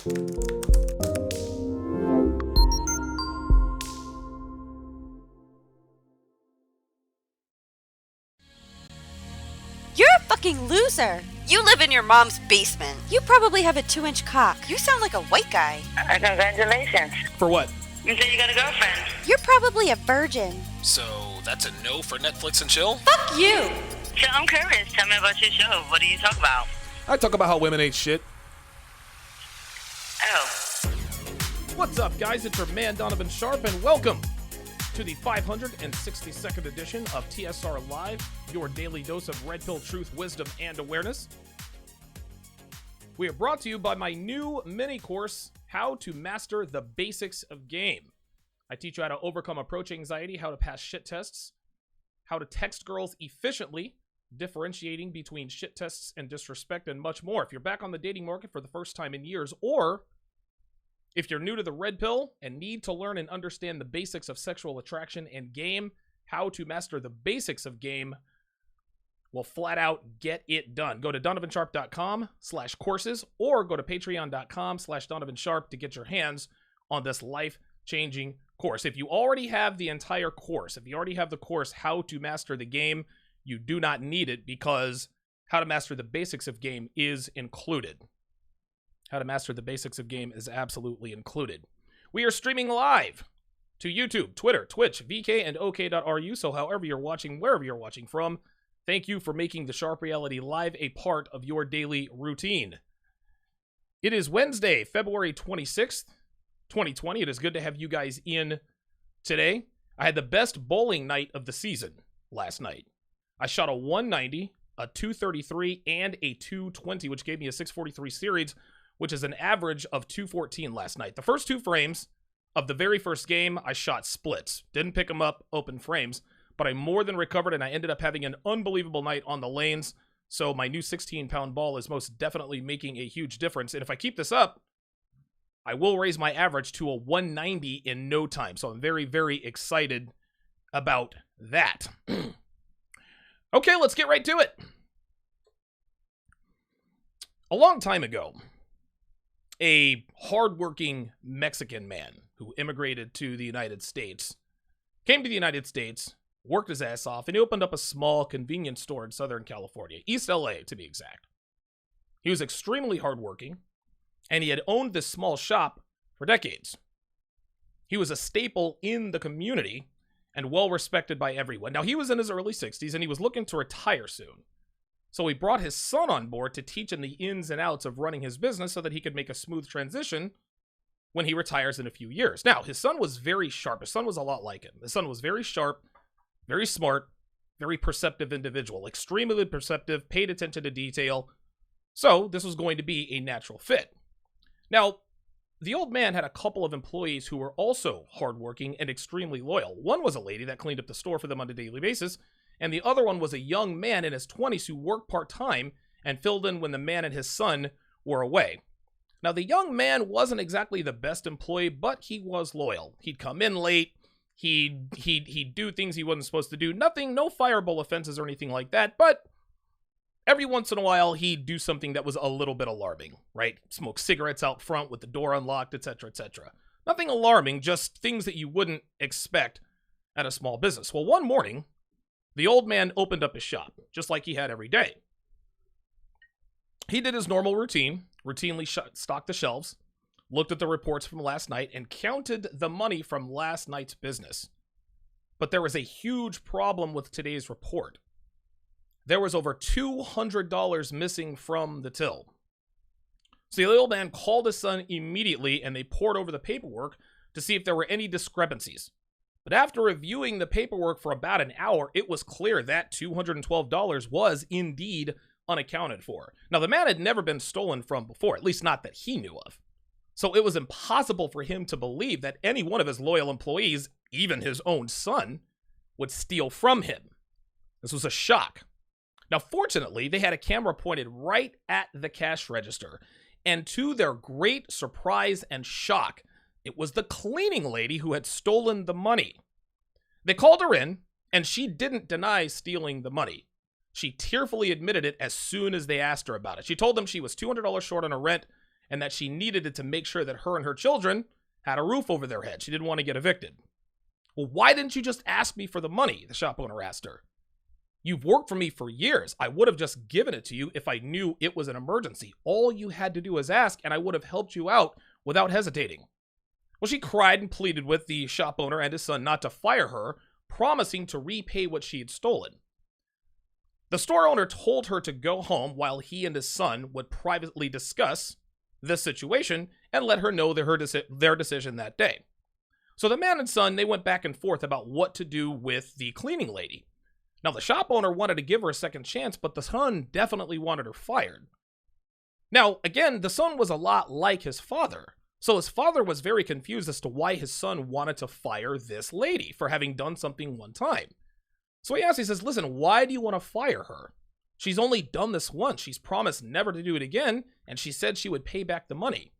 You're a fucking loser. You live in your mom's basement. You probably have a 2-inch cock. You sound like a white guy. Congratulations. For what? You said you got a girlfriend. You're probably a virgin. So that's a no for Netflix and chill? Fuck you. So I'm curious. Tell me about your show. What do you talk about? I talk about how women ain't shit. Oh. What's up, guys? It's your man, Donovan Sharpe, and welcome to the 562nd edition of TSR Live, your daily dose of red pill truth, wisdom, and awareness. We are brought to you by my new mini course, How to Master the Basics of Game. I teach you how to overcome approach anxiety, how to pass shit tests, how to text girls efficiently, differentiating between shit tests and disrespect, and much more. If you're back on the dating market for the first time in years, or if you're new to the red pill and need to learn and understand the basics of sexual attraction and game, How to Master the Basics of Game will flat out get it done. Go to donovansharpe.com/courses or go to patreon.com/donovansharpe to get your hands on this life-changing course. If you already have the entire course, if you already have the course How to Master the Game, you do not need it because How to Master the Basics of Game is included. How to Master the Basics of Game is absolutely included. We are streaming live to YouTube, Twitter, Twitch, VK, and OK.ru. So however you're watching, wherever you're watching from, thank you for making the Sharpe Reality Live a part of your daily routine. It is Wednesday, February 26th, 2020. It is good to have you guys in today. I had the best bowling night of the season last night. I shot a 190, a 233, and a 220, which gave me a 643 series, which is an average of 214 last night. The first two frames of the very first game, I shot splits. Didn't pick them up open frames, but I more than recovered, and I ended up having an unbelievable night on the lanes. So my new 16-pound ball is most definitely making a huge difference. And if I keep this up, I will raise my average to a 190 in no time. So I'm very, very excited about that. Okay, let's get right to it. A long time ago, a hardworking Mexican man who immigrated to the United States came to the United States, worked his ass off, and he opened up a small convenience store in Southern California, East LA to be exact. He was extremely hardworking, and he had owned this small shop for decades. He was a staple in the community and well respected by everyone. Now, he was in his early 60s, and he was looking to retire soon. So he brought his son on board to teach him the ins and outs of running his business so that he could make a smooth transition when he retires in a few years. Now, his son was very sharp. His son was a lot like him. His son was very sharp, very smart, very perceptive individual, extremely perceptive, paid attention to detail. So this was going to be a natural fit. Now, the old man had a couple of employees who were also hardworking and extremely loyal. One was a lady that cleaned up the store for them on a daily basis, and the other one was a young man in his 20s who worked part-time and filled in when the man and his son were away. Now, the young man wasn't exactly the best employee, but he was loyal. He'd come in late. He'd do things he wasn't supposed to do. Nothing, no fireable offenses or anything like that, but every once in a while, he'd do something that was a little bit alarming, right? Smoke cigarettes out front with the door unlocked, etc., etc. Nothing alarming, just things that you wouldn't expect at a small business. Well, one morning, the old man opened up his shop, just like he had every day. He did his normal routine, routinely stocked the shelves, looked at the reports from last night, and counted the money from last night's business. But there was a huge problem with today's report. There was over $200 missing from the till. So the old man called his son immediately, and they pored over the paperwork to see if there were any discrepancies. But after reviewing the paperwork for about an hour, it was clear that $212 was indeed unaccounted for. Now, the man had never been stolen from before, at least not that he knew of. So it was impossible for him to believe that any one of his loyal employees, even his own son, would steal from him. This was a shock. Now, fortunately, they had a camera pointed right at the cash register. And to their great surprise and shock, it was the cleaning lady who had stolen the money. They called her in, and she didn't deny stealing the money. She tearfully admitted it as soon as they asked her about it. She told them she was $200 short on her rent, and that she needed it to make sure that her and her children had a roof over their head. She didn't want to get evicted. Well, why didn't you just ask me for the money? The shop owner asked her. You've worked for me for years. I would have just given it to you if I knew it was an emergency. All you had to do was ask, and I would have helped you out without hesitating. Well, she cried and pleaded with the shop owner and his son not to fire her, promising to repay what she had stolen. The store owner told her to go home while he and his son would privately discuss the situation and let her know their decision that day. So the man and son, they went back and forth about what to do with the cleaning lady. Now, the shop owner wanted to give her a second chance, but the son definitely wanted her fired. Now, again, the son was a lot like his father. So his father was very confused as to why his son wanted to fire this lady for having done something one time. So he says, listen, why do you want to fire her? She's only done this once. She's promised never to do it again, and she said she would pay back the money.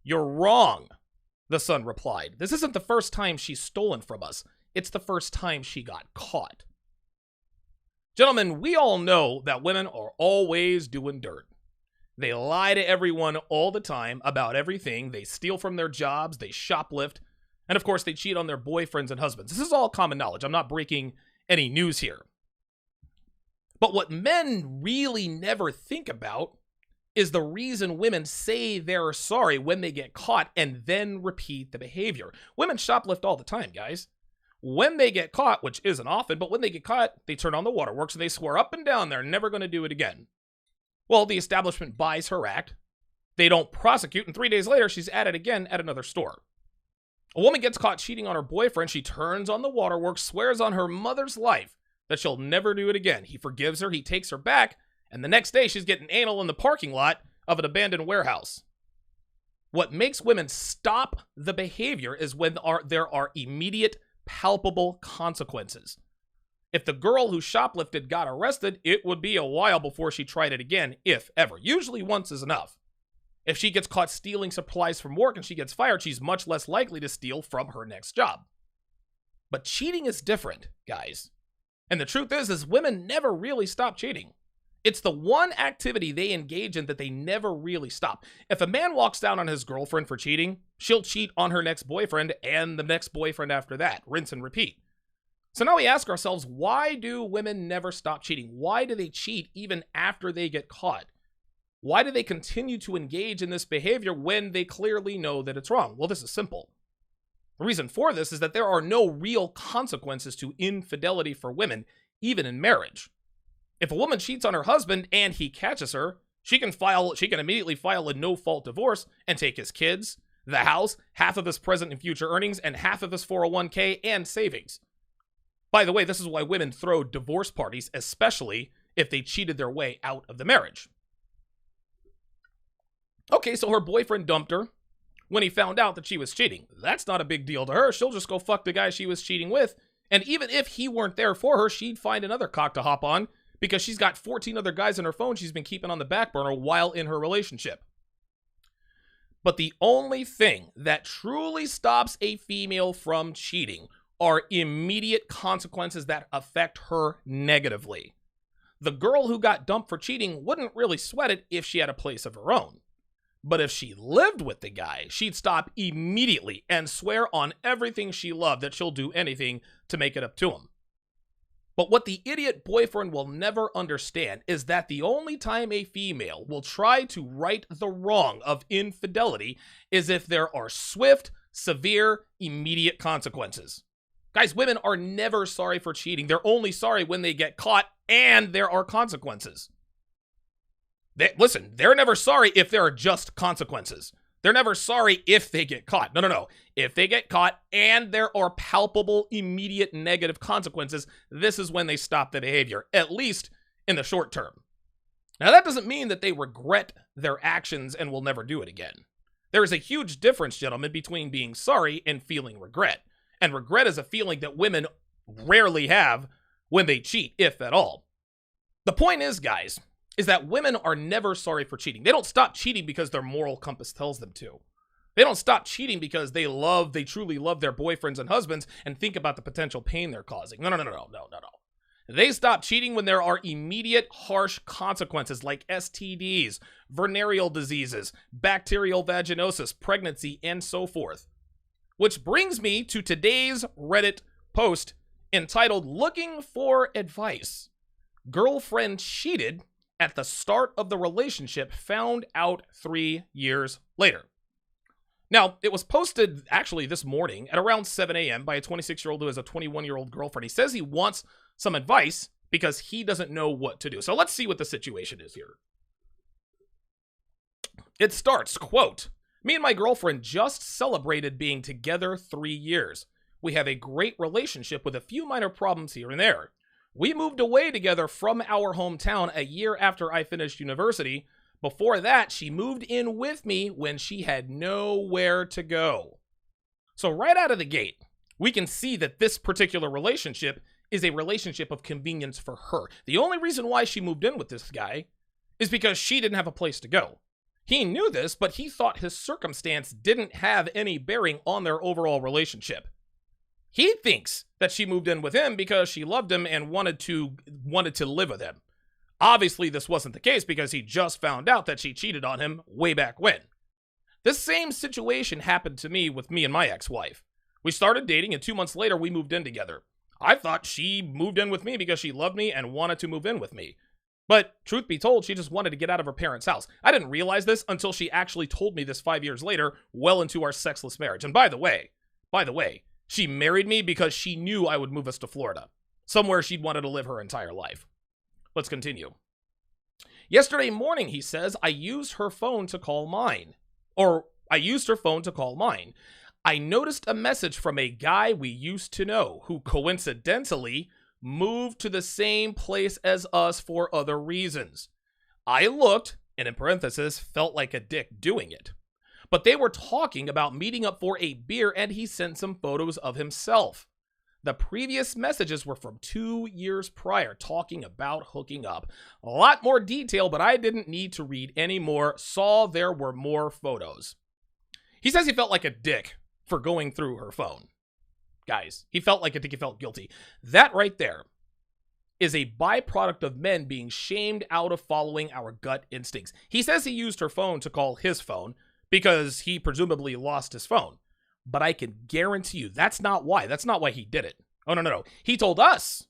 You're wrong, the son replied. This isn't the first time she's stolen from us. It's the first time she got caught. Gentlemen, we all know that women are always doing dirt. They lie to everyone all the time about everything. They steal from their jobs, they shoplift, and of course they cheat on their boyfriends and husbands. This is all common knowledge. I'm not breaking any news here. But what men really never think about is the reason women say they're sorry when they get caught and then repeat the behavior. Women shoplift all the time, guys. When they get caught, which isn't often, but when they get caught, they turn on the waterworks and they swear up and down they're never going to do it again. Well, the establishment buys her act. They don't prosecute, and 3 days later, she's at it again at another store. A woman gets caught cheating on her boyfriend. She turns on the waterworks, swears on her mother's life that she'll never do it again. He forgives her, he takes her back, and the next day she's getting anal in the parking lot of an abandoned warehouse. What makes women stop the behavior is when there are immediate, palpable consequences. If the girl who shoplifted got arrested, it would be a while before she tried it again, if ever. Usually once is enough. If she gets caught stealing supplies from work and she gets fired, she's much less likely to steal from her next job. But cheating is different, guys. And the truth is women never really stop cheating. It's the one activity they engage in that they never really stop. If a man walks down on his girlfriend for cheating, she'll cheat on her next boyfriend and the next boyfriend after that. Rinse and repeat. So now we ask ourselves, why do women never stop cheating? Why do they cheat even after they get caught? Why do they continue to engage in this behavior when they clearly know that it's wrong? Well, this is simple. The reason for this is that there are no real consequences to infidelity for women, even in marriage. If a woman cheats on her husband and he catches her, she can immediately file a no-fault divorce and take his kids, the house, half of his present and future earnings, and half of his 401k and savings. By the way, this is why women throw divorce parties, especially if they cheated their way out of the marriage. Okay, so her boyfriend dumped her when he found out that she was cheating. That's not a big deal to her. She'll just go fuck the guy she was cheating with. And even if he weren't there for her, she'd find another cock to hop on because she's got 14 other guys on her phone she's been keeping on the back burner while in her relationship. But the only thing that truly stops a female from cheating are immediate consequences that affect her negatively. The girl who got dumped for cheating wouldn't really sweat it if she had a place of her own. But if she lived with the guy, she'd stop immediately and swear on everything she loved that she'll do anything to make it up to him. But what the idiot boyfriend will never understand is that the only time a female will try to right the wrong of infidelity is if there are swift, severe, immediate consequences. Guys, women are never sorry for cheating. They're only sorry when they get caught and there are consequences. They're never sorry if there are just consequences. They're never sorry if they get caught. No. If they get caught and there are palpable, immediate negative consequences, this is when they stop the behavior, at least in the short term. Now, that doesn't mean that they regret their actions and will never do it again. There is a huge difference, gentlemen, between being sorry and feeling regret. And regret is a feeling that women rarely have when they cheat, if at all. The point is, guys, is that women are never sorry for cheating. They don't stop cheating because their moral compass tells them to. They don't stop cheating because they truly love their boyfriends and husbands and think about the potential pain they're causing. No. They stop cheating when there are immediate, harsh consequences like STDs, venereal diseases, bacterial vaginosis, pregnancy, and so forth. Which brings me to today's Reddit post entitled, "Looking for Advice. Girlfriend cheated at the start of the relationship, found out 3 years later." Now, it was posted actually this morning at around 7 a.m. by a 26-year-old who has a 21-year-old girlfriend. He says he wants some advice because he doesn't know what to do. So let's see what the situation is here. It starts, quote, "Me and my girlfriend just celebrated being together 3 years. We have a great relationship with a few minor problems here and there. We moved away together from our hometown a year after I finished university. Before that, she moved in with me when she had nowhere to go." So right out of the gate, we can see that this particular relationship is a relationship of convenience for her. The only reason why she moved in with this guy is because she didn't have a place to go. He knew this, but he thought his circumstance didn't have any bearing on their overall relationship. He thinks that she moved in with him because she loved him and wanted to live with him. Obviously, this wasn't the case because he just found out that she cheated on him way back when. This same situation happened to me with me and my ex-wife. We started dating, and 2 months later, we moved in together. I thought she moved in with me because she loved me and wanted to move in with me. But truth be told, she just wanted to get out of her parents' house. I didn't realize this until she actually told me this 5 years later, well into our sexless marriage. And by the way, she married me because she knew I would move us to Florida, somewhere she'd wanted to live her entire life. Let's continue. "Yesterday morning," he says, I used her phone to call mine. I noticed a message from a guy we used to know who coincidentally moved to the same place as us for other reasons. I looked, and in parenthesis, felt like a dick doing it. But they were talking about meeting up for a beer, and he sent some photos of himself. The previous messages were from 2 years prior, talking about hooking up. A lot more detail, but I didn't need to read any more. Saw there were more photos." He says he felt like a dick for going through her phone. Guys, he felt like a dick, he felt guilty. That right there is a byproduct of men being shamed out of following our gut instincts. He says he used her phone to call his phone because he presumably lost his phone. But I can guarantee you that's not why. That's not why he did it. Oh, no. He told us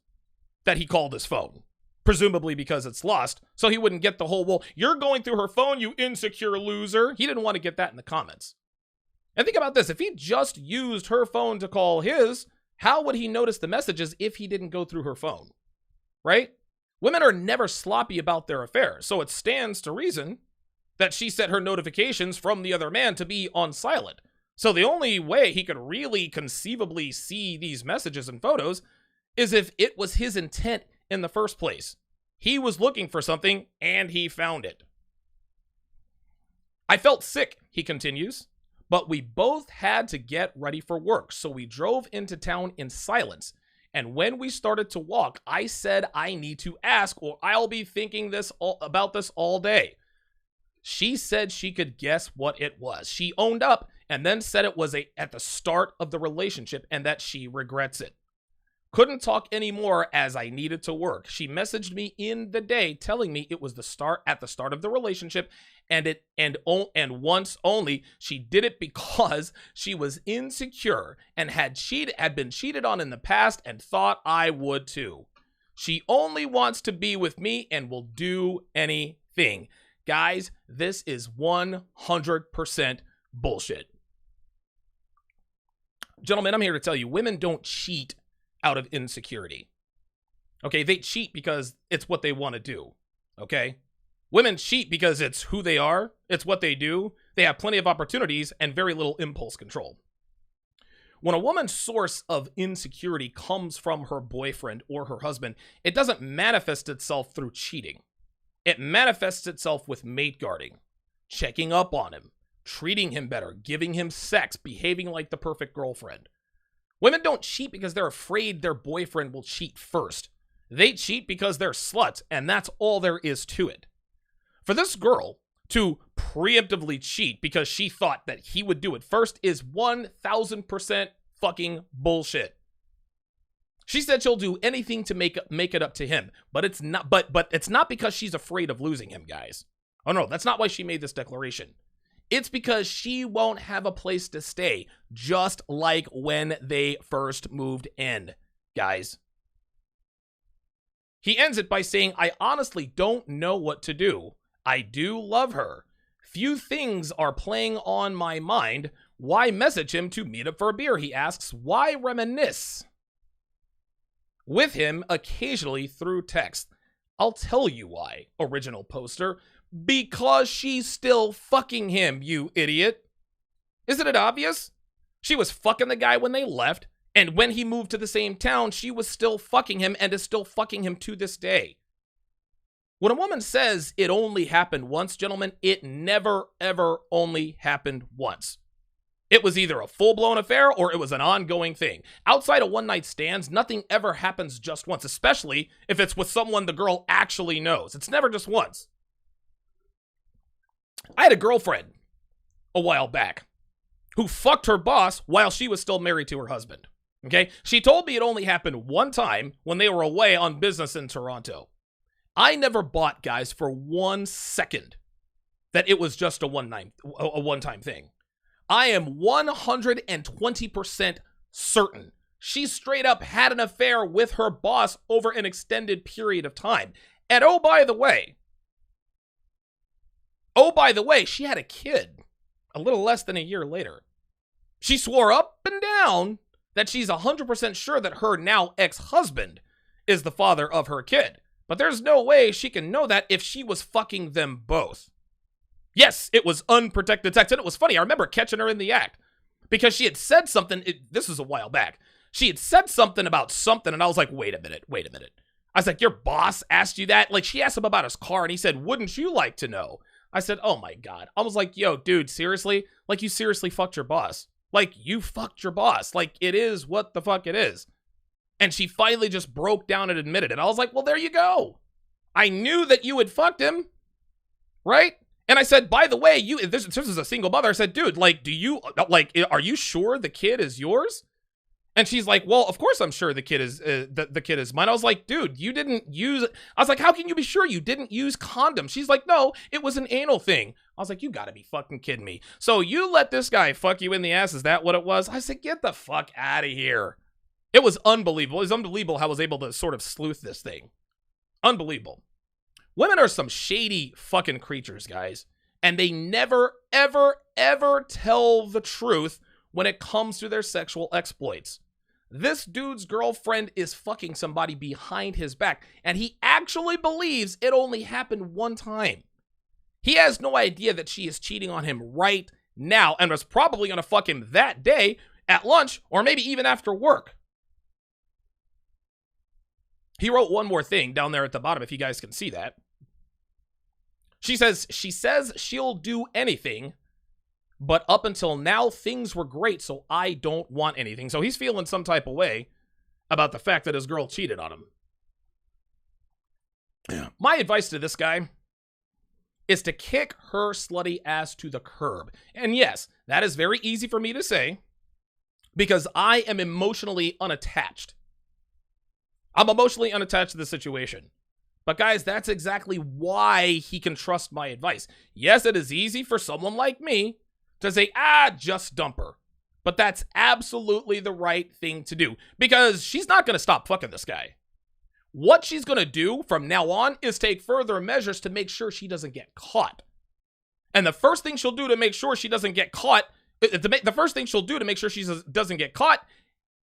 that he called his phone, presumably because it's lost, so he wouldn't get the whole, well, you're going through her phone, you insecure loser. He didn't want to get that in the comments. And think about this. If he just used her phone to call his, how would he notice the messages if he didn't go through her phone? Right? Women are never sloppy about their affairs, so it stands to reason that she set her notifications from the other man to be on silent. So the only way he could really conceivably see these messages and photos is if it was his intent in the first place. He was looking for something and he found it. "I felt sick," he continues, "but we both had to get ready for work, so we drove into town in silence. And when we started to walk, I said I need to ask or I'll be thinking about this all day. She said she could guess what it was. She owned up and then said it was at the start of the relationship and that she regrets it. Couldn't talk anymore as I needed to work. She messaged me in the day telling me it was at the start of the relationship and once only. She did it because she was insecure and had been cheated on in the past and thought I would too. She only wants to be with me and will do anything." Guys, this is 100% bullshit. Gentlemen, I'm here to tell you, women don't cheat out of insecurity. Okay, they cheat because it's what they want to do. Okay? Women cheat because it's who they are, it's what they do. They have plenty of opportunities and very little impulse control. When a woman's source of insecurity comes from her boyfriend or her husband, it doesn't manifest itself through cheating. It manifests itself with mate guarding, checking up on him, treating him better, giving him sex, behaving like the perfect girlfriend. Women don't cheat because they're afraid their boyfriend will cheat first. They cheat because they're sluts, and that's all there is to it. For this girl to preemptively cheat because she thought that he would do it first is 1000% fucking bullshit. She said she'll do anything to make it up to him, but it's not. But it's not because she's afraid of losing him, guys. Oh no, that's not why she made this declaration. It's because she won't have a place to stay, just like when they first moved in, guys. He ends it by saying, I honestly don't know what to do. I do love her. Few things are playing on my mind. Why message him to meet up for a beer? He asks, why reminisce with him occasionally through text? I'll tell you why, original poster. Because she's still fucking him, you idiot. Isn't it obvious? She was fucking the guy when they left, and when he moved to the same town, she was still fucking him and is still fucking him to this day. When a woman says it only happened once, gentlemen, it never, ever only happened once. It was either a full-blown affair or it was an ongoing thing. Outside of one-night stands, nothing ever happens just once, especially if it's with someone the girl actually knows. It's never just once. I had a girlfriend a while back who fucked her boss while she was still married to her husband. Okay? She told me it only happened one time when they were away on business in Toronto. I never bought, guys, for 1 second that it was just a one-time thing. I am 120% certain she straight up had an affair with her boss over an extended period of time. And oh, by the way, she had a kid a little less than a year later. She swore up and down that she's 100% sure that her now ex-husband is the father of her kid. But there's no way she can know that if she was fucking them both. Yes, it was unprotected sex, and it was funny. I remember catching her in the act because she had said something. This was a while back. She had said something about something, and I was like, wait a minute. I was like, your boss asked you that? Like, she asked him about his car, and he said, wouldn't you like to know? I said, oh my God. I was like, yo, dude, seriously? Like, you seriously fucked your boss. Like, you fucked your boss. Like, it is what the fuck it is. And she finally just broke down and admitted it. I was like, well, there you go. I knew that you had fucked him, right? And I said, by the way, this is a single mother. I said, dude, like, are you sure the kid is yours? And she's like, well, of course I'm sure the kid is the kid is mine. I was like, dude, you didn't use. I was like, how can you be sure you didn't use condoms? She's like, no, it was an anal thing. I was like, you gotta be fucking kidding me. So you let this guy fuck you in the ass? Is that what it was? I said, get the fuck out of here. It was unbelievable. It was unbelievable how I was able to sort of sleuth this thing. Unbelievable. Women are some shady fucking creatures, guys. And they never, ever, ever tell the truth when it comes to their sexual exploits. This dude's girlfriend is fucking somebody behind his back, and he actually believes it only happened one time. He has no idea that she is cheating on him right now and was probably going to fuck him that day at lunch or maybe even after work. He wrote one more thing down there at the bottom, if you guys can see that. She says she'll do anything, but up until now, things were great, so I don't want anything. So he's feeling some type of way about the fact that his girl cheated on him. My advice to this guy is to kick her slutty ass to the curb. And yes, that is very easy for me to say because I am emotionally unattached. I'm emotionally unattached to the situation. But guys, that's exactly why he can trust my advice. Yes, it is easy for someone like me to say, just dump her. But that's absolutely the right thing to do because she's not going to stop fucking this guy. What she's going to do from now on is take further measures to make sure she doesn't get caught. And the first thing she'll do to make sure she doesn't get caught, the first thing she'll do to make sure she doesn't get caught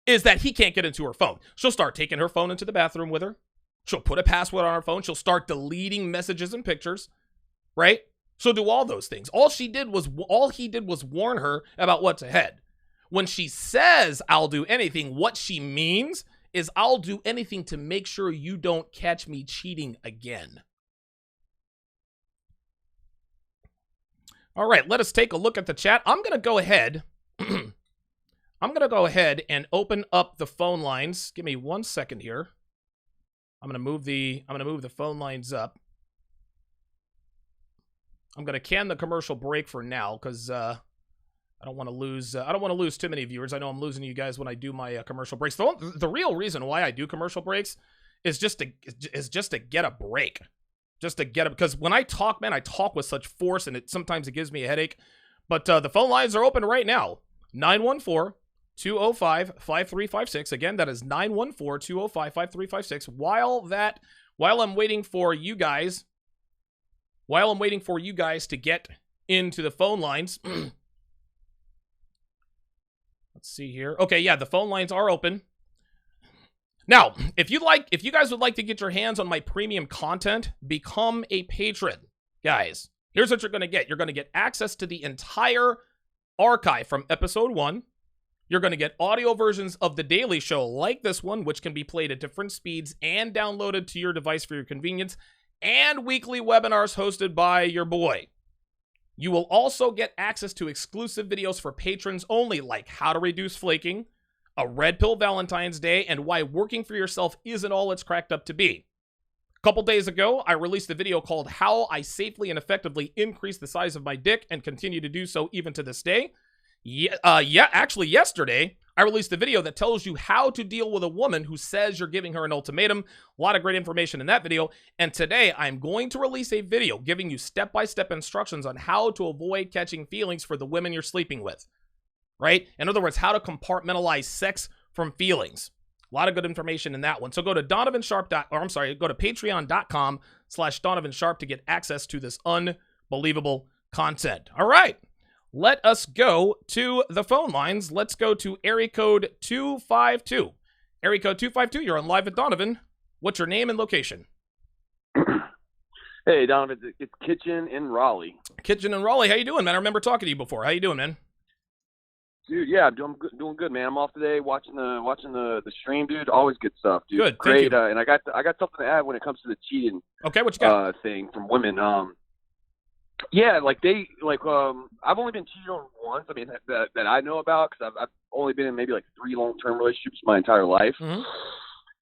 is that he can't get into her phone. She'll start taking her phone into the bathroom with her. She'll put a password on her phone. She'll start deleting messages and pictures, right? She'll do all those things. All he did was warn her about what's ahead. When she says, I'll do anything, what she means is I'll do anything to make sure you don't catch me cheating again. All right, let us take a look at the chat. I'm going to go ahead. And open up the phone lines. Give me 1 second here. I'm gonna move the phone lines up. I'm gonna can the commercial break for now because I don't want to lose. I don't want to lose too many viewers. I know I'm losing you guys when I do my commercial breaks. The real reason why I do commercial breaks is just to get a break, because when I talk, man, I talk with such force, and sometimes it gives me a headache. But the phone lines are open right now. 914-205-5356. Again, that is 914-205-5356. While I'm waiting for you guys to get into the phone lines. Let's see here. Okay, yeah, the phone lines are open. Now, if you guys would like to get your hands on my premium content, become a patron. Guys, here's what you're going to get. You're going to get access to the entire archive from episode 1. You're going to get audio versions of The Daily Show like this one, which can be played at different speeds and downloaded to your device for your convenience, and weekly webinars hosted by your boy. You will also get access to exclusive videos for patrons only, like how to reduce flaking, a red pill Valentine's Day, and why working for yourself isn't all it's cracked up to be. A couple days ago, I released a video called How I Safely and Effectively Increase the Size of My Dick and Continue to Do So Even to This Day. Actually, yesterday, I released a video that tells you how to deal with a woman who says you're giving her an ultimatum. A lot of great information in that video. And today, I'm going to release a video giving you step-by-step instructions on how to avoid catching feelings for the women you're sleeping with. Right? In other words, how to compartmentalize sex from feelings. A lot of good information in that one. So go to go to patreon.com/DonovanSharpe to get access to this unbelievable content. All right. Let us go to the phone lines. Let's go to area code 252. Area code 252, you're on Live with Donovan. What's your name and location? Hey, Donovan, it's Kitchen in Raleigh. Kitchen in Raleigh, how you doing, man? I remember talking to you before. How you doing, man? Dude, yeah, I'm doing good, man. I'm off today watching the stream, dude. Always good stuff, dude. Good, great. Thank you. And I got something to add when it comes to the cheating. Okay, what you got? Thing from women. Yeah, I've only been cheated on once. I mean, that I know about, because I've only been in maybe like 3 long-term relationships my entire life. Mm-hmm.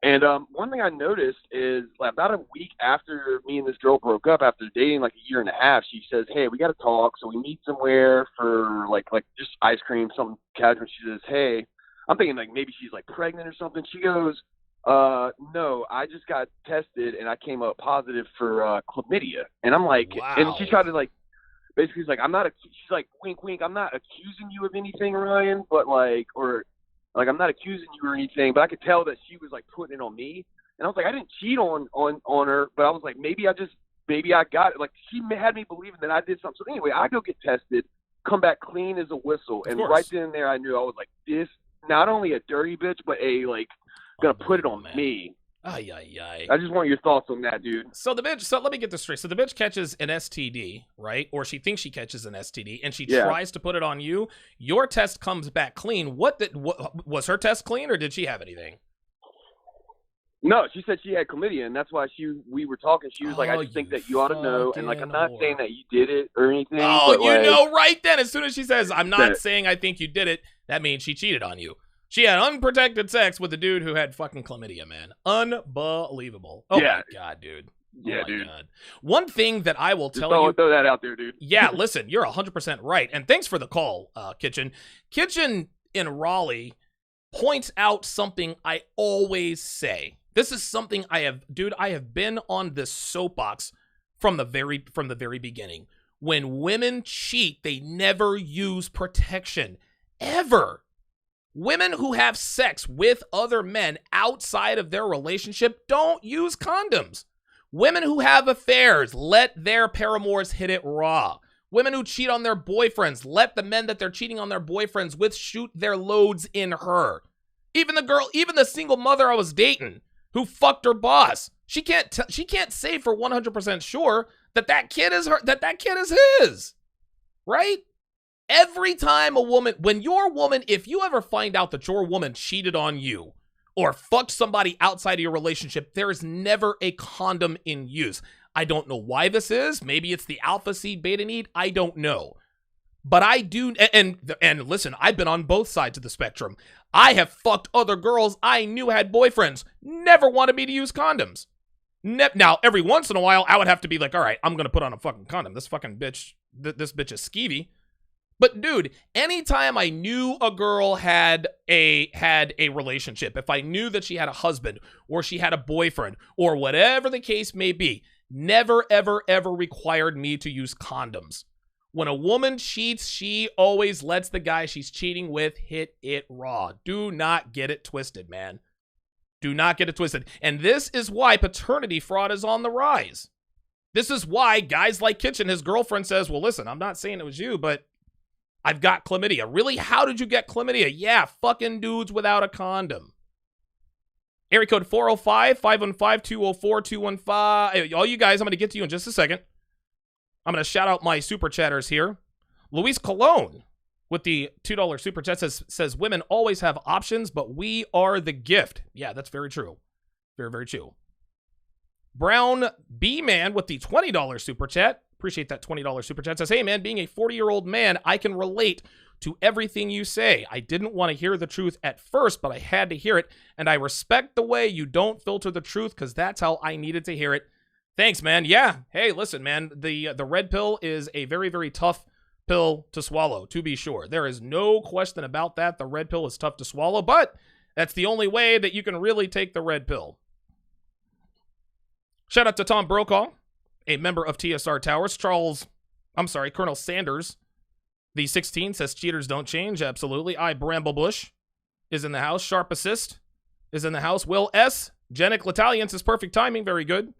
And one thing I noticed is, like, about a week after me and this girl broke up, after dating like a year and a half, she says, "Hey, we got to talk." So we meet somewhere for like just ice cream, something casual. She says, "Hey," I'm thinking like maybe she's like pregnant or something. She goes, "No, I just got tested and I came up positive for chlamydia." And I'm like, wow. And she tried to like, basically, she's like, she's like, wink, wink, "I'm not accusing you of anything, Ryan, but I'm not accusing you or anything," but I could tell that she was like putting it on me. And I was like, I didn't cheat on her, but I was like, maybe I got it. Like, she had me believing that I did something. So anyway, I go get tested, come back clean as a whistle. And right then and there, I knew I was like, this, not only a dirty bitch, but gonna put it on me. Ay, ay, ay. I just want your thoughts on that, dude. So let me get this straight. So the bitch catches an STD, right? Or she thinks she catches an STD, and she tries to put it on you. Your test comes back clean. What was her test clean, or did she have anything? No, she said she had chlamydia, and that's why we were talking. She was like, "I just think that you ought to know." And like, I'm not saying that you did it or anything. Oh, but you like, know right then. As soon as she says, "I'm not saying I think you did it," that means she cheated on you. She had unprotected sex with a dude who had fucking chlamydia, man. Unbelievable. Oh, yeah. My God, dude. Yeah, oh dude. God. One thing that I will tell you. Throw that out there, dude. Yeah, listen, you're 100% right. And thanks for the call, Kitchen. Kitchen in Raleigh points out something I always say. This is something I have been on this soapbox from the very beginning. When women cheat, they never use protection. Ever. Women who have sex with other men outside of their relationship don't use condoms. Women who have affairs let their paramours hit it raw. Women who cheat on their boyfriends let the men that they're cheating on their boyfriends with shoot their loads in her. Even the single mother I was dating who fucked her boss, she can't say for 100% sure that kid is his, right? Every time if you ever find out that your woman cheated on you or fucked somebody outside of your relationship, there is never a condom in use. I don't know why this is. Maybe it's the alpha seed beta need. I don't know. But I do, and listen, I've been on both sides of the spectrum. I have fucked other girls I knew had boyfriends, never wanted me to use condoms. Now, every once in a while, I would have to be like, all right, I'm going to put on a fucking condom. This fucking bitch, this bitch is skeevy. But dude, anytime I knew a girl had a relationship, if I knew that she had a husband or she had a boyfriend or whatever the case may be, never, ever, ever required me to use condoms. When a woman cheats, she always lets the guy she's cheating with hit it raw. Do not get it twisted, man. Do not get it twisted. And this is why paternity fraud is on the rise. This is why guys like Kitchen, his girlfriend says, well, listen, I'm not saying it was you, but I've got chlamydia. Really? How did you get chlamydia? Yeah, fucking dudes without a condom. Area code 405-515-204-215. All you guys, I'm going to get to you in just a second. I'm going to shout out my super chatters here. Luis Colon with the $2 super chat says women always have options, but we are the gift. Yeah, that's very true. Very, very true. Brown B-Man with the $20 super chat. Appreciate that $20 super chat. Says, hey, man, being a 40-year-old man, I can relate to everything you say. I didn't want to hear the truth at first, but I had to hear it, and I respect the way you don't filter the truth because that's how I needed to hear it. Thanks, man. Yeah. Hey, listen, man, the red pill is a very, very tough pill to swallow, to be sure. There is no question about that. The red pill is tough to swallow, but that's the only way that you can really take the red pill. Shout out to Tom Brokaw, a member of TSR Towers. Colonel Sanders, the 16, says cheaters don't change. Absolutely. Bramblebush is in the house. Sharpe Assist is in the house. Will S. Genic L'Italians is perfect timing. Very good.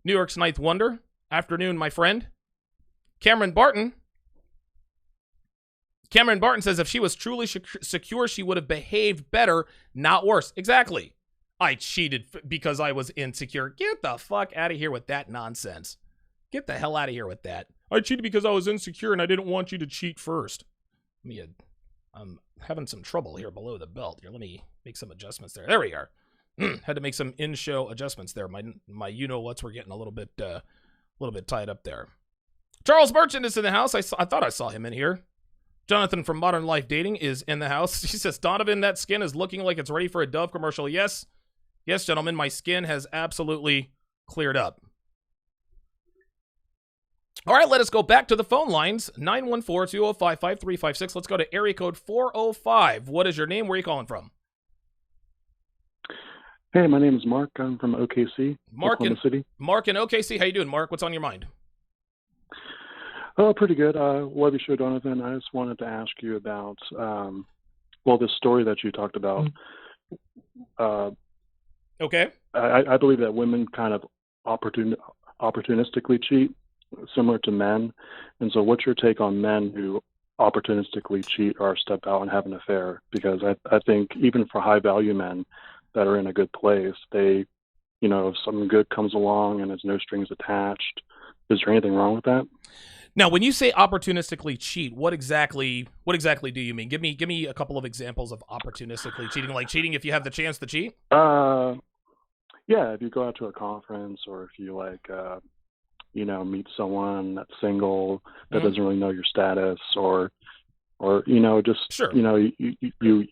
New York's Ninth Wonder. Afternoon, my friend. Cameron Barton says if she was truly secure, she would have behaved better, not worse. Exactly. I cheated because I was insecure. Get the fuck out of here with that nonsense. Get the hell out of here with that. I cheated because I was insecure and I didn't want you to cheat first. I'm having some trouble here below the belt. Here, let me make some adjustments there. There we are. Had to make some in-show adjustments there. My you-know-whats were getting a little bit tied up there. Charles Merchant is in the house. I thought I saw him in here. Jonathan from Modern Life Dating is in the house. He says, Donovan, that skin is looking like it's ready for a Dove commercial. Yes. Yes, gentlemen, my skin has absolutely cleared up. All right, let us go back to the phone lines. 914-205-5356. Let's go to area code 405. What is your name? Where are you calling from? Hey, my name is Mark. I'm from OKC, Oklahoma City. Mark in OKC. How you doing, Mark? What's on your mind? Oh, pretty good. Love your show, Donovan. I just wanted to ask you about, this story that you talked about. Okay. I believe that women kind of opportunistically cheat, similar to men. And so what's your take on men who opportunistically cheat or step out and have an affair? Because I think even for high-value men that are in a good place, they, if something good comes along and there's no strings attached, is there anything wrong with that? Now, when you say opportunistically cheat, what exactly do you mean? Give me a couple of examples of opportunistically cheating, like cheating if you have the chance to cheat. Yeah, if you go out to a conference or if you meet someone that's single that doesn't really know your status, or just sure. You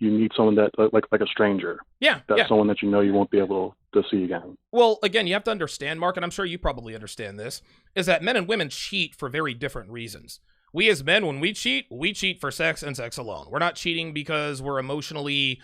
need someone that like a stranger. Yeah, that's someone that you won't be able to see again. Well, again, you have to understand, Mark, and I'm sure you probably understand this, is that men and women cheat for very different reasons. We as men, when we cheat for sex and sex alone. We're not cheating because we're emotionally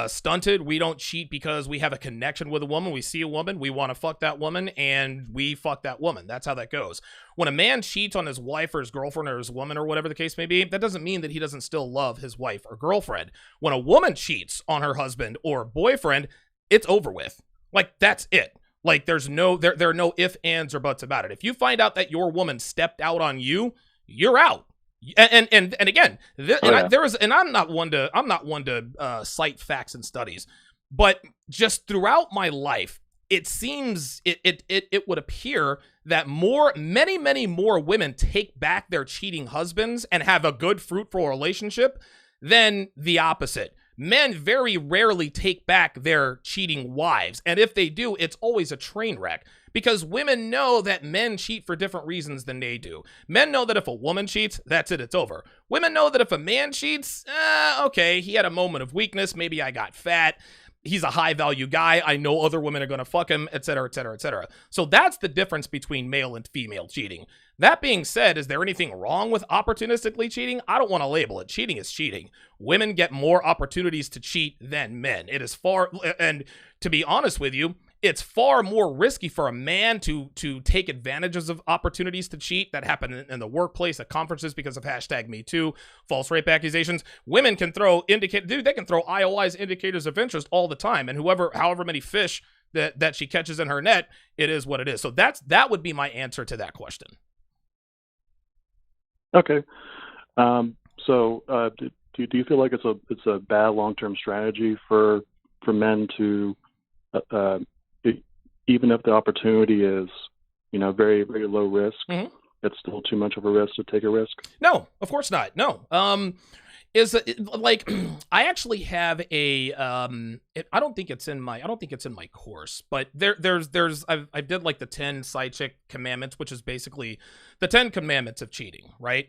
stunted. We don't cheat because we have a connection with a woman. We see a woman, we want to fuck that woman, and we fuck that woman. That's how that goes. When a man cheats on his wife or his girlfriend or his woman or whatever the case may be, that doesn't mean that he doesn't still love his wife or girlfriend. When a woman cheats on her husband or boyfriend, it's over with. Like, that's it. Like, there are no ifs, ands, or buts about it. If you find out that your woman stepped out on you, you're out. And again, I'm not one to cite facts and studies, but just throughout my life, it seems it would appear that many more women take back their cheating husbands and have a good, fruitful relationship than the opposite. Men very rarely take back their cheating wives, and if they do, it's always a train wreck. Because women know that men cheat for different reasons than they do. Men know that if a woman cheats, that's it, it's over. Women know that if a man cheats, okay, he had a moment of weakness, maybe I got fat. he's a high value guy. I know other women are going to fuck him, et cetera, et cetera, et cetera. So that's the difference between male and female cheating. That being said, is there anything wrong with opportunistically cheating? I don't want to label it. Cheating is cheating. Women get more opportunities to cheat than men. It is far, and to be honest with you, it's far more risky for a man to take advantages of opportunities to cheat that happen in the workplace, at conferences because of #MeToo, false rape accusations. Women can throw they can throw IOIs, indicators of interest, all the time, and however many fish that she catches in her net, it is what it is. So that would be my answer to that question. Okay. So do you feel like it's a bad long-term strategy for men to even if the opportunity is, very, very low risk, it's still too much of a risk to take a risk? No, of course not. No. I actually have a I don't think it's in my course, but I did like the 10 side chick commandments, which is basically the 10 commandments of cheating, right?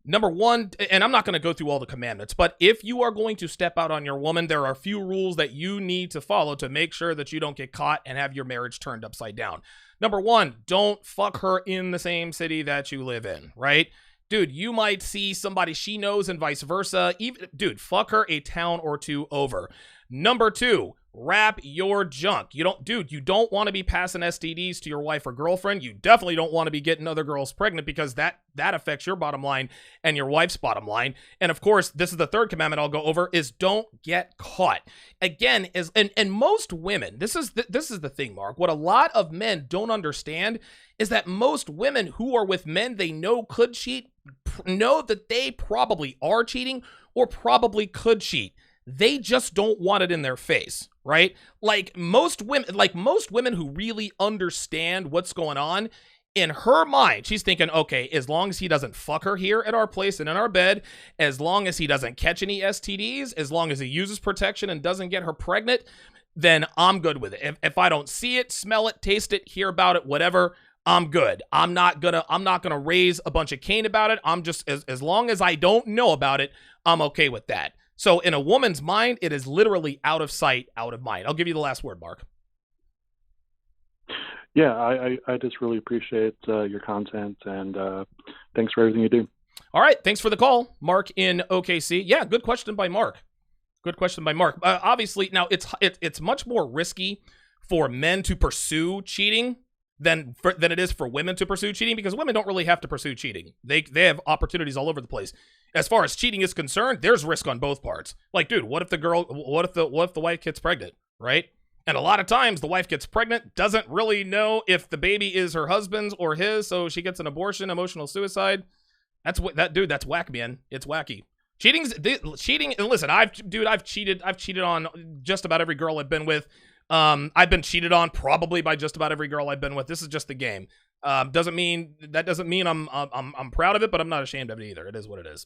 Number one, and I'm not going to go through all the commandments, but if you are going to step out on your woman, there are a few rules that you need to follow to make sure that you don't get caught and have your marriage turned upside down. Number one, don't fuck her in the same city that you live in, right? Dude, you might see somebody she knows and vice versa. Dude, fuck her a town or two over. Number two, wrap your junk. You don't want to be passing STDs to your wife or girlfriend. You definitely don't want to be getting other girls pregnant, because that affects your bottom line and your wife's bottom line. And of course, this is the third commandment I'll go over, is don't get caught. Again, and most women, this is the thing, Mark. What a lot of men don't understand is that most women who are with men they know could cheat, know that they probably are cheating or probably could cheat. They just don't want it in their face, right? Like most women who really understand what's going on, in her mind, she's thinking, okay, as long as he doesn't fuck her here at our place and in our bed, as long as he doesn't catch any STDs, as long as he uses protection and doesn't get her pregnant, then I'm good with it. If I don't see it, smell it, taste it, hear about it, whatever, I'm good. I'm not gonna raise a bunch of Cain about it. I'm just, as long as I don't know about it, I'm okay with that. So in a woman's mind, it is literally out of sight, out of mind. I'll give you the last word, Mark. Yeah, I just really appreciate your content, and thanks for everything you do. All right, thanks for the call, Mark in OKC. Yeah, good question by Mark. Obviously, now it's much more risky for men to pursue cheating than it is for women to pursue cheating, because women don't really have to pursue cheating. They have opportunities all over the place. As far as cheating is concerned, there's risk on both parts. Like, dude, what if the wife gets pregnant, right? And a lot of times the wife gets pregnant, doesn't really know if the baby is her husband's or his, so she gets an abortion, emotional suicide. That's whack, man. It's wacky. Cheating, and listen, I've cheated on just about every girl I've been with. I've been cheated on probably by just about every girl I've been with. This is just the game. Doesn't mean I'm proud of it, but I'm not ashamed of it either. It is what it is.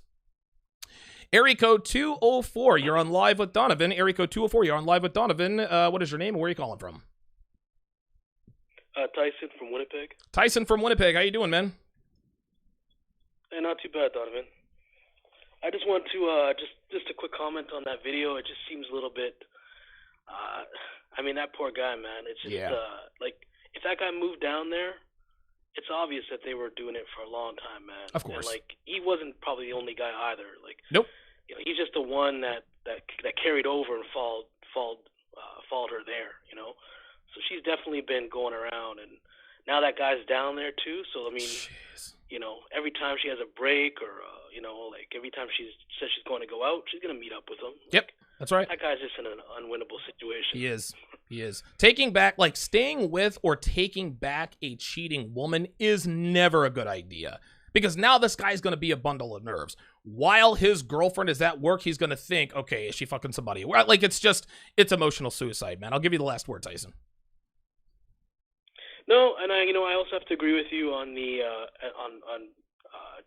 Area code 204, you're on live with Donovan. Area code 204, you're on live with Donovan. What is your name and where are you calling from? Tyson from Winnipeg. Tyson from Winnipeg. How you doing, man? Hey, not too bad, Donovan. I just want to just a quick comment on that video. It just seems a little bit. I mean, that poor guy, man. It's just like, if that guy moved down there, it's obvious that they were doing it for a long time, man. Of course. And, like, he wasn't probably the only guy either. Like, nope. You know, he's just the one that carried over and followed her there. You know, so she's definitely been going around, and now that guy's down there too. So I mean, jeez. You know, every time she has a break or you know, like every time she says she's going to go out, she's gonna meet up with him. Yep, that's right. That guy's just in an unwinnable situation. He is. Taking back, like staying with or taking back a cheating woman is never a good idea, because now this guy's going to be a bundle of nerves. While his girlfriend is at work, he's going to think, okay, is she fucking somebody? Like, it's emotional suicide, man. I'll give you the last word, Tyson. No, and I also have to agree with you on the on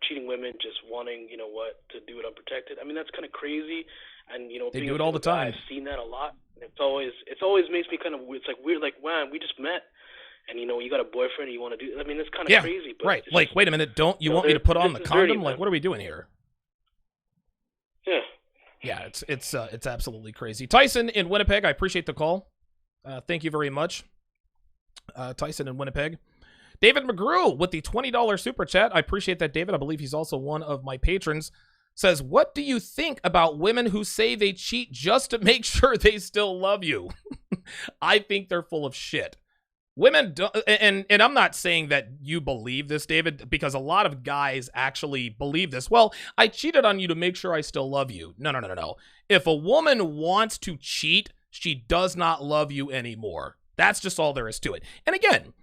cheating women just wanting, you know what, to do it unprotected. I mean, that's kind of crazy, and you know, they do it all the time. I've seen that a lot. It's always makes me kind of, it's like weird, like, wow, we just met, and you know, you got a boyfriend, and you want to do. I mean, it's kind of crazy. But right. Like, wait a minute, don't you want me to put on the condom? Like, what are we doing here? Yeah. Yeah, it's absolutely crazy. Tyson in Winnipeg, I appreciate the call. Thank you very much. Tyson in Winnipeg. David McGrew with the $20 super chat. I appreciate that, David. I believe he's also one of my patrons. Says, what do you think about women who say they cheat just to make sure they still love you? I think they're full of shit. Women do, and I'm not saying that you believe this, David, because a lot of guys actually believe this. Well, I cheated on you to make sure I still love you. No. If a woman wants to cheat, she does not love you anymore. That's just all there is to it. And again,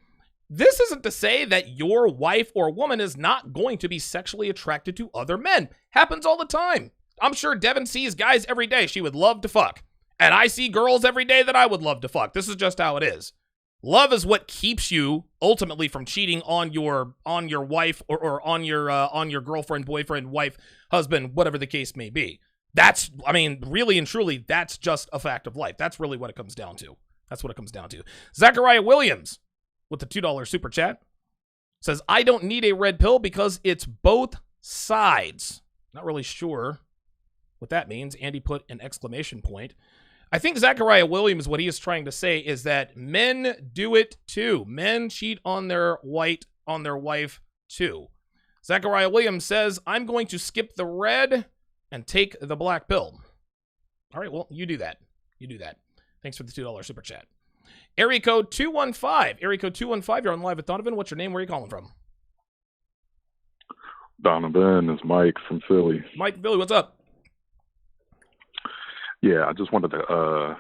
this isn't to say that your wife or woman is not going to be sexually attracted to other men. Happens all the time. I'm sure Devin sees guys every day she would love to fuck. And I see girls every day that I would love to fuck. This is just how it is. Love is what keeps you ultimately from cheating on your wife or on your girlfriend, boyfriend, wife, husband, whatever the case may be. That's, I mean, really and truly, that's just a fact of life. That's really what it comes down to. That's what it comes down to. Zachariah Williams with the $2 super chat says, I don't need a red pill because it's both sides. Not really sure what that means. Andy put an exclamation point. I think Zachariah Williams, what he is trying to say is that men do it too. Men cheat on their wife too. Zachariah Williams says, I'm going to skip the red and take the black pill. All right, well, you do that. Thanks for the $2 super chat. Area code 215. Area code 215, you're on live with Donovan. What's your name? Where are you calling from? Donovan, it's Mike from Philly. Mike, Philly, what's up? Yeah, I just wanted to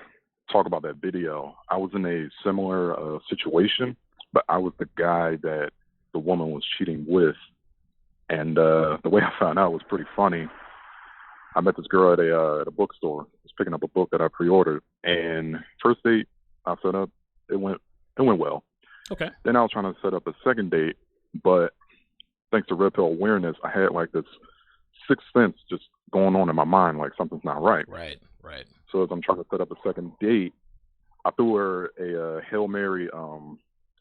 talk about that video. I was in a similar situation, but I was the guy that the woman was cheating with. And the way I found out was pretty funny. I met this girl at a bookstore. I was picking up a book that I pre-ordered. And first date I set up, it went well. Okay. Then I was trying to set up a second date, but thanks to red pill awareness, I had like this sixth sense just going on in my mind, like something's not right. Right. So as I'm trying to set up a second date, I threw her a Hail Mary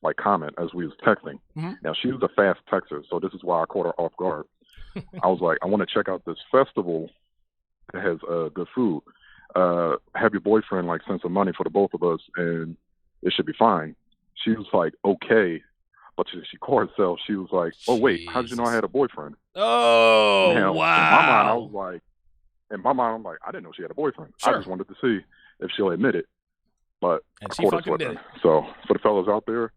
like comment as we was texting. Mm-hmm. Now she was a fast texter, so this is why I caught her off guard. I was like, I want to check out this festival that has good food. Have your boyfriend like send some money for the both of us, and it should be fine. She was like, okay, but she caught herself. She was like, oh wait, how did you know I had a boyfriend? Oh, now, wow. In my mind, I'm like, I didn't know she had a boyfriend. Sure. I just wanted to see if she'll admit it. But and I she caught her fucking did slipping. it. So for the fellas out there,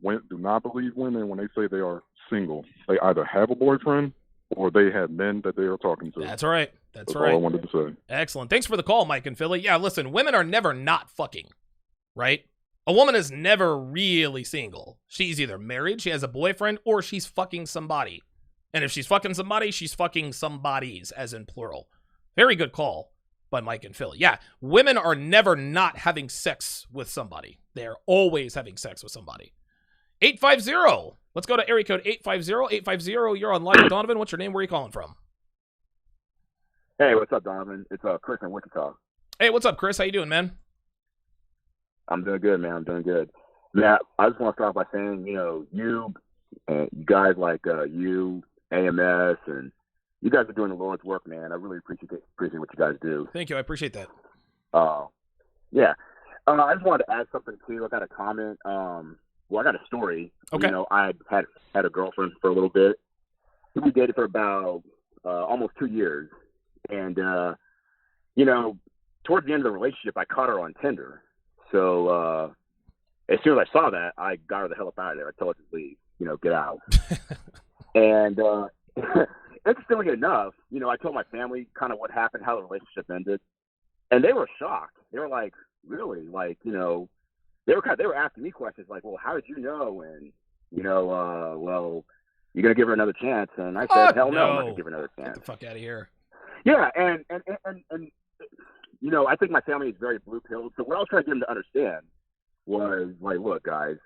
do not believe women when they say they are single. They either have a boyfriend or they have men that they are talking to. That's right. That's all I wanted to say. Excellent. Thanks for the call, Mike and Philly. Yeah, listen, women are never not fucking, right? A woman is never really single. She's either married, she has a boyfriend, or she's fucking somebody. And if she's fucking somebody, she's fucking somebodies, as in plural. Very good call by Mike and Philly. Yeah, women are never not having sex with somebody. They're always having sex with somebody. 850. Let's go to area code 850. 850, you're on live with Donovan. What's your name? Where are you calling from? Hey, what's up, Donovan? It's Chris in Wichita. Hey, what's up, Chris? How you doing, man? I'm doing good, man. I'm doing good. Now, I just want to start by saying, you guys like you, AMS, and you guys are doing the Lord's work, man. I really appreciate what you guys do. Thank you. I appreciate that. Yeah. I just wanted to add something, too. I got a comment. I got a story. Okay. I had a girlfriend for a little bit. We dated for about almost 2 years. And, towards the end of the relationship, I caught her on Tinder. So as soon as I saw that, I got her the hell up out of there. I told her to leave, get out. And interestingly enough, I told my family kind of what happened, how the relationship ended. And they were shocked. They were like, really? Like, they were asking me questions like, well, how did you know? And, well, you're going to give her another chance. And I said, hell no, I'm not going to give her another chance. Get the fuck out of here. Yeah, and I think my family is very blue-pilled. So what I was trying to get them to understand was, like, look, guys,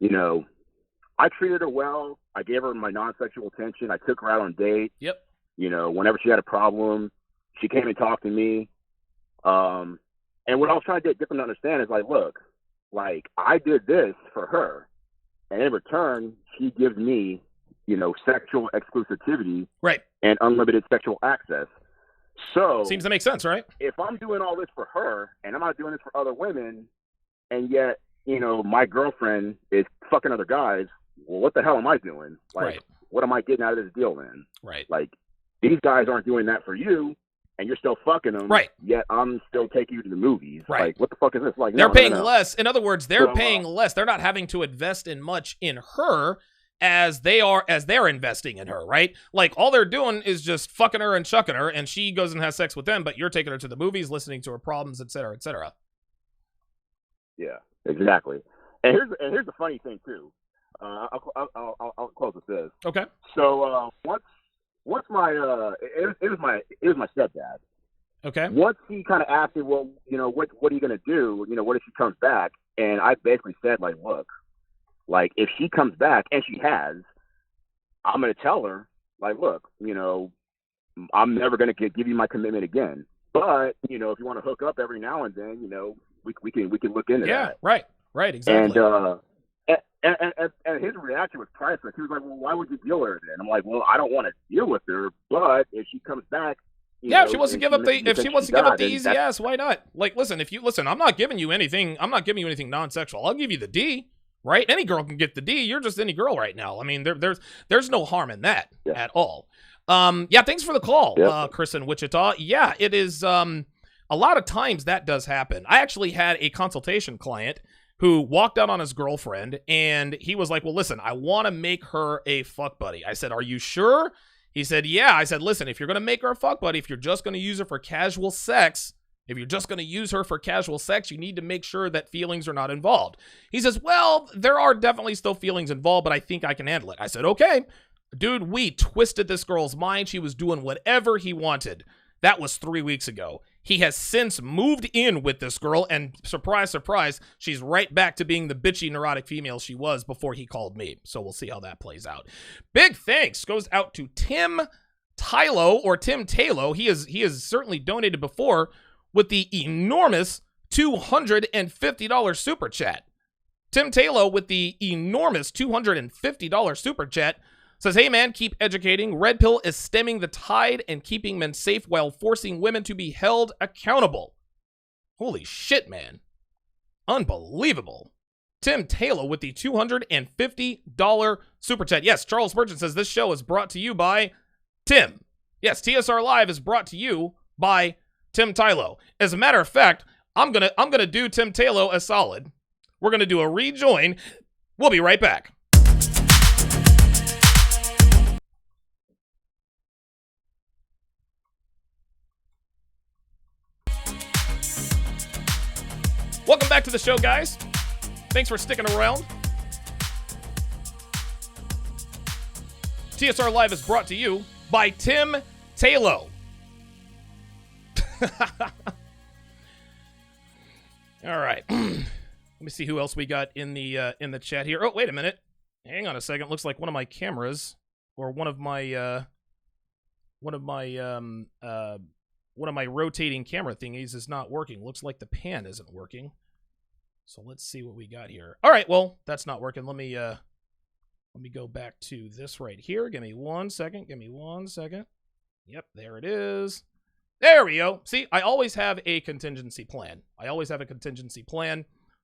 I treated her well. I gave her my non-sexual attention. I took her out on dates. Yep. Whenever she had a problem, she came and talked to me. And what I was trying to get them to understand is, like, look, like, I did this for her. And in return, she gives me, sexual exclusivity right, and unlimited sexual access. So seems to make sense, right? If I'm doing all this for her and I'm not doing this for other women, and yet, my girlfriend is fucking other guys, well, what the hell am I doing? Like, Right. what am I getting out of this deal then? Right. Like, these guys aren't doing that for you, and you're still fucking them. Right. Yet I'm still taking you to the movies. Right. Like, what the fuck is this? Like, they're no, paying no. less. In other words, they're So, paying less. They're not having to invest in much in her as they're investing in her, right? Like, all they're doing is just fucking her and chucking her, and she goes and has sex with them, but you're taking her to the movies, listening to her problems, et cetera, et cetera. Yeah, exactly. And here's the funny thing too. I'll close with this. Okay. So once my it was my stepdad. Okay. Once he kind of asked me, well, what are you gonna do? What if she comes back? And I basically said, like, look, like, if she comes back, and she has, I'm gonna tell her, like, look, I'm never gonna give you my commitment again. But if you want to hook up every now and then, we can look into that. Yeah. Right. Exactly. And his reaction was priceless. He was like, well, why would you deal with her then? I'm like, well, I don't want to deal with her, but if she comes back, if she wants to give up the easy ass, why not? Like, listen, I'm not giving you anything non-sexual. I'll give you the D, right? Any girl can get the D. You're just any girl right now. I mean, there's no harm in that at all. Thanks for the call, Chris in Wichita. Yeah, it is, a lot of times that does happen. I actually had a consultation client who walked out on his girlfriend, and he was like, well, listen, I want to make her a fuck buddy. I said, are you sure? He said, yeah. I said, listen, if you're going to make her a fuck buddy, if you're just going to use her for casual sex, you need to make sure that feelings are not involved. He says, well, there are definitely still feelings involved, but I think I can handle it. I said, okay. Dude, we twisted this girl's mind. She was doing whatever he wanted. That was 3 weeks ago. He has since moved in with this girl, and surprise, surprise, she's right back to being the bitchy, neurotic female she was before he called me. So we'll see how that plays out. Big thanks goes out to Tim Tylo, or Tim Talo. He has certainly donated before with the enormous $250 super chat. Tim Talo with the enormous $250 super chat says, hey man, keep educating. Red Pill is stemming the tide and keeping men safe while forcing women to be held accountable. Holy shit, man. Unbelievable. Tim Taylor with the $250 super chat. Yes, Charles Merchant says this show is brought to you by Tim. Yes, TSR Live is brought to you by Tim Tylo. As a matter of fact, I'm gonna do Tim Taylor a solid. We're gonna do a rejoin. We'll be right back. Welcome back to the show, guys. Thanks for sticking around. TSR Live is brought to you by Tim Taylor. All right. Let me see who else we got in the chat here. Oh, wait a minute. Hang on a second. Looks like one of my cameras, or one of my rotating camera thingies is not working. Looks like the pan isn't working. So let's see what we got here. All right, well, that's not working. Let me go back to this right here. Give me 1 second. Yep, there it is. There we go. See, I always have a contingency plan.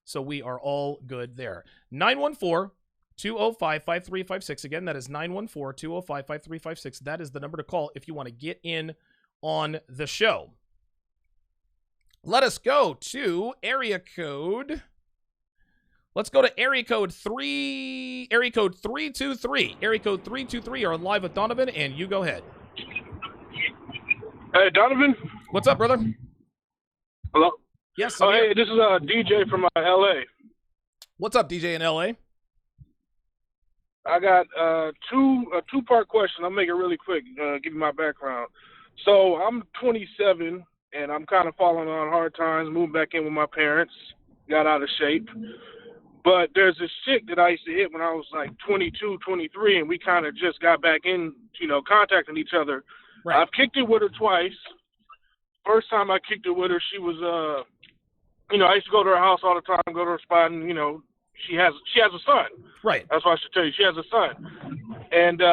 So we are all good there. 914-205-5356. Again, that is 914-205-5356. That is the number to call if you want to get in on the show. Let us go to area code. Let's go to area code 323. Area code 323 are live with Donovan, and you go ahead. Hey, Donovan. What's up, brother? Hello. Yes. Oh, hey, this is DJ from LA. What's up, DJ in LA? I got a two-part question. I'll make it really quick. Give you my background. So I'm 27, and I'm kind of falling on hard times. Moved back in with my parents. Got out of shape. But there's this chick that I used to hit when I was like 22, 23, and we kind of just got back in, contacting each other. Right. I've kicked it with her twice. First time I kicked it with her, she was, I used to go to her house all the time, go to her spot, and, she has a son. Right. That's what I should tell you. She has a son. And,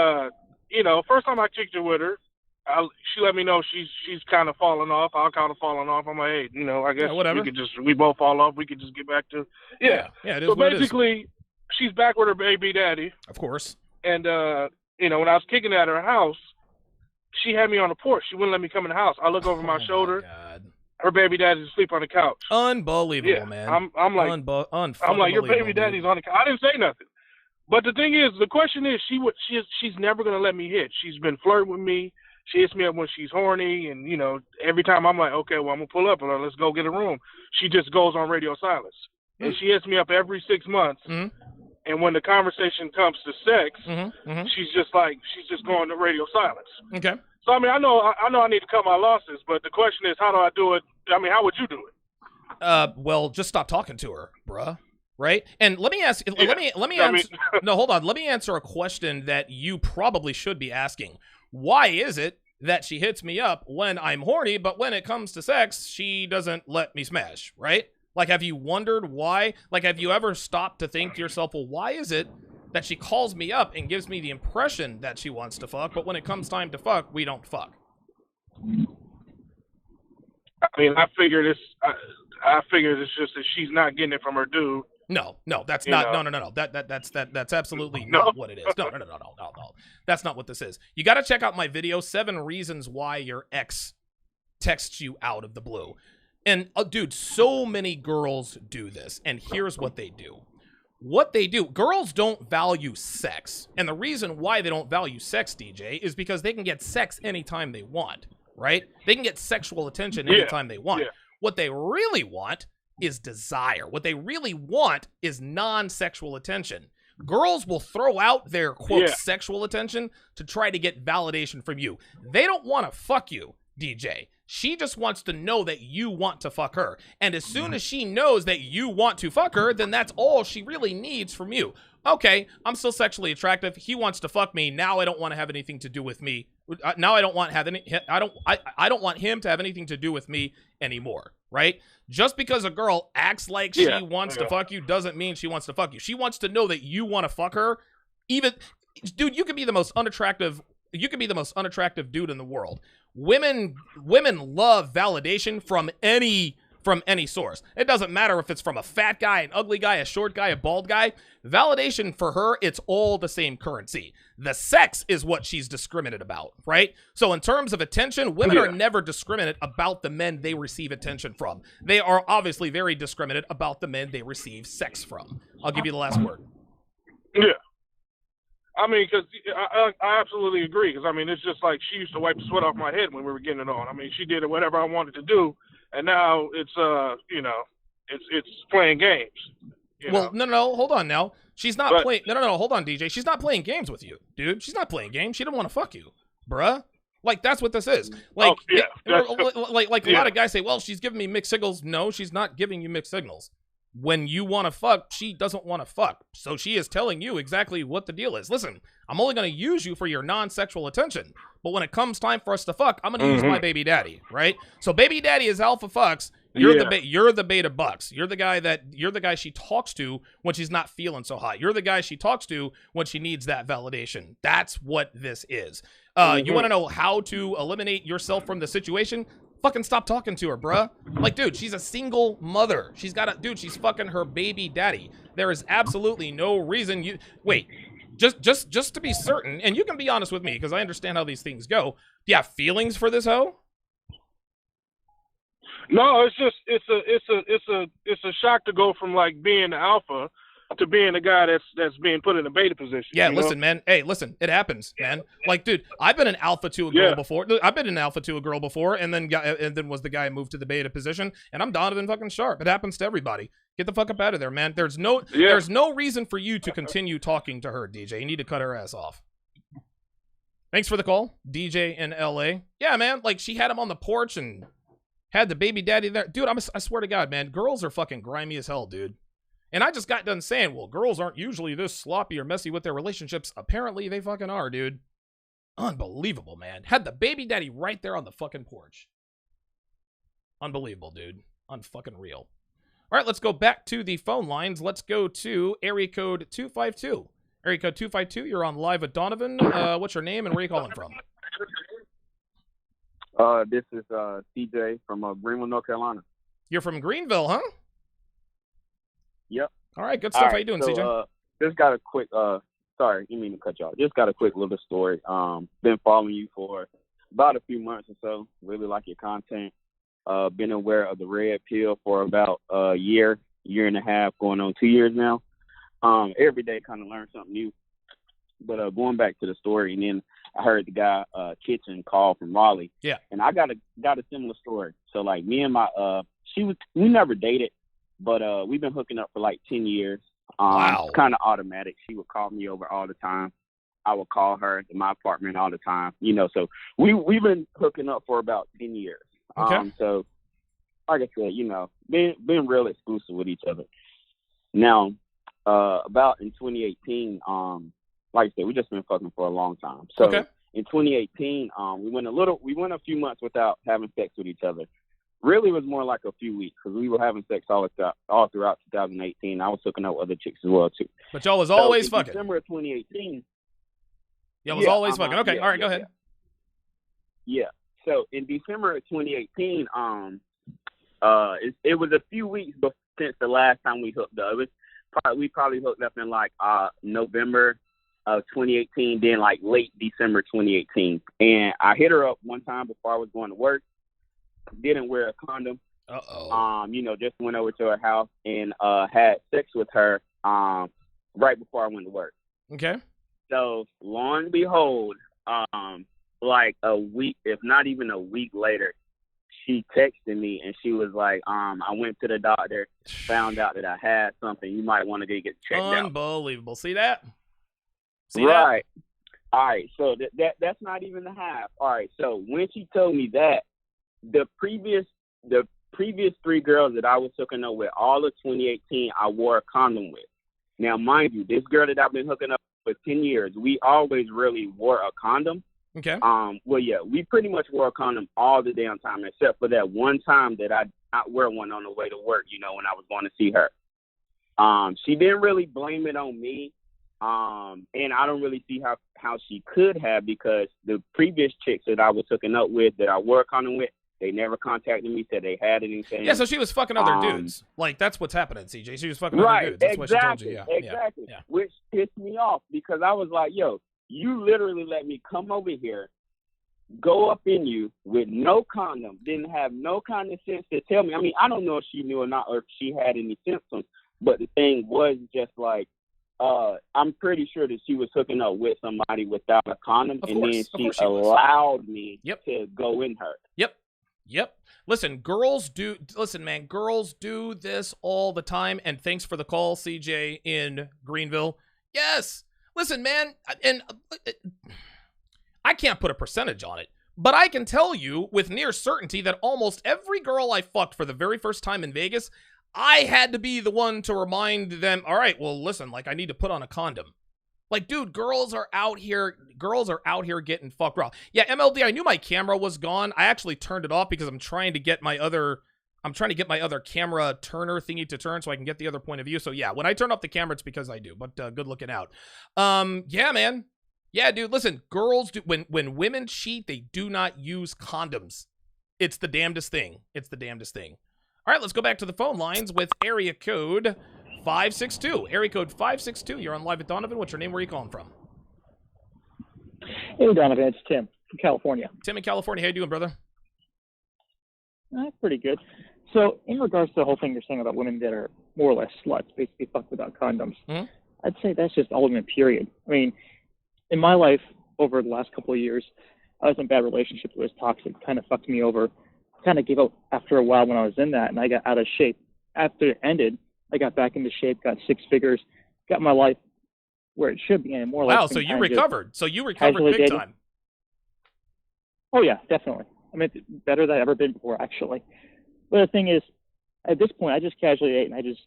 first time I kicked it with her, she let me know she's kind of falling off. I'll kind of falling off. I'm like, hey, I guess we both fall off. We could just get back to yeah. It is so what basically, it is. She's back with her baby daddy. Of course. And when I was kicking at her house, she had me on the porch. She wouldn't let me come in the house. I look over my shoulder. God. Her baby daddy's asleep on the couch. Unbelievable, man. I'm like, your baby daddy's on the couch. I didn't say nothing. But the thing is, the question is, she's never gonna let me hit. She's been flirting with me. She hits me up when she's horny, and every time I'm like, okay, well, I'm gonna pull up, and let's go get a room. She just goes on radio silence, and she hits me up every 6 months. Mm-hmm. And when the conversation comes to sex, she's just going to radio silence. Okay. So I mean, I know I need to cut my losses, but the question is, how do I do it? I mean, how would you do it? Well, just stop talking to her, bruh. Right? And let me ask. Let me answer. No, hold on. Let me answer a question that you probably should be asking. Why is it that she hits me up when I'm horny, but when it comes to sex, she doesn't let me smash? Right? Like, have you wondered why? Like, have you ever stopped to think to yourself, well, why is it that she calls me up and gives me the impression that she wants to fuck, but when it comes time to fuck, we don't fuck? I mean, I figured it's just that she's not getting it from her dude. No, that's not. No. That's absolutely not what it is. No. That's not what this is. You got to check out my video, 7 Reasons Why Your Ex Texts You Out of the Blue. And, dude, so many girls do this, and here's what they do. Girls don't value sex, and the reason why they don't value sex, DJ, is because they can get sex anytime they want, right? They can get sexual attention anytime they want. Yeah. What they really want is desire. What they really want is non-sexual attention. Girls will throw out their, quote, sexual attention to try to get validation from you. They don't want to fuck you, DJ. She just wants to know that you want to fuck her. And as soon as she knows that you want to fuck her, then that's all she really needs from you. Okay, I'm still sexually attractive. He wants to fuck me. Now I don't want to have anything to do with me. Now I don't want him to have anything to do with me anymore, right? Just because a girl acts like she wants to fuck you doesn't mean she wants to fuck you. She wants to know that you want to fuck her. Even, dude, you could be the most unattractive dude in the world. Women love validation from any source. It doesn't matter if it's from a fat guy, an ugly guy, a short guy, a bald guy. Validation for her, it's all the same currency. The sex is what she's discriminate about, right? So in terms of attention, women are never discriminate about the men they receive attention from. They are obviously very discriminate about the men they receive sex from. I'll give you the last word. Yeah. I mean, because I absolutely agree. Because I mean, it's just like she used to wipe the sweat off my head when we were getting it on. I mean, she did whatever I wanted to do, and now it's it's playing games. No, hold on now. She's not playing. No, hold on, DJ. She's not playing games with you, dude. She's not playing games. She didn't want to fuck you, bruh. Like, that's what this is. Like, like a lot of guys say, well, she's giving me mixed signals. No, she's not giving you mixed signals. When you want to fuck, she doesn't want to fuck. So she is telling you exactly what the deal is. Listen, I'm only going to use you for your non-sexual attention. But when it comes time for us to fuck, I'm going to use my baby daddy, right? So baby daddy is alpha fucks. You're the beta bucks. You're the guy she talks to when she's not feeling so hot. You're the guy she talks to when she needs that validation. That's what this is. You want to know how to eliminate yourself from the situation? Fucking stop talking to her, bruh. Like, dude, she's a single mother. She's fucking her baby daddy. There is absolutely no reason you... Wait, just to be certain, and you can be honest with me, because I understand how these things go. Do you have feelings for this hoe? No, it's a shock to go from, like, being the alpha to being a guy that's being put in a beta position. Yeah, listen, man. Hey, listen, it happens, man. Like, dude, I've been an alpha to a girl before. I've been an alpha to a girl before, and then was the guy who moved to the beta position, and I'm Donovan fucking Sharpe. It happens to everybody. Get the fuck up out of there, man. There's no reason for you to continue talking to her, DJ. You need to cut her ass off. Thanks for the call, DJ in LA. Yeah, man. Like, she had him on the porch and had the baby daddy there. Dude, I swear to God, man, girls are fucking grimy as hell, dude. And I just got done saying, well, girls aren't usually this sloppy or messy with their relationships. Apparently, they fucking are, dude. Unbelievable, man. Had the baby daddy right there on the fucking porch. Unbelievable, dude. Unfucking real. All right, let's go back to the phone lines. Let's go to area code 252. Area code 252, you're on live with Donovan. What's your name and where are you calling from? This is CJ from Greenville, North Carolina. You're from Greenville, huh? Yep. All right, good stuff. How you doing, CJ? Just got a quick. Sorry, didn't mean to cut you off. Just got a quick little story. Been following you for about a few months or so. Really like your content. Been aware of the red pill for about a year and a half, going on 2 years now. Every day kind of learn something new. But going back to the story, and then I heard the guy Kitchen call from Raleigh. Yeah. And I got a similar story. So like me and my we never dated, but we've been hooking up for like 10 years. Wow. It's kind of automatic. She would call me over all the time. I would call her to my apartment all the time. You know, so we've been hooking up for about 10 years. Okay. So like I said, you know, been real exclusive with each other. Now, about in 2018, like I said, we just been fucking for a long time. So okay. In 2018, we went a few months without having sex with each other. Really, it was more like a few weeks because we were having sex all throughout 2018. I was hooking up with other chicks as well too. But y'all was always so in fucking. December of 2018, Y'all was always fucking. Okay, all right, go ahead. Yeah. So in December of 2018, it was a few weeks since the last time we hooked up. We probably hooked up in like November of 2018, then like late December 2018. And I hit her up one time before I was going to work. Didn't wear a condom. You know, just went over to her house and had sex with her right before I went to work. Okay. So lo and behold, like a week, if not even a week later, she texted me and she was like, I went to the doctor, found out that I had something. You might want to get checked out. Unbelievable. See that? Right. All right. So that's not even the half. All right. So when she told me that, the previous 3 girls that I was hooking up with, all of 2018, I wore a condom with. Now, mind you, this girl that I've been hooking up with for 10 years, we always really wore a condom. Okay. Well, yeah, we pretty much wore a condom all the damn time, except for that one time that I did not wear one on the way to work, you know, when I was going to see her. She didn't really blame it on me. And I don't really see how she could have, because the previous chicks that I was hooking up with, that I wore a condom with, they never contacted me, said they had anything. Yeah, so she was fucking other dudes. Like, that's what's happening, CJ. She was fucking other dudes. That's what she told you. Yeah. Exactly. Yeah. Which pissed me off, because I was like, yo, you literally let me come over here, go up in you with no condom, didn't have no kind of sense to tell me. I mean, I don't know if she knew or not, or if she had any symptoms, but the thing was just like, I'm pretty sure that she was hooking up with somebody without a condom, and then she allowed me to go in her. Yep. Listen, girls do this all the time, and thanks for the call, CJ in Greenville. Yes. Listen, man, and I can't put a percentage on it, but I can tell you with near certainty that almost every girl I fucked for the very first time in Vegas, I had to be the one to remind them, all right, well, listen, like, I need to put on a condom. Like, dude, girls are out here getting fucked raw. Yeah, MLD, I knew my camera was gone. I actually turned it off because I'm trying to get my other camera turner thingy to turn so I can get the other point of view. So yeah, when I turn off the camera, it's because I do, but good looking out. Yeah, man. Yeah, dude, listen, girls do, when women cheat, they do not use condoms. It's the damnedest thing. All right, let's go back to the phone lines with area code 562. Area code 562. You're on Live with Donovan. What's your name? Where are you calling from? Hey, Donovan. It's Tim from California. Tim in California. How you doing, brother? Pretty good. So, in regards to the whole thing you're saying about women that are more or less sluts, basically fuck without condoms, I'd say that's just all women, period. I mean, in my life, over the last couple of years, I was in a bad relationship that was toxic, kind of fucked me over. Kind of gave up after a while when I was in that, and I got out of shape. After it ended, I got back into shape, got 6 figures, got my life where it should be, and more or less. Wow, so you recovered. So you recovered big time. Oh, yeah, definitely. I mean, it's better than I've ever been before, actually. But the thing is, at this point, I just casually ate, and I just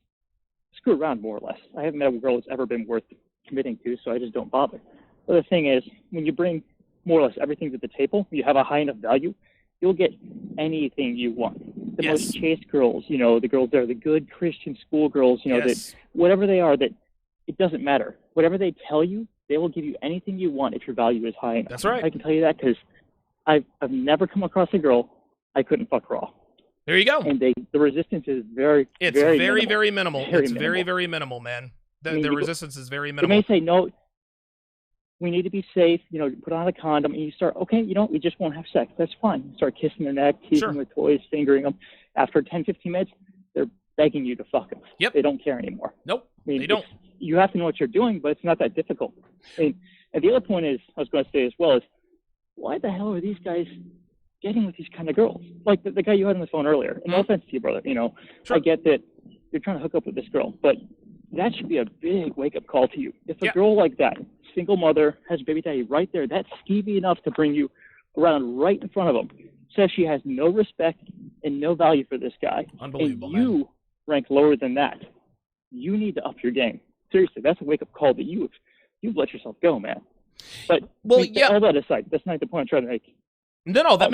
screw around, more or less. I haven't met a girl that's ever been worth committing to, so I just don't bother. But the thing is, when you bring more or less everything to the table, you have a high enough value, you'll get anything you want. The most chaste girls, you know, the girls that are the good Christian school girls, you know, that whatever they are, that it doesn't matter. Whatever they tell you, they will give you anything you want if your value is high enough. That's right. I can tell you that because I've never come across a girl I couldn't fuck raw. There you go. And the resistance is very, it's very very, minimal. very minimal. Very it's minimal. very, very minimal, man. The resistance is very You minimal. may say, no, we need to be safe, put on a condom, and you start, okay, we just won't have sex. That's fine. You start kissing their neck, teasing them with toys, fingering them. After 10, 15 minutes, they're begging you to fuck them. Yep. They don't care anymore. Nope, they don't. You have to know what you're doing, but it's not that difficult. And the other point is, I was going to say as well, is why the hell are these guys getting with these kind of girls? Like the guy you had on the phone earlier. And no offense to you, brother. I get that you're trying to hook up with this girl, but that should be a big wake-up call to you. If a girl like that, single mother, has baby daddy right there, that's skeevy enough to bring you around right in front of him, says she has no respect and no value for this guy, unbelievable, and you rank lower than that, you need to up your game. Seriously, that's a wake-up call that you've let yourself go, man. But all that aside, that's not the point I'm trying to make. No, that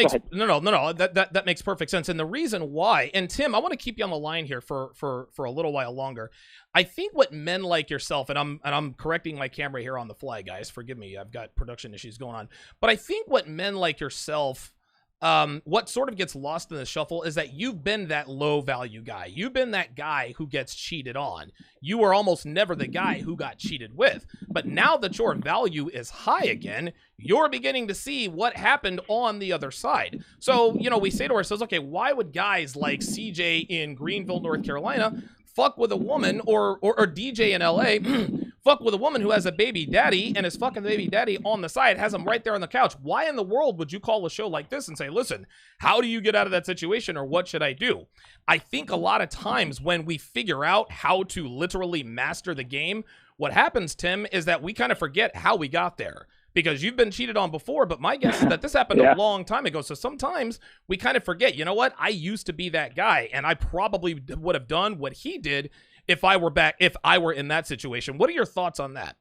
makes perfect sense. And the reason why, and Tim, I want to keep you on the line here for a little while longer. I think what men like yourself, and I'm correcting my camera here on the fly, guys. Forgive me, I've got production issues going on. But I think what men like yourself, what sort of gets lost in the shuffle is that you've been that low value guy. You've been that guy who gets cheated on. You were almost never the guy who got cheated with. But now that your value is high again, you're beginning to see what happened on the other side. So, we say to ourselves, okay, why would guys like CJ in Greenville, North Carolina, fuck with a woman, or DJ in LA, fuck with a woman who has a baby daddy and is fucking the baby daddy on the side, has him right there on the couch? Why in the world would you call a show like this and say, listen, how do you get out of that situation, or what should I do? I think a lot of times when we figure out how to literally master the game, what happens, Tim, is that we kind of forget how we got there. Because you've been cheated on before, but my guess is that this happened a long time ago. So sometimes we kind of forget, you know what? I used to be that guy, and I probably would have done what he did if I were in that situation. What are your thoughts on that?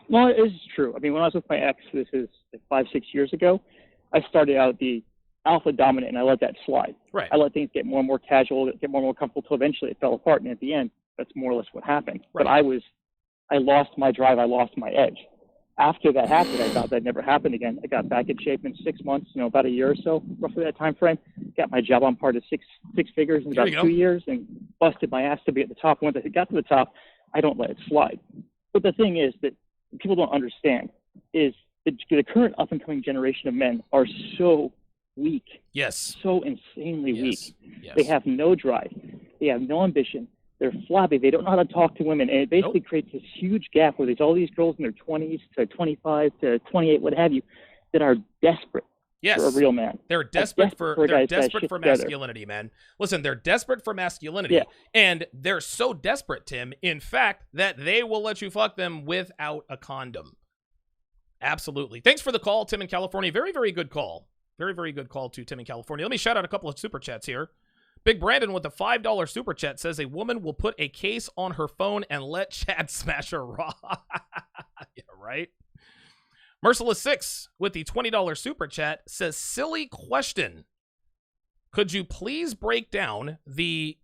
Well, it is true. I mean, when I was with my ex, this is 5-6 years ago, I started out the alpha dominant, and I let that slide. Right. I let things get more and more casual, get more and more comfortable, till eventually it fell apart. And at the end, that's more or less what happened. Right. But I lost my drive. I lost my edge. After that happened, I thought that never happened again. I got back in shape in 6 months, about a year or so, roughly that time frame. Got my job on par to six figures in about 2 years, and busted my ass to be at the top. Once I got to the top, I don't let it slide. But the thing is that people don't understand is the current up-and-coming generation of men are so weak. Yes. So insanely weak. Yes. They have no drive. They have no ambition. They're flabby. They don't know how to talk to women. And it basically creates this huge gap where there's all these girls in their 20s to 25 to 28, what have you, that are desperate for a real man. They're desperate for masculinity, man. Listen, they're desperate for masculinity. Yeah. And they're so desperate, Tim, in fact, that they will let you fuck them without a condom. Absolutely. Thanks for the call, Tim in California. Very, very good call. Very, very good call to Tim in California. Let me shout out a couple of super chats here. Big Brandon with the $5 super chat says a woman will put a case on her phone and let Chad smash her raw. Yeah, right? Merciless 6 with the $20 super chat says, silly question. Could you please break down the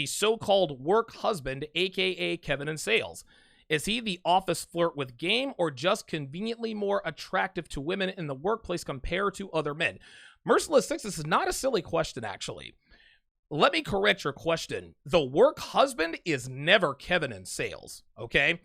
so-called work husband, aka Kevin in sales? Is he the office flirt with game, or just conveniently more attractive to women in the workplace compared to other men? Merciless 6, this is not a silly question, actually. Let me correct your question. The work husband is never Kevin in sales, okay?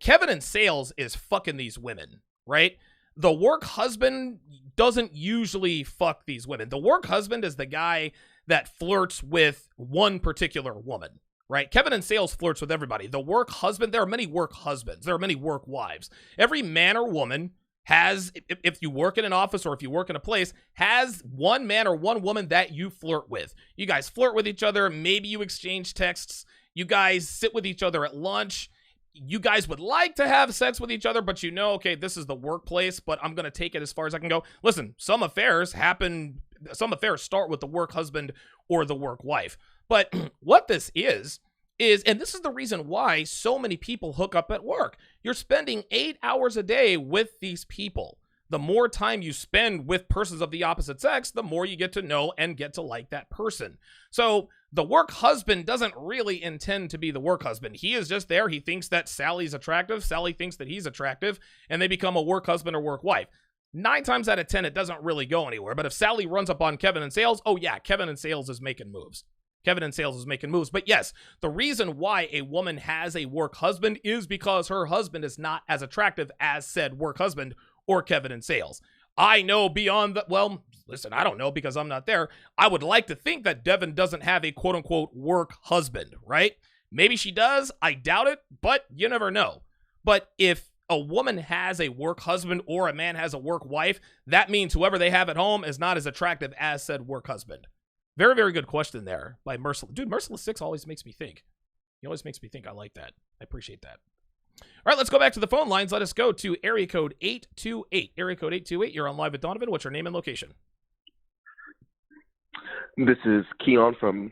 Kevin in sales is fucking these women, right? The work husband doesn't usually fuck these women. The work husband is the guy that flirts with one particular woman, right? Kevin in sales flirts with everybody. The work husband, there are many work husbands. There are many work wives. Every man or woman has, if you work in an office or if you work in a place, has one man or one woman that you flirt with. You guys flirt with each other. Maybe you exchange texts. You guys sit with each other at lunch. You guys would like to have sex with each other, but okay, this is the workplace, but I'm going to take it as far as I can go. Listen, some affairs start with the work husband or the work wife. But what this is, and this is the reason why so many people hook up at work. You're spending 8 hours a day with these people. the more time you spend with persons of the opposite sex, the more you get to know and get to like that person. So the work husband doesn't really intend to be the work husband. He is just there. He thinks that Sally's attractive. Sally thinks that he's attractive, and they become a work husband or work wife. 9 times out of 10, it doesn't really go anywhere. But if Sally runs up on Kevin in sales, oh yeah, Kevin in sales is making moves. Kevin in sales is making moves. But yes, the reason why a woman has a work husband is because her husband is not as attractive as said work husband or Kevin in sales. I know beyond the, well, listen, I don't know because I'm not there. I would like to think that Devin doesn't have a quote unquote work husband, right? Maybe she does. I doubt it, but you never know. But if a woman has a work husband or a man has a work wife, that means whoever they have at home is not as attractive as said work husband. Very, very good question there by Merciless. Dude, Merciless 6 always makes me think. He always makes me think. I like that. I appreciate that. All right, let's go back to the phone lines. Let us go to area code 828. Area code 828, you're on live with Donovan. What's your name and location? This is Keon from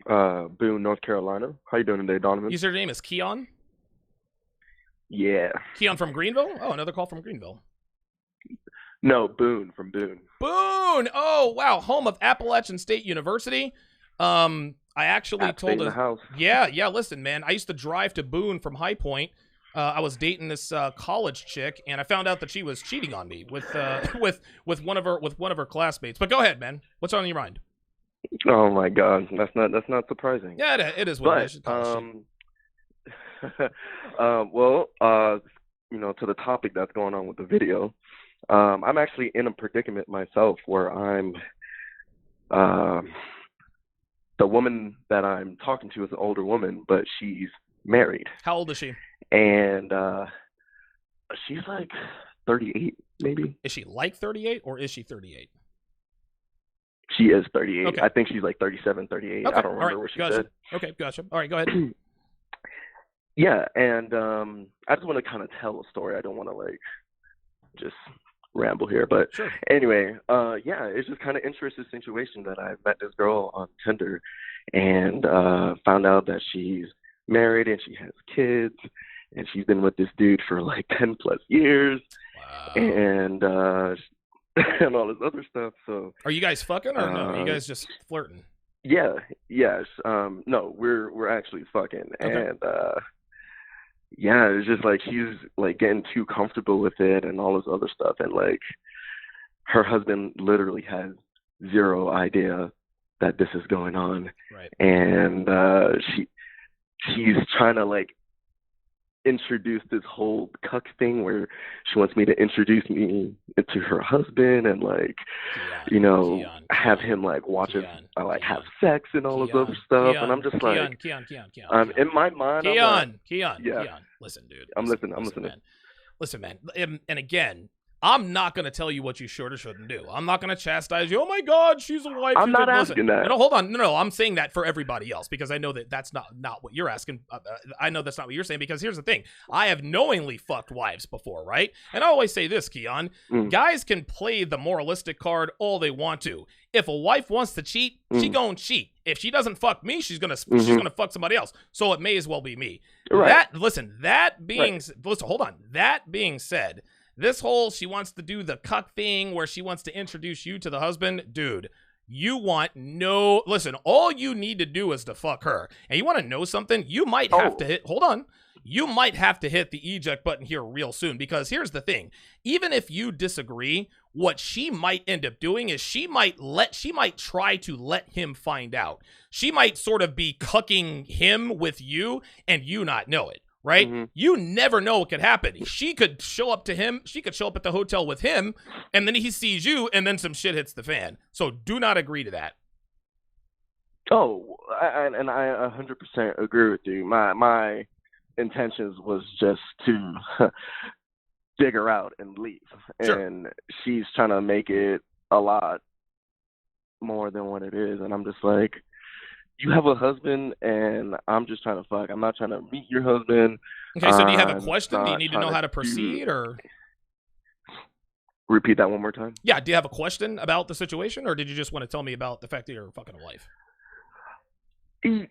Boone, North Carolina. How you doing today, Donovan? User name is Keon? Yeah. Keon from Greenville? Oh, another call from Greenville. No, Boone, from Boone. Boone! Oh, wow. Home of Appalachian State University. I actually told the house. Yeah, listen, man. I used to drive to Boone from High Point. I was dating this college chick, and I found out that she was cheating on me with one of her classmates. But go ahead, man. What's on your mind? Oh my God, that's not surprising. Yeah, it is what it is. Well, to the topic that's going on with the video, I'm actually in a predicament myself where I'm the woman that I'm talking to is an older woman, but she's married. How old is she? And she's like 38, maybe. Is she like 38 or is she 38? She is 38. Okay. I think she's like 37, 38. Okay. I don't remember what she said. Okay, gotcha. All right, go ahead. Yeah, and I just want to kind of tell a story. I don't want to like just ramble here, but sure. Anyway, yeah, it's just kind of interesting situation that I met this girl on Tinder and found out that she's married and she has kids and she's been with this dude for like 10 plus years. Wow. And and all this other stuff. So are you guys fucking or no? Are you guys just flirting? Yeah, yes. No, we're actually fucking. Okay. And yeah, it's just like she's like getting too comfortable with it and all this other stuff, and like her husband literally has zero idea that this is going on. Right. And she's trying to like introduce this whole cuck thing where she wants me to introduce me to her husband and like Keon, have him like watch us like have sex and all this other stuff. And I'm just like Keon. In my mind, Keon. Listen, dude. I'm listening. Listen, man. And again, I'm not going to tell you what you should or shouldn't do. I'm not going to chastise you. Oh my God, she's a wife. I'm not asking that. No, hold on. No, I'm saying that for everybody else because I know that that's not what you're asking. I know that's not what you're saying because here's the thing. I have knowingly fucked wives before, right? And I always say this, Keon. Guys can play the moralistic card all they want to. If a wife wants to cheat, she gonna cheat. If she doesn't fuck me, she's gonna fuck somebody else. So it may as well be me. Right. That being said, this whole she wants to do the cuck thing where she wants to introduce you to the husband, dude, all you need to do is to fuck her. And you want to know something? You might have to hit the eject button here real soon because here's the thing. Even if you disagree, what she might end up doing is she might try to let him find out. She might sort of be cucking him with you and you not know it. Right? Mm-hmm. You never know what could happen. She could show up to him. She could show up at the hotel with him, and then he sees you, and then some shit hits the fan. So do not agree to that. Oh, I 100% agree with you. My intentions was just to dig her out and leave. Sure. And she's trying to make it a lot more than what it is. And I'm just like, you have a husband, and I'm just trying to fuck. I'm not trying to meet your husband. Okay, so do you have a question? Do you need to know how to proceed, or? Repeat that one more time. Yeah, do you have a question about the situation, or did you just want to tell me about the fact that you're fucking a wife?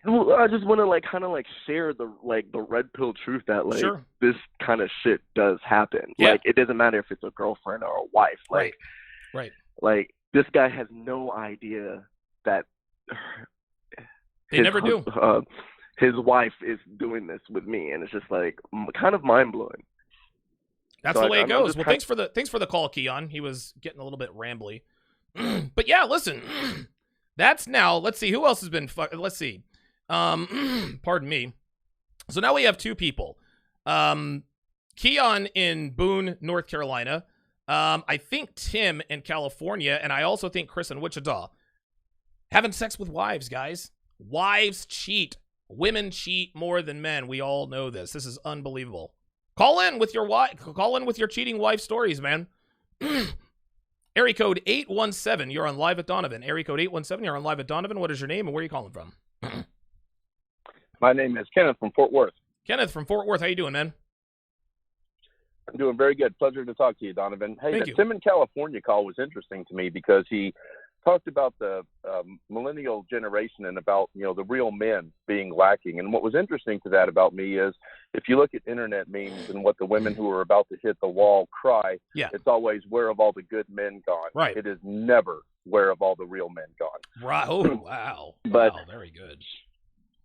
Well, I just want to like kind of like share the red pill truth that like Sure. this kind of shit does happen. Yeah. Like it doesn't matter if it's a girlfriend or a wife. Like, Right. Like this guy has no idea that They never do. His wife is doing this with me, and it's just like kind of mind blowing. That's the way it goes. Well, thanks for the call, Keon. He was getting a little bit rambly, but yeah, listen. That's now. Let's see who else has been. Let's see. Pardon me. So now we have two people. Keon in Boone, North Carolina. I think Tim in California, and I also think Chris in Wichita. Having sex with wives, guys. Wives cheat. Women cheat more than men. We all know this. This is unbelievable. Call in with your cheating wife stories, man. Area code 817. You're on live at Donovan. Area code 817. You're on live at Donovan. What is your name and where are you calling from? My name is Kenneth from Fort Worth. Kenneth from Fort Worth. How you doing, man? I'm doing very good. Pleasure to talk to you, Donovan. Hey, the Tim in California call was interesting to me because he talked about the millennial generation and about, the real men being lacking. And what was interesting to that about me is if you look at internet memes and what the women who are about to hit the wall cry, it's always, where have all the good men gone? Right. It is never, where have all the real men gone? Right. Oh, wow. But wow, very good.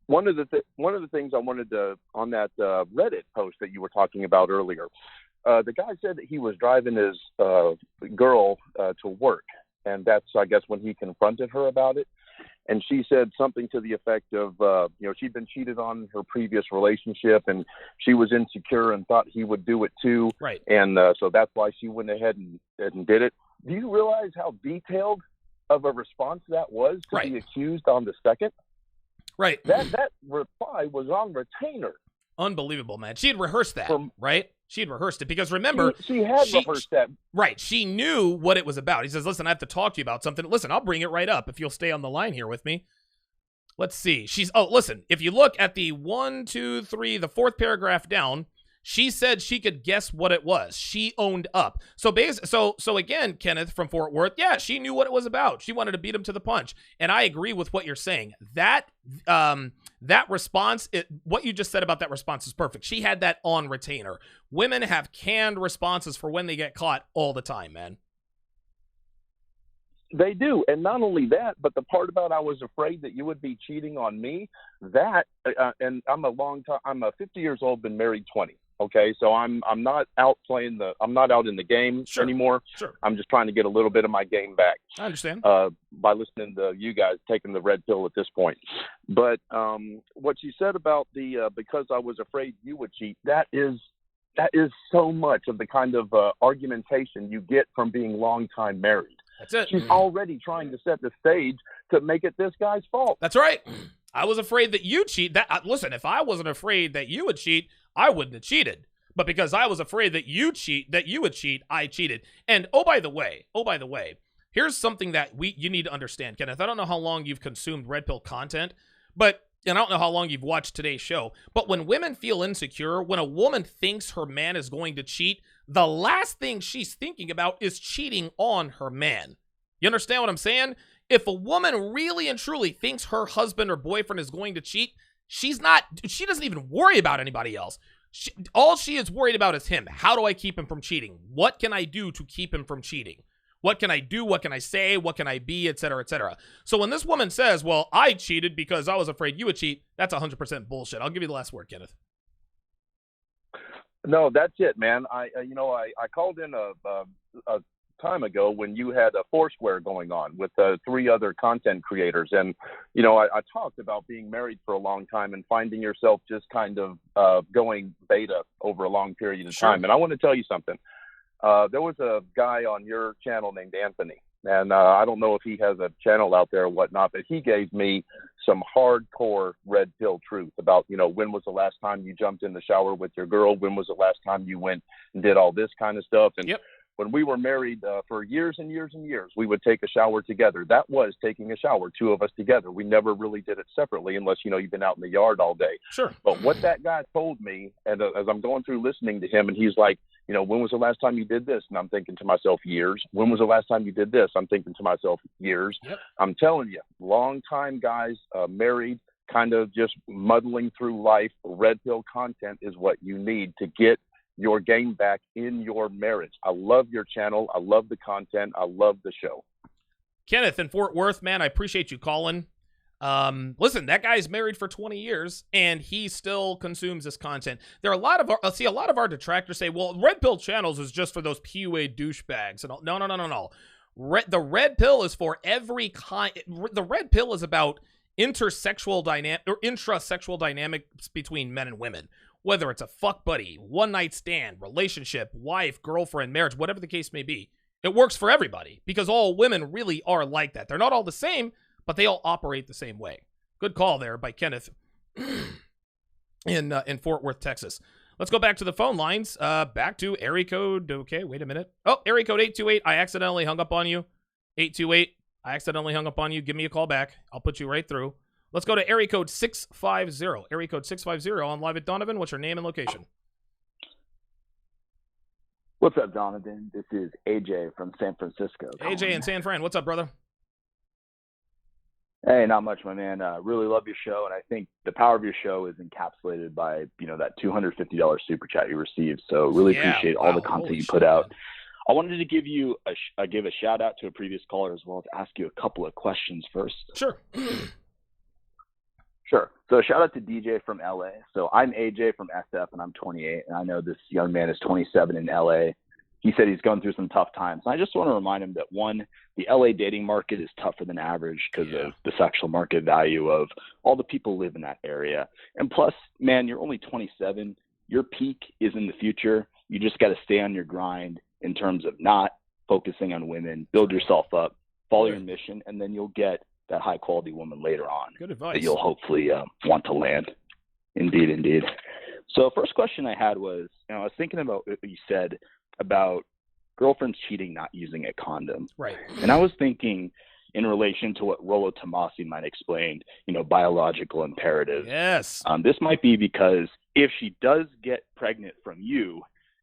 One of the things I wanted to, on that Reddit post that you were talking about earlier, the guy said that he was driving his girl to work. And that's, I guess, when he confronted her about it. And she said something to the effect of, she'd been cheated on in her previous relationship and she was insecure and thought he would do it too. Right. And so that's why she went ahead and did it. Do you realize how detailed of a response that was to the accused on the second? Right. That reply was on retainer. Unbelievable, man. She had rehearsed that, right? She had rehearsed it because remember, she had rehearsed that. Right. She knew what it was about. He says, listen, I have to talk to you about something. Listen, I'll bring it right up if you'll stay on the line here with me. Let's see. Listen, if you look at the the fourth paragraph down, she said she could guess what it was. She owned up. So again, Kenneth from Fort Worth, yeah, she knew what it was about. She wanted to beat him to the punch. And I agree with what you're saying. That response, what you just said about that response is perfect. She had that on retainer. Women have canned responses for when they get caught all the time, man. They do. And not only that, but the part about I was afraid that you would be cheating on me, that, and I'm a 50 years old, been married 20. Okay. So I'm not out I'm not out in the game anymore. Sure. I'm just trying to get a little bit of my game back. I understand. By listening to you guys taking the red pill at this point. But what you said about the because I was afraid you would cheat, that is so much of the kind of argumentation you get from being long time married. That's it. She's already trying to set the stage to make it this guy's fault. That's right. I was afraid that you cheat. Listen, if I wasn't afraid that you would cheat, I wouldn't have cheated. But because I was afraid that you would cheat, I cheated. And oh by the way, here's something that you need to understand, Kenneth. I don't know how long you've consumed Red Pill content, and I don't know how long you've watched today's show, but when women feel insecure, when a woman thinks her man is going to cheat, the last thing she's thinking about is cheating on her man. You understand what I'm saying? If a woman really and truly thinks her husband or boyfriend is going to cheat, she doesn't even worry about anybody else. All she is worried about is him. How do I keep him from cheating? What can I do to keep him from cheating? What can I do? What can I say? What can I be? Et cetera, et cetera. So when this woman says, well, I cheated because I was afraid you would cheat, that's 100% bullshit. I'll give you the last word, Kenneth. No, that's it, man. I called in a time ago when you had a Foursquare going on with 3 other content creators. And, I talked about being married for a long time and finding yourself just kind of going beta over a long period of time. And I want to tell you something. There was a guy on your channel named Anthony, and I don't know if he has a channel out there or whatnot, but he gave me some hardcore red pill truth about, when was the last time you jumped in the shower with your girl? When was the last time you went and did all this kind of stuff? And when we were married for years and years and years, we would take a shower together. That was taking a shower, 2 of us together. We never really did it separately unless, you've been out in the yard all day. Sure. But what that guy told me, and as I'm going through listening to him, and he's like, when was the last time you did this? And I'm thinking to myself, years. When was the last time you did this? I'm thinking to myself, years. Yep. I'm telling you, long time guys, married, kind of just muddling through life, red pill content is what you need to get your game back in your marriage. I love your channel. I love the content. I love the show. Kenneth in Fort Worth, man, I appreciate you calling. Listen, that guy's married for 20 years and he still consumes this content. There are a lot of our detractors say, well, red pill channels is just for those PUA douchebags. And no. The red pill is for every kind. The red pill is about intrasexual dynamics between men and women, whether it's a fuck buddy, one night stand, relationship, wife, girlfriend, marriage, whatever the case may be. It works for everybody because all women really are like that. They're not all the same, but they all operate the same way. Good call there by Kenneth in Fort Worth, Texas. Let's go back to the phone lines. Back to area code. Okay, wait a minute. Oh, area code 828. I accidentally hung up on you. 828. I accidentally hung up on you. Give me a call back. I'll put you right through. Let's go to area code 650. Area code 650 on Live at Donovan. What's your name and location? What's up, Donovan? This is AJ from San Francisco. AJ in San Fran. What's up, brother? Hey, not much, my man. Really love your show, and I think the power of your show is encapsulated by, that $250 super chat you received. So really appreciate all the content you put out. I wanted to give you give a shout out to a previous caller as well as ask you a couple of questions first. Sure. Sure. So shout out to DJ from LA. So I'm AJ from SF and I'm 28, and I know this young man is 27 in LA. He said he's going through some tough times. And I just want to remind him that, one, the LA dating market is tougher than average because of the sexual market value of all the people who live in that area. And plus, man, you're only 27. Your peak is in the future. You just got to stay on your grind in terms of not focusing on women, build yourself up, follow your mission, and then you'll get that high-quality woman later on. Good advice. That you'll hopefully want to land. Indeed. So first question I had was, I was thinking about what you said about girlfriends cheating, not using a condom. Right. And I was thinking in relation to what Rollo Tomasi might explain, biological imperative. Yes. This might be because if she does get pregnant from you,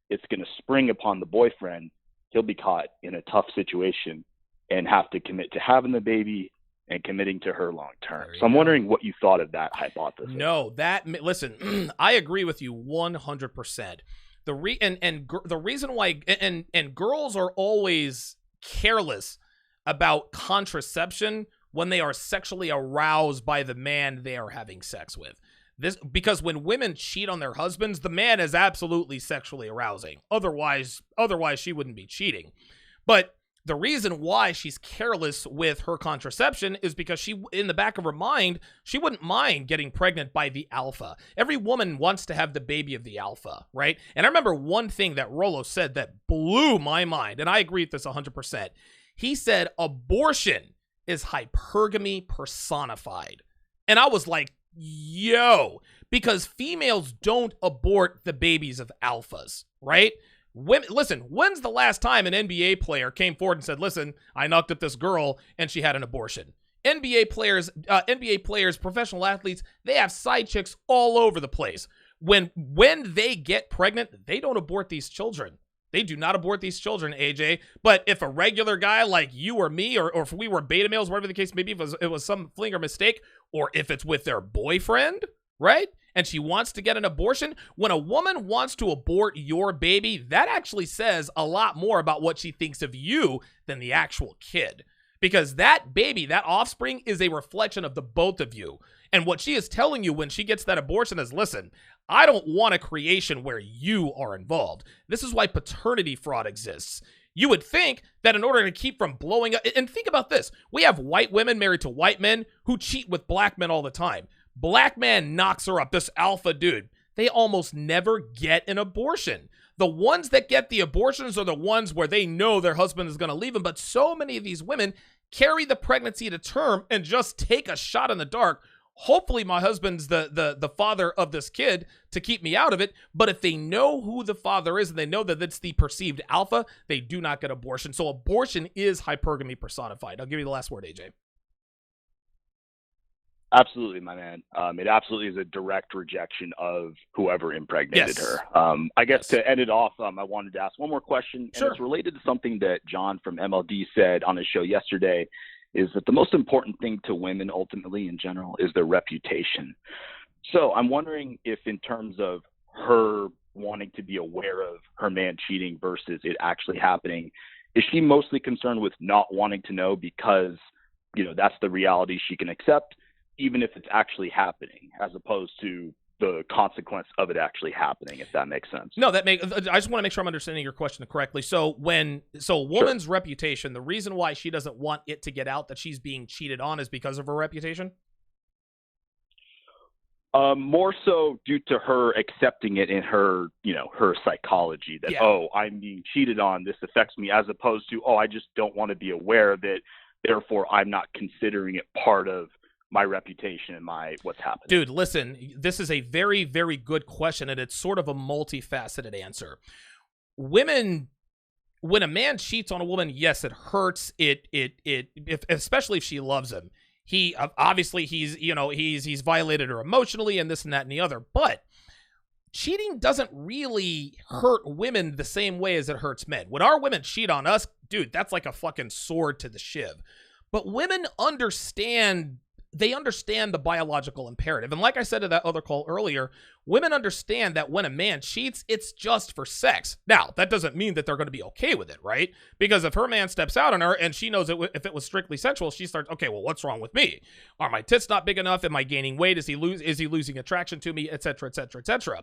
it's going to spring upon the boyfriend. He'll be caught in a tough situation and have to commit to having the baby and committing to her long term. So I'm wondering what you thought of that hypothesis. No, listen, I agree with you 100%. The reason why and girls are always careless about contraception when they are sexually aroused by the man they are having sex with. Because when women cheat on their husbands, the man is absolutely sexually arousing. Otherwise she wouldn't be cheating. But the reason why she's careless with her contraception is because she, in the back of her mind, she wouldn't mind getting pregnant by the alpha. Every woman wants to have the baby of the alpha, right? And I remember one thing that Rollo said that blew my mind, and I agree with this 100%. He said abortion is hypergamy personified. And I was like, yo, because females don't abort the babies of alphas, right? Women, listen, when's the last time an NBA player came forward and said, listen, I knocked up this girl and she had an abortion? NBA players, professional athletes, they have side chicks all over the place. When they get pregnant, they don't abort these children. They do not abort these children, AJ. But if a regular guy like you or me, or if we were beta males, whatever the case may be, if it was some fling or mistake, or if it's with their boyfriend, right? And she wants to get an abortion. When a woman wants to abort your baby, that actually says a lot more about what she thinks of you than the actual kid. Because that baby, that offspring, is a reflection of the both of you. And what she is telling you when she gets that abortion is, listen, I don't want a creation where you are involved. This is why paternity fraud exists. You would think that in order to keep from blowing up, and think about this, we have white women married to white men who cheat with black men all the time. Black man knocks her up, this alpha dude. They almost never get an abortion. The ones that get the abortions are the ones where they know their husband is going to leave them. But so many of these women carry the pregnancy to term and just take a shot in the dark. Hopefully my husband's the father of this kid to keep me out of it. But if they know who the father is and they know that it's the perceived alpha, they do not get abortion. So abortion is hypergamy personified. I'll give you the last word, AJ. Absolutely, my man. It absolutely is a direct rejection of whoever impregnated her. I guess to end it off, I wanted to ask one more question, and it's related to something that John from MLD said on his show yesterday. is that the most important thing to women ultimately in general is their reputation. So I'm wondering if in terms of her wanting to be aware of her man cheating versus it actually happening, is she mostly concerned with not wanting to know because, that's the reality she can accept, even if it's actually happening, as opposed to the consequence of it actually happening, if that makes sense? No, I just want to make sure I'm understanding your question correctly. So a woman's reputation, the reason why she doesn't want it to get out that she's being cheated on is because of her reputation? More so due to her accepting it in her, her psychology that, I'm being cheated on, this affects me, as opposed to, I just don't want to be aware of it, therefore I'm not considering it part of my reputation and what's happening. Dude, listen, this is a very, very good question, and it's sort of a multifaceted answer. Women, when a man cheats on a woman, yes, it hurts. Especially if she loves him. He obviously he's violated her emotionally and this and that and the other, but cheating doesn't really hurt women the same way as it hurts men. When our women cheat on us, dude, that's like a fucking sword to the shiv. But women understand the biological imperative. And like I said to that other call earlier, women understand that when a man cheats, it's just for sex. Now, that doesn't mean that they're going to be okay with it, right? Because if her man steps out on her and she knows if it was strictly sexual, she starts, okay, well, what's wrong with me? Are my tits not big enough? Am I gaining weight? Is he losing attraction to me? Et cetera, et cetera, et cetera.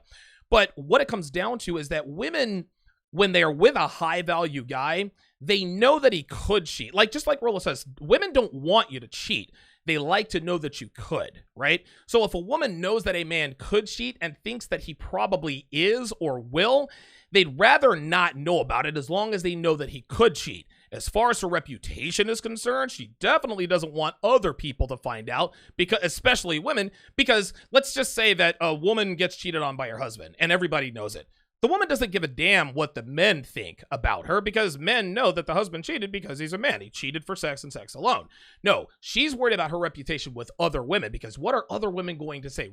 But what it comes down to is that women, when they are with a high value guy, they know that he could cheat. Just like Rolla says, women don't want you to cheat. They like to know that you could, right? So if a woman knows that a man could cheat and thinks that he probably is or will, they'd rather not know about it as long as they know that he could cheat. As far as her reputation is concerned, she definitely doesn't want other people to find out, because especially women, because let's just say that a woman gets cheated on by her husband and everybody knows it. The woman doesn't give a damn what the men think about her, because men know that the husband cheated because he's a man. He cheated for sex and sex alone. No, she's worried about her reputation with other women, because what are other women going to say?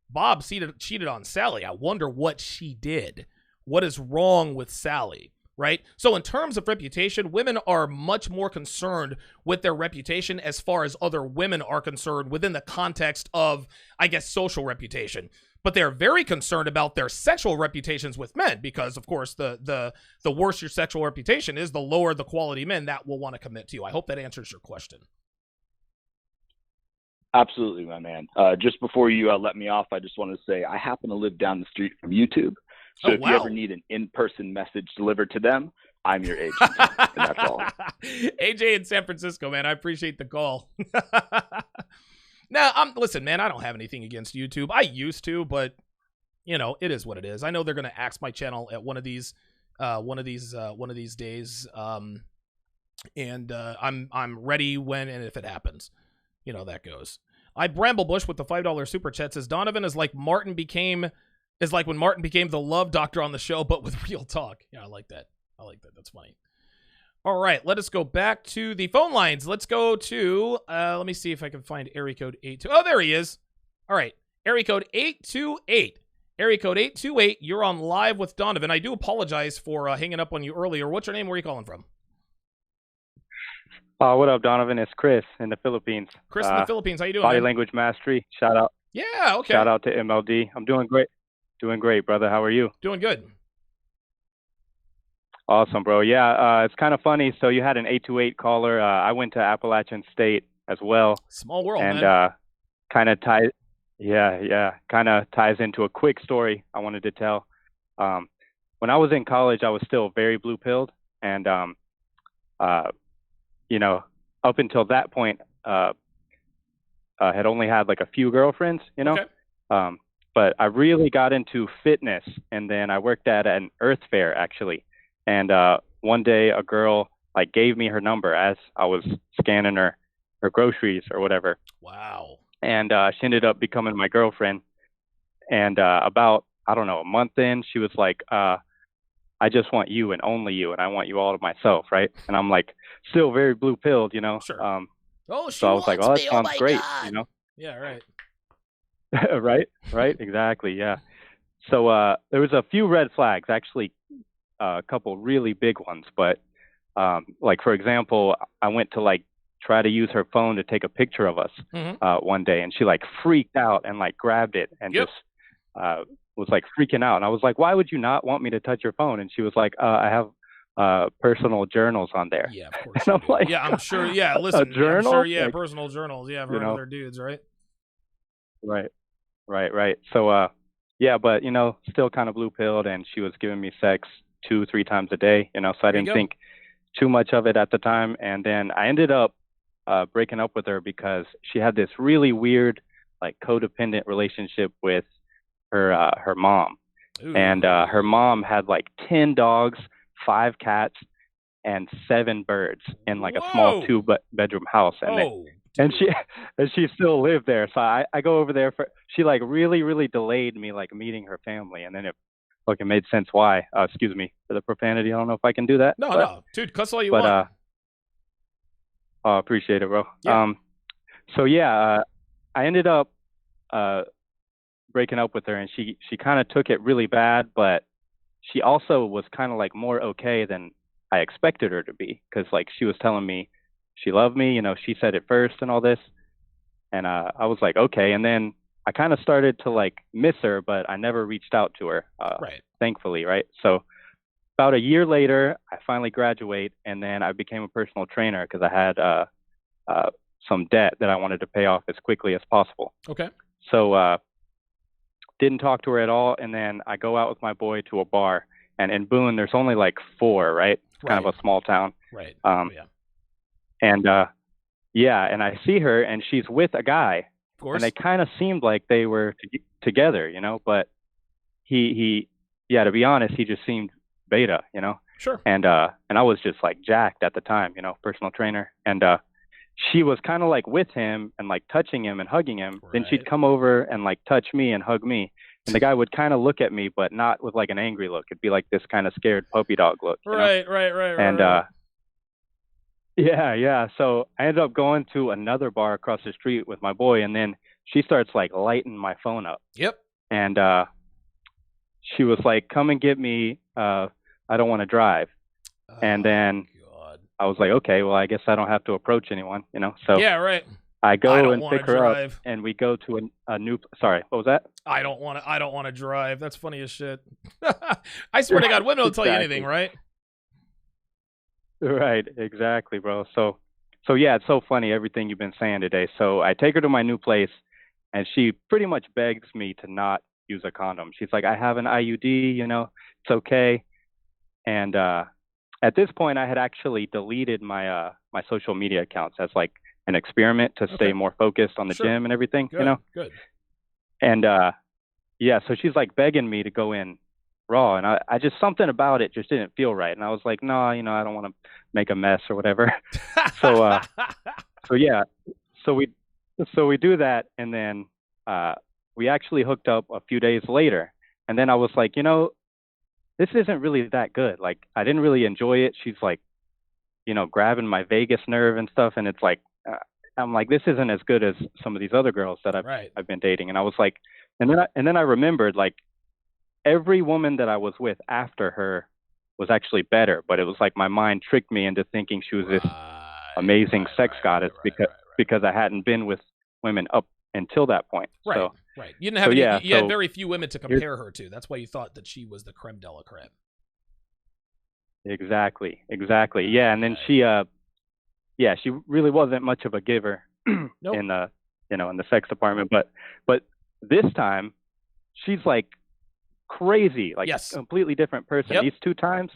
Bob cheated on Sally. I wonder what she did. What is wrong with Sally, right? So in terms of reputation, women are much more concerned with their reputation as far as other women are concerned within the context of, I guess, social reputation. But they're very concerned about their sexual reputations with men, because, of course, the worse your sexual reputation is, the lower the quality men that will want to commit to you. I hope that answers your question. Absolutely, my man. Just before you let me off, I just wanted to say I happen to live down the street from YouTube. So if you ever need an in-person message delivered to them, I'm your agent. And that's all. AJ in San Francisco, man. I appreciate the call. Now, listen, man, I don't have anything against YouTube. I used to, but it is what it is. I know they're going to axe my channel at one of these days. And I'm ready when and if it happens. That goes. I Bramblebush with the $5 super chat says Donovan is like when Martin became the love doctor on the show, but with real talk. Yeah, I like that. That's funny. All right, let us go back to the phone lines. Let's go to, let me see if I can find area code 82. Oh, there he is. All right, area code 828. Area code 828, you're on live with Donovan. I do apologize for hanging up on you earlier. What's your name? Where are you calling from? What up, Donovan? It's Chris in the Philippines. Chris in the Philippines. How you doing, Body man? language mastery. Shout out. Yeah, okay. Shout out to MLD. I'm doing great. Doing great, brother. How are you? Doing good. Awesome, bro. Yeah, it's kind of funny. So you had an 828 caller. I went to Appalachian State as well. Small world, and, man. kind of ties into a quick story I wanted to tell. When I was in college, I was still very blue-pilled. And, up until that point, had only had like a few girlfriends, Okay. But I really got into fitness. And then I worked at an Earth Fair, actually. And one day a girl gave me her number as I was scanning her groceries or whatever. Wow. And she ended up becoming my girlfriend. And about, I don't know, a month in, she was like, I just want you and only you, and I want you all to myself, right? And I'm like, still very blue-pilled, Sure. So I was like, oh, that sounds great, God. Yeah, right. Right, exactly, yeah. So there was a few red flags, actually. A couple really big ones, but for example, I went to try to use her phone to take a picture of us one day, and she like freaked out and like grabbed it and just was like freaking out. And I was like, why would you not want me to touch your phone? And she was like, I have personal journals on there. Yeah, of course. And I'm like, yeah, I'm sure. Yeah, listen, a journal? I'm sure. Yeah, Like, personal journals. Yeah, for other dudes, right? Right. So, yeah, but still kind of blue pilled, and she was giving me sex 2-3 times a day. So I didn't think too much of it at the time. And then I ended up breaking up with her because she had this really weird, like, codependent relationship with her mom. Ooh. And her mom had like 10 dogs, 5 cats, and 7 birds in like a small 2-bedroom house. And she still lived there. So I go over there she like really delayed me like meeting her family, and then it fucking made sense why. Excuse me for the profanity. I don't know if I can do that. No, dude, cuss all you want. I appreciate it, bro. Yeah. So yeah, I ended up breaking up with her, and she kind of took it really bad, but she also was kind of like more okay than I expected her to be, because like she was telling me she loved me, she said it first and all this, and I was like, okay. And then I kind of started to like miss her, but I never reached out to her, thankfully, right? So about a year later, I finally graduate, and then I became a personal trainer because I had some debt that I wanted to pay off as quickly as possible. Okay. So didn't talk to her at all, and then I go out with my boy to a bar, and in Boone, there's only like 4, right? It's kind of a small town. Right. And and I see her, and she's with a guy, of course, and they kind of seemed like they were together, but he, to be honest, he just seemed beta, Sure. And I was just like jacked at the time, personal trainer, and she was kind of like with him and like touching him and hugging him. Right. Then she'd come over and like touch me and hug me. And the guy would kind of look at me, but not with like an angry look. It'd be like this kind of scared puppy dog look. Right. And yeah. So I ended up going to another bar across the street with my boy, and then she starts like lighting my phone up. Yep. And she was like, "Come and get me. I don't want to drive." And then I was like, okay, well, I guess I don't have to approach anyone, So yeah, right. I go and pick her up, and we go to a new. Sorry, what was that? I don't want to drive. That's funny as shit. I swear to God, women don't tell you anything, right? Right, exactly, bro. So yeah, it's so funny everything you've been saying today. So I take her to my new place, and she pretty much begs me to not use a condom. She's like, I have an IUD, it's okay. And at this point, I had actually deleted my my social media accounts as like an experiment to stay more focused on the gym and everything, Good. And so she's like begging me to go in raw, and I just, something about it just didn't feel right, and I was like, no, I don't want to make a mess or whatever. So we do that, and then we actually hooked up a few days later, and then I was like, this isn't really that good. Like, I didn't really enjoy it. She's like, grabbing my vagus nerve and stuff. And it's like, I'm like, this isn't as good as some of these other girls that I've been dating. And I was like, and then I remembered, like, every woman that I was with after her was actually better, but it was like my mind tricked me into thinking she was this amazing sex goddess because I hadn't been with women up until that point. Right. So, right. You didn't have you had very few women to compare her to. That's why you thought that she was the creme de la creme. Exactly. Yeah. And then she really wasn't much of a giver in the, in the sex department, but this time she's like crazy, like completely different person. These 2 times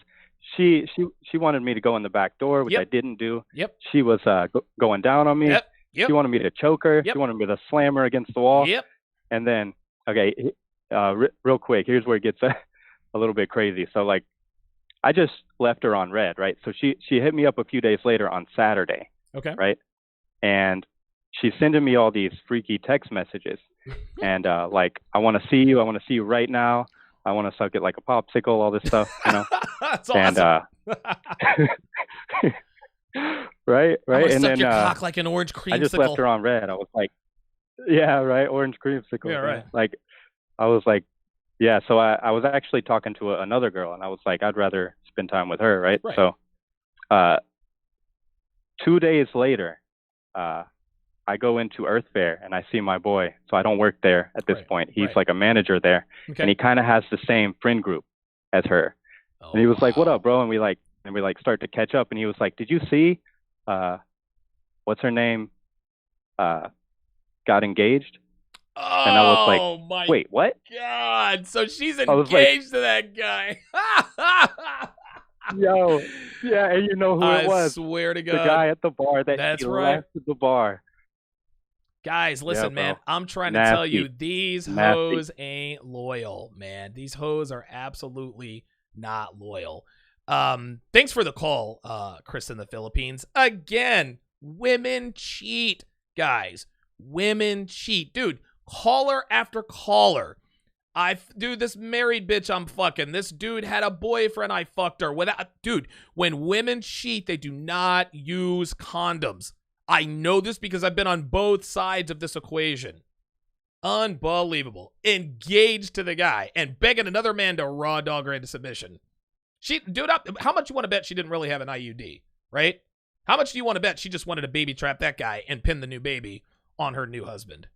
she wanted me to go in the back door, which I didn't do. She was going down on me. She wanted me to choke her. She wanted me to slam her against the wall. And then, okay, real quick, here's where it gets a little bit crazy. So, like, I just left her on red, right? So she hit me up a few days later on Saturday. Okay. Right? And she's sending me all these freaky text messages. And, like, I want to see you. I want to see you right now. I want to suck it like a popsicle, all this stuff, That's awesome. And, right. And then your cock like an orange creamsicle. I just left her on red. I was like, yeah, right, orange creamsicle. Yeah, right. Like, I was like, yeah. So I was actually talking to another girl, and I was like, I'd rather spend time with her, right? So, 2 days later, I go into Earth Fair and I see my boy. So I don't work there at this point. He's like a manager there, and he kind of has the same friend group as her. And he was like, "What up, bro?" And we start to catch up. And he was like, "Did you see, what's her name, got engaged?" And I was like, "Wait, what?" God, so she's I was like- engaged to that guy. Yo, yeah, and you know who it was? I swear to God. The guy at the bar That's he right. left the bar. Guys, listen, Yeah, man, bro. I'm trying to Nasty. tell you, these Nasty. hoes ain't loyal, man. These hoes are absolutely not loyal. Thanks for the call, Chris in the Philippines. Again, women cheat, guys. Women cheat. Dude, caller after caller. Dude, this married bitch I'm fucking. This dude had a boyfriend, I fucked her. Dude, when women cheat, they do not use condoms. I know this because I've been on both sides of this equation. Unbelievable. Engaged to the guy and begging another man to raw dog her into submission. Dude, how much you want to bet she didn't really have an IUD, right? How much do you want to bet she just wanted to baby trap that guy and pin the new baby on her new husband?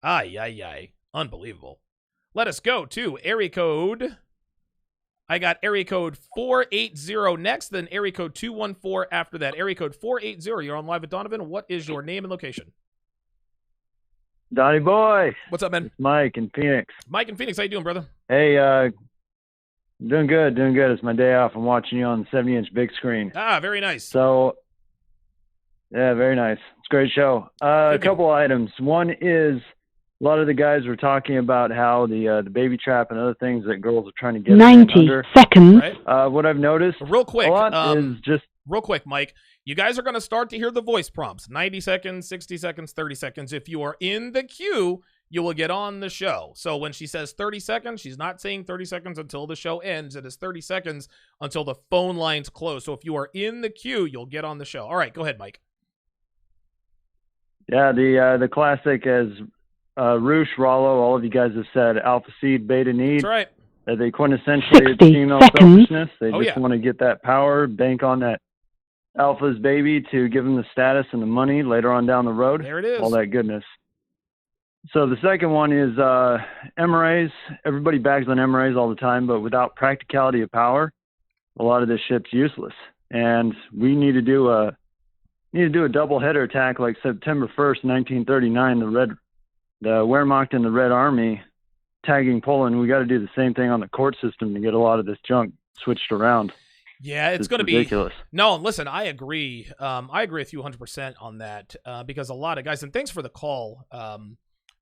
Ay, ay, ay. Unbelievable. Let us go to area code. I got area code 480 next, then area code 214 after that. Area code 480. You're on live with Donovan. What is your name and location? Donnie boy. What's up, man? It's Mike in Phoenix. Mike in Phoenix, how you doing, brother? Hey, doing good. It's my day off. I'm watching you on the 70-inch big screen. Ah, very nice. So, yeah, very nice. It's a great show. A couple items. One is a lot of the guys were talking about how the baby trap and other things that girls are trying to get 90 under. seconds. Right? What I've noticed real quick, a lot is just real quick, Mike. You guys are going to start to hear the voice prompts. 90 seconds, 60 seconds, 30 seconds. If you are in the queue, you will get on the show. So when she says 30 seconds, she's not saying 30 seconds until the show ends. It is 30 seconds until the phone lines close. So if you are in the queue, you'll get on the show. All right, go ahead, Mike. Yeah, the classic as Roosh, Rollo, all of you guys have said alpha seed, beta need. That's right. They quintessentially it's 60 female seconds. selfishness. They just yeah. want to get that power, bank on that alpha's baby to give them the status and the money later on down the road. There it is. All that goodness. So the second one is MRAs. Everybody bags on MRAs all the time, but without practicality of power, a lot of this shit's useless. And we need to do a double header attack like September 1st, 1939. The Wehrmacht and the Red Army tagging Poland. We got to do the same thing on the court system to get a lot of this junk switched around. Yeah, it's going to be ridiculous. No, listen, I agree. I agree with you 100% on that because a lot of guys, and thanks for the call,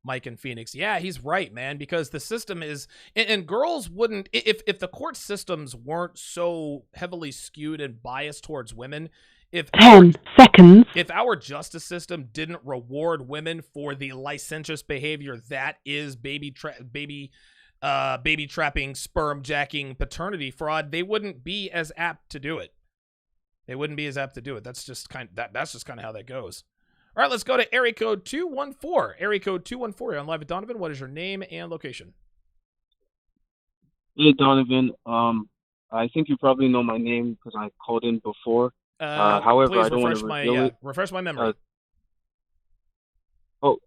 Mike in Phoenix. Yeah, he's right, man, because the system is, and girls wouldn't, if the court systems weren't so heavily skewed and biased towards women, if 10 seconds. If our justice system didn't reward women for the licentious behavior that is baby trapping, sperm jacking, paternity fraud, they wouldn't be as apt to do it. That's just kind of how that goes. All right, let's go to area code 214. Area code 214. You're on live with Donovan. What is your name and location? Hey, Donovan. I think you probably know my name because I called in before. However, please I don't want to reveal it. refresh my memory. No,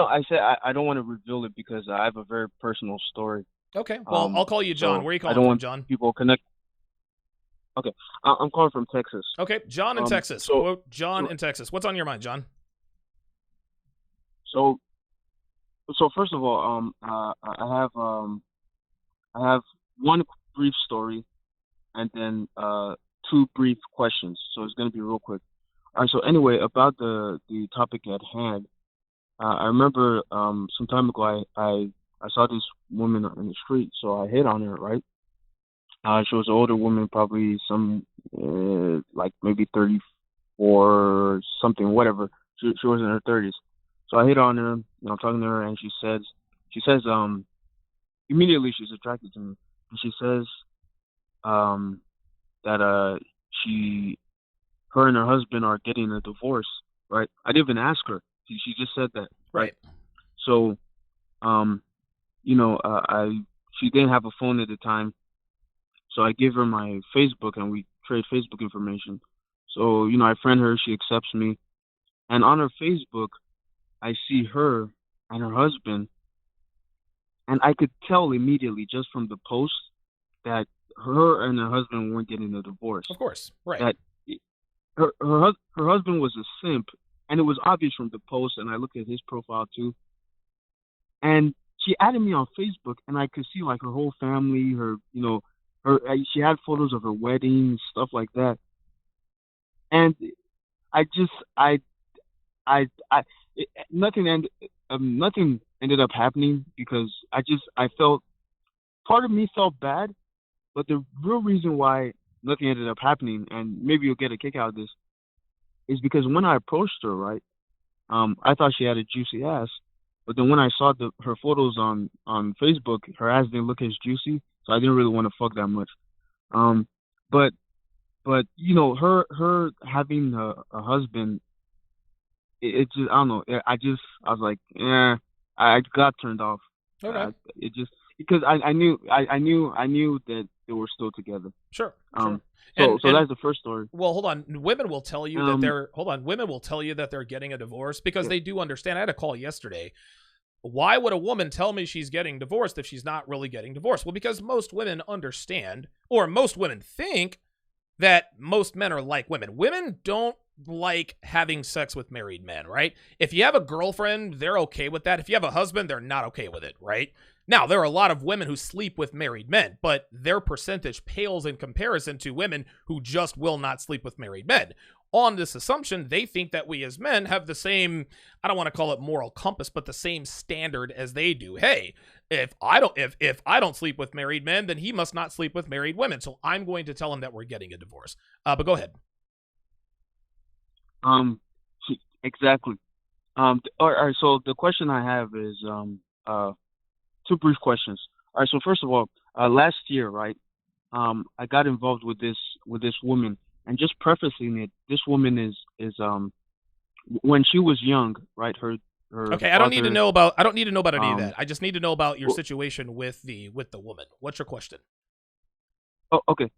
I said I don't want to reveal it because I have a very personal story. Okay, well, I'll call you John. So Where are you I calling don't from, want John? people connect. Okay, I'm calling from Texas. Okay, John in Texas. Quote John in Texas. What's on your mind, John? So first of all, I have one brief story, and then two brief questions. So it's going to be real quick. All right. So anyway, about the topic at hand, I remember some time ago I saw this woman in the street, so I hit on her. Right. She was an older woman, probably some like maybe 34 something, whatever. She was in her 30s. So I hit on her. I'm talking to her, and she says immediately she's attracted to me, and she says that her and her husband are getting a divorce, right? I didn't even ask her. She just said that, right? So, she didn't have a phone at the time, so I gave her my Facebook, and we trade Facebook information. So, I friend her, she accepts me, And on her Facebook, I see her and her husband, and I could tell immediately just from the post that her and her husband weren't getting a divorce. Of course, right. That her husband was a simp, and it was obvious from the post, and I looked at his profile too. And she added me on Facebook, and I could see like her whole family, she had photos of her wedding, stuff like that. And nothing ended up happening because I felt, part of me felt bad, but the real reason why nothing ended up happening, and maybe you'll get a kick out of this, is because when I approached her, right, I thought she had a juicy ass, but then when I saw her photos on Facebook, her ass didn't look as juicy, so I didn't really want to fuck that much. But her having a husband, it just, I don't know. I was like, I got turned off. Okay. Because I knew that they were still together. Sure. So And that's the first story. Well, hold on. Women will tell you that they're getting a divorce because they do understand. I had a call yesterday. Why would a woman tell me she's getting divorced if she's not really getting divorced? Well, because most women understand, or most women think, that most men are like women. Women don't like having sex with married men, right? If you have a girlfriend, they're okay with that. If you have a husband, they're not okay with it, right? Now, there are a lot of women who sleep with married men, but their percentage pales in comparison to women who just will not sleep with married men. On this assumption, they think that we as men have the same, I don't want to call it moral compass, but the same standard as they do. Hey, if I don't sleep with married men, then he must not sleep with married women. So I'm going to tell him that we're getting a divorce. But go ahead. Exactly. All right. So the question I have is two brief questions. All right. So first of all, last year, right? I got involved with this woman, and just prefacing it, this woman is when she was young, right? Her okay. I don't need to know about any of that. I just need to know about your situation with the woman. What's your question? Oh, okay.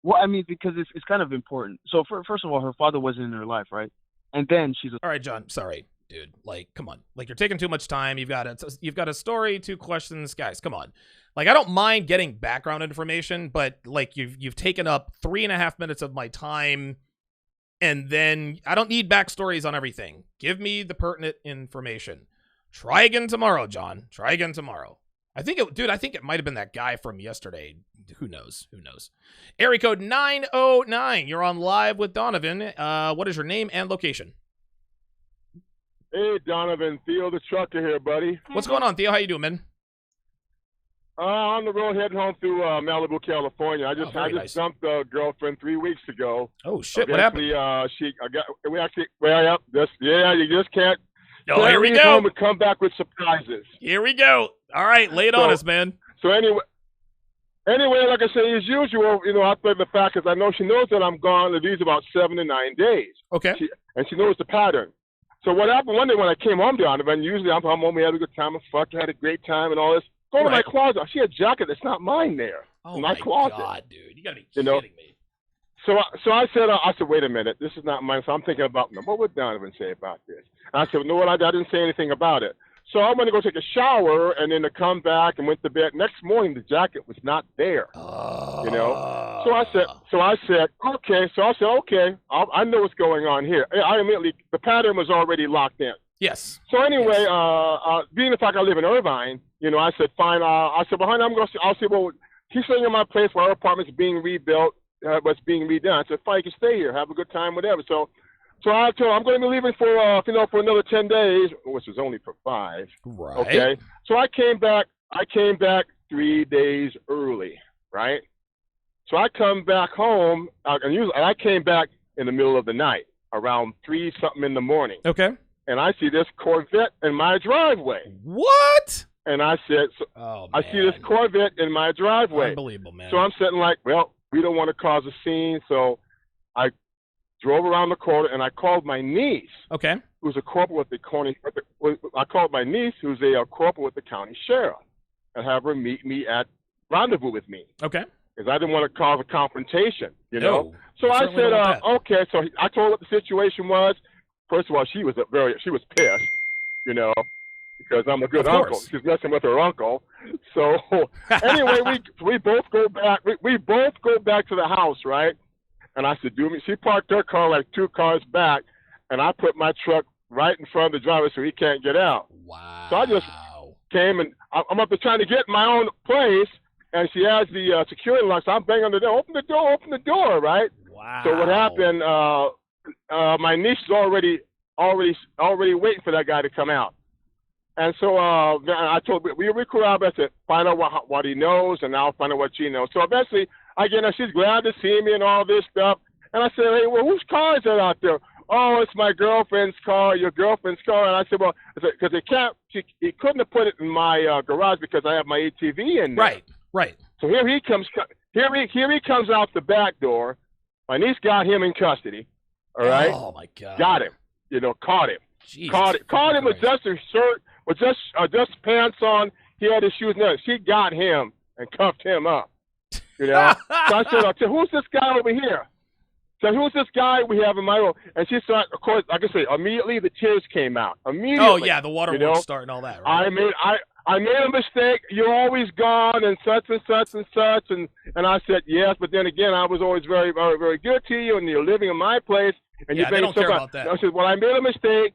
Well, I mean, because it's kind of important. So first of all, her father wasn't in her life, right? And then she's all right, John. Sorry, dude. Like, come on. Like, you're taking too much time. You've got a story, 2 questions, guys. Come on. Like, I don't mind getting background information, but like you've taken up 3.5 minutes of my time, and then I don't need backstories on everything. Give me the pertinent information. Try again tomorrow, John. Try again tomorrow. I think it might have been that guy from yesterday. Who knows? Area code 909. You're on live with Donovan. What is your name and location? Hey, Donovan. Theo the trucker here, buddy. What's going on, Theo? How you doing, man? On the road heading home through Malibu, California. I just nice. dumped a girlfriend 3 weeks ago. Oh shit! What happened? You just can't. Oh, here we go. Home and come back with surprises. Here we go. All right, lay it on us, man. So anyway, like I say, as usual, I play the fact because I know she knows that I'm gone at least about 7 to 9 days. Okay. She knows the pattern. So what happened one day when I came home, Donovan, usually I'm home, we had a good time, had a great time and all this. Go to my closet. I see a jacket that's not mine there. Oh in my closet. God, dude. You gotta be kidding me. So I said, wait a minute, this is not mine. So I'm thinking about, what would Donovan say about this? And I said, no, I didn't say anything about it. So I went to go take a shower and then to come back and went to bed. Next morning, the jacket was not there. So I said, okay. I know what's going on here. The pattern was already locked in. Yes. So anyway, being the fact I live in Irvine, I said, fine. I said, well, honey, I'll say, well, he's staying in my place where our apartment's being rebuilt, what's being redone. I said, fine, you can stay here, have a good time, whatever. So I told him I'm going to be leaving for another 10 days, which was only for 5. Right. Okay. So I came back 3 days early, right? So I come back home, and I came back in the middle of the night, around 3 something in the morning. Okay. And I see this Corvette in my driveway. What? And I said, I see this Corvette in my driveway. Unbelievable, man. So I'm sitting like, well, we don't want to cause a scene. So I drove around the corner and I called my niece. Okay. Who's a corporal with the county. I called my niece, who's a corporal with the county sheriff, and have her meet me at rendezvous with me. Okay. because I didn't want to cause a confrontation, you know. No, So you I certainly said, don't want that. okay. So I told her what the situation was. First of all, she was pissed, you know, because I'm a good Of uncle. course. She's messing with her uncle. So anyway, we both go back. We both go back to the house, right? And I said, she parked her car like 2 cars back, and I put my truck right in front of the driver so he can't get out. Wow. So I just came, and I'm up there trying to get my own place, and she has the security lock, so I'm banging on the door. Open the door, right? Wow. So what happened, my niece is already waiting for that guy to come out. And so I told we corralled. I said, find out what he knows, and I'll find out what she knows. So eventually, she's glad to see me and all this stuff. And I said, hey, well, whose car is that out there? Oh, it's my girlfriend's car, your girlfriend's car. And I said, well, because he couldn't have put it in my garage because I have my ATV in there. Right. So here he comes out the back door. My niece got him in custody. All right. Oh my God. Got him. You know, caught him. Jesus Caught him with just a shirt, with just pants on. He had his shoes on. She got him and cuffed him up. You know. So I said, who's this guy over here? So who's this guy we have in my room? And she said, of course, like I say, immediately the tears came out. Immediately. Oh yeah, the waterworks start and all that. Right? I made a mistake. You're always gone, and such and such and such. And I said yes, but then again, I was always very, very, very good to you, and you're living in my place. And yeah, they don't care about that. I said, well, I made a mistake.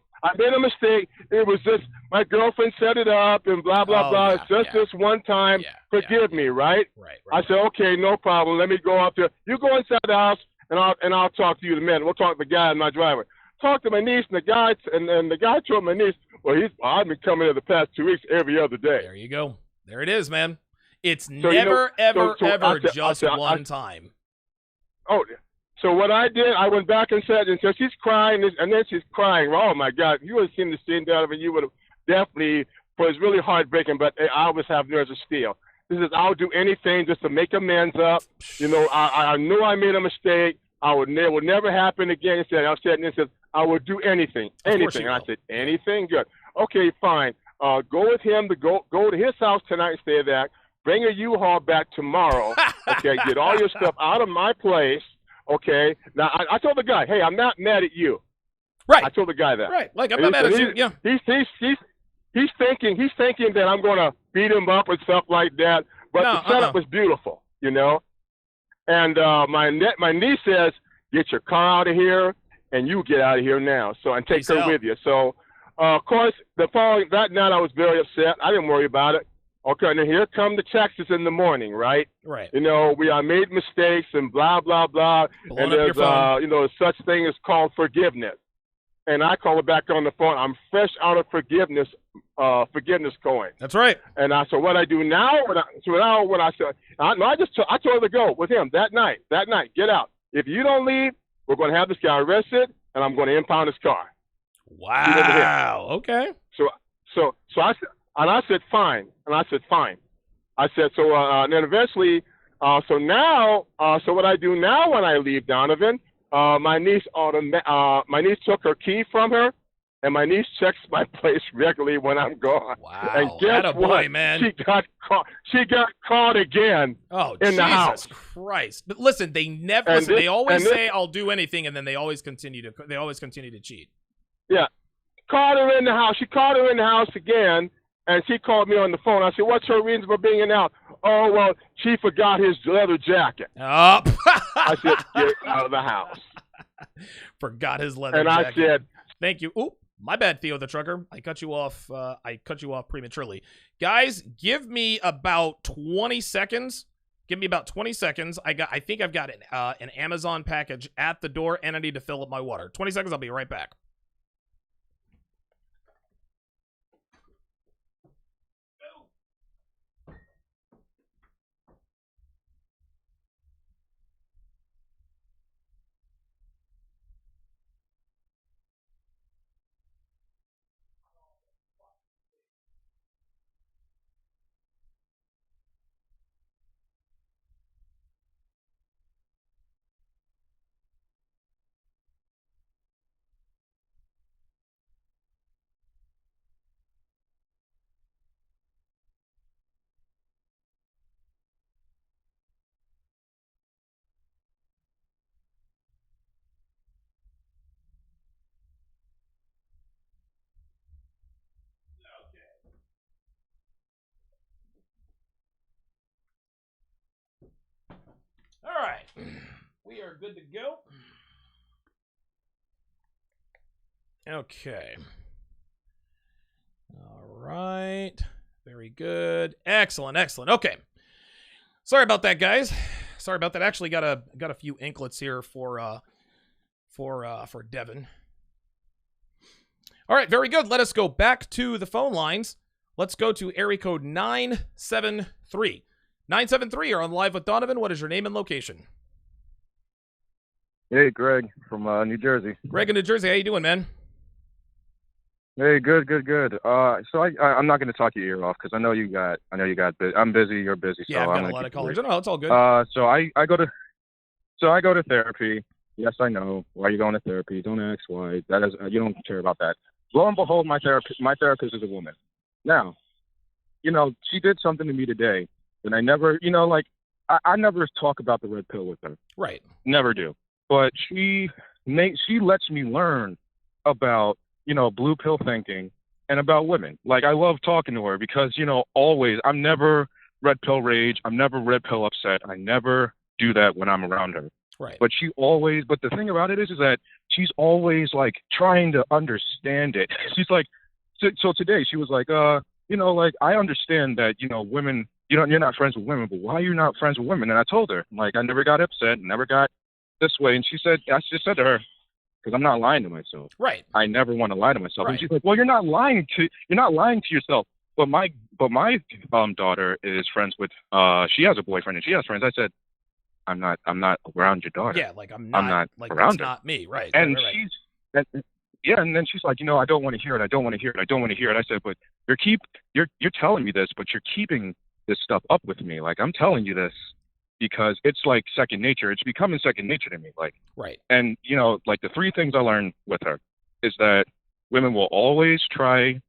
It was just my girlfriend set it up, and blah blah blah. It's just this one time. Forgive me, right? Right. I said, okay, no problem. Let me go out there. You go inside the house, and I'll talk to you in a minute. We'll talk to the guy in my driveway. Talk to my niece, and the guy told my niece, well, I've been coming here the past 2 weeks every other day. There you go. There it is, man. It's So, never, ever just I one time. Oh, so what I did, I went back and said, and so she's crying, and then she's crying. Oh my God, if you would have seen the scene, Donovan, you would have definitely. But it's really heartbreaking. But I always have nerves of steel. This is, I'll do anything just to make amends up. You know, I knew I made a mistake. It would never happen again. He said, I would do anything. And I said, anything? Good. Okay, fine. Go with him to go to his house tonight and stay there. Bring a U-Haul back tomorrow. Okay, get all your stuff out of my place. Okay. Now I told the guy, hey, I'm not mad at you. Right. I told the guy that. Right. Like I'm not mad at you. Yeah. He's thinking that I'm going to beat him up and stuff like that. But the setup was beautiful, you know. And my niece says, get your car out of here, and you get out of here now. So and take her with you. So of course that night I was very upset. I didn't worry about it. Okay, and then here come the texts in the morning, right? Right. You know, I made mistakes and blah blah blah. And there's such thing as called forgiveness. And I call her back on the phone. I'm fresh out of forgiveness coin. That's right. And so what I do now, I told her to go with him that night. Get out. If you don't leave, we're going to have this guy arrested, and I'm going to impound his car. Wow. Okay. So I said fine. I said so. And then eventually, so what I do now when I leave Donovan, my niece took her key from her, and my niece checks my place regularly when I'm gone. Wow. And guess what? Man. She got caught again. In the house. Jesus Christ! But listen, they never. Listen, they always say, "I'll do anything," and then they always continue to cheat. Yeah, caught her in the house. She caught her in the house again, and she called me on the phone. I said, "What's her reason for being in out?" Oh, well, she forgot his leather jacket. Oh. I said, get out of the house. Forgot his leather jacket. And I said, thank you. Ooh, my bad, Theo the trucker. I cut you off prematurely. Guys, give me about 20 seconds. I think I've got an Amazon package at the door, and I need to fill up my water. 20 seconds, I'll be right back. We are good to go. Okay. All right. Very good. Excellent. Excellent. Okay. Sorry about that, guys. Sorry about that. Actually got a few inklets here for Devin. All right, very good. Let us go back to the phone lines. Let's go to area code 973. 973, you're on Live with Donovan. What is your name and location? Hey, Greg from New Jersey. Greg in New Jersey. How you doing, man? Hey, good. So I'm not going to talk your ear off because I know you got. I'm busy. You're busy. Yeah, so I've I'm got a gonna lot keep of callers. it No, it's all good. So I go to therapy. Yes, I know. Why are you going to therapy? Don't ask why. That is, you don't care about that. Lo and behold, my therapist is a woman. Now, she did something to me today, and I never, I never talk about the red pill with her. Right. Never do. But she lets me learn about, blue pill thinking and about women. Like, I love talking to her because, always, I'm never red pill rage. I'm never red pill upset. I never do that when I'm around her. Right. But but the thing about it is that she's always like trying to understand it. She's like, so today she was like, I understand that, women, you're not friends with women, but why are you not friends with women? And I told her, like, I never got upset, never got this way. And I just said to her, because I'm not lying to myself. Right. I never want to lie to myself. Right. And she's like, well, you're not lying to yourself. But my daughter is friends with, she has a boyfriend and she has friends. I said, I'm not around your daughter. Yeah, like I'm not like around that's her. not me, right? And right. and then she's like, I don't want to hear it. I don't want to hear it. I don't want to hear it. I said, but you're telling me this, but you're keeping this stuff up with me. Like, I'm telling you this because it's like second nature. It's becoming second nature to me. Like, right. And like the three things I learned with her is that women will always try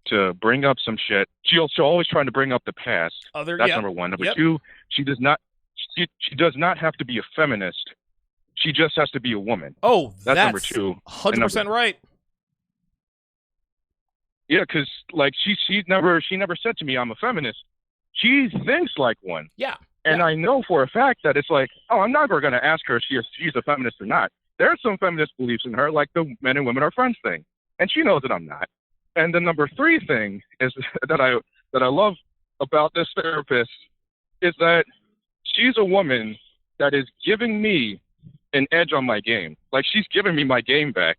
to bring up some shit. She'll always try to bring up the past. That's number one. Number two, she does not have to be a feminist. She just has to be a woman. Oh, that's number two. 100% right. Yeah, because like she never said to me, I'm a feminist. She thinks like one. Yeah. And I know for a fact that it's like, I'm never going to ask her if she's a feminist or not. There's some feminist beliefs in her, like the men and women are friends thing. And she knows that I'm not. And the number three thing is that I love about this therapist is that she's a woman that is giving me an edge on my game. Like, she's giving me my game back,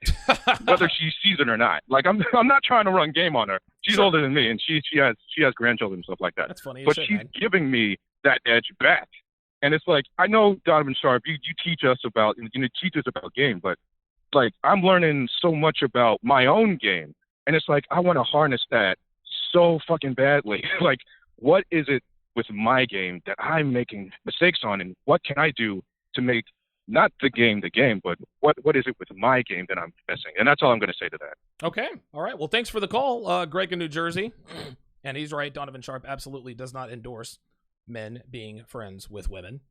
whether she sees it or not. Like, I'm not trying to run game on her. She's older than me, and she has grandchildren and stuff like that. That's funny. But she's giving me that edge back. And it's like, I know, Donovan Sharpe, you teach us about game, but like, I'm learning so much about my own game. And it's like, I want to harness that so fucking badly. Like, what is it with my game that I'm making mistakes on, and what can I do to make not the game, but what is it with my game that I'm missing? And that's all I'm going to say to that. Okay. All right. Well, thanks for the call, Greg in New Jersey. And he's right. Donovan Sharpe absolutely does not endorse men being friends with women.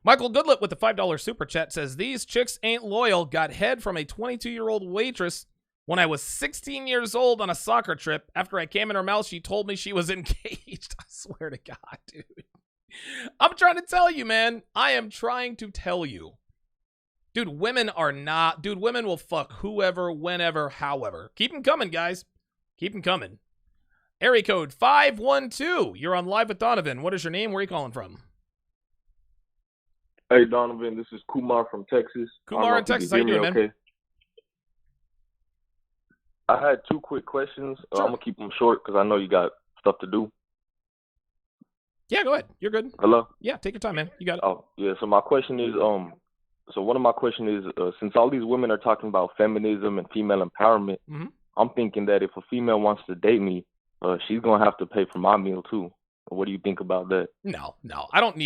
Michael Goodlett with the $5 super chat says, these chicks ain't loyal. Got head from a 22-year-old waitress when I was 16 years old on a soccer trip. After I came in her mouth, she told me she was engaged. I swear to God, dude. I'm trying to tell you, man. I am trying to tell you. Dude, women will fuck whoever, whenever, however. Keep them coming, guys. Keep them coming. Area code 512. You're on Live with Donovan. What is your name? Where are you calling from? Hey, Donovan. This is Kumar from Texas. Kumar in Texas. How you doing, man? Okay. I had two quick questions. Sure. I'm going to keep them short because I know you got stuff to do. Yeah, go ahead. You're good. Hello? Yeah, take your time, man. You got it. Oh, yeah. So my question is, one of my questions is, since all these women are talking about feminism and female empowerment, I'm thinking that if a female wants to date me, she's going to have to pay for my meal too. What do you think about that? No. I don't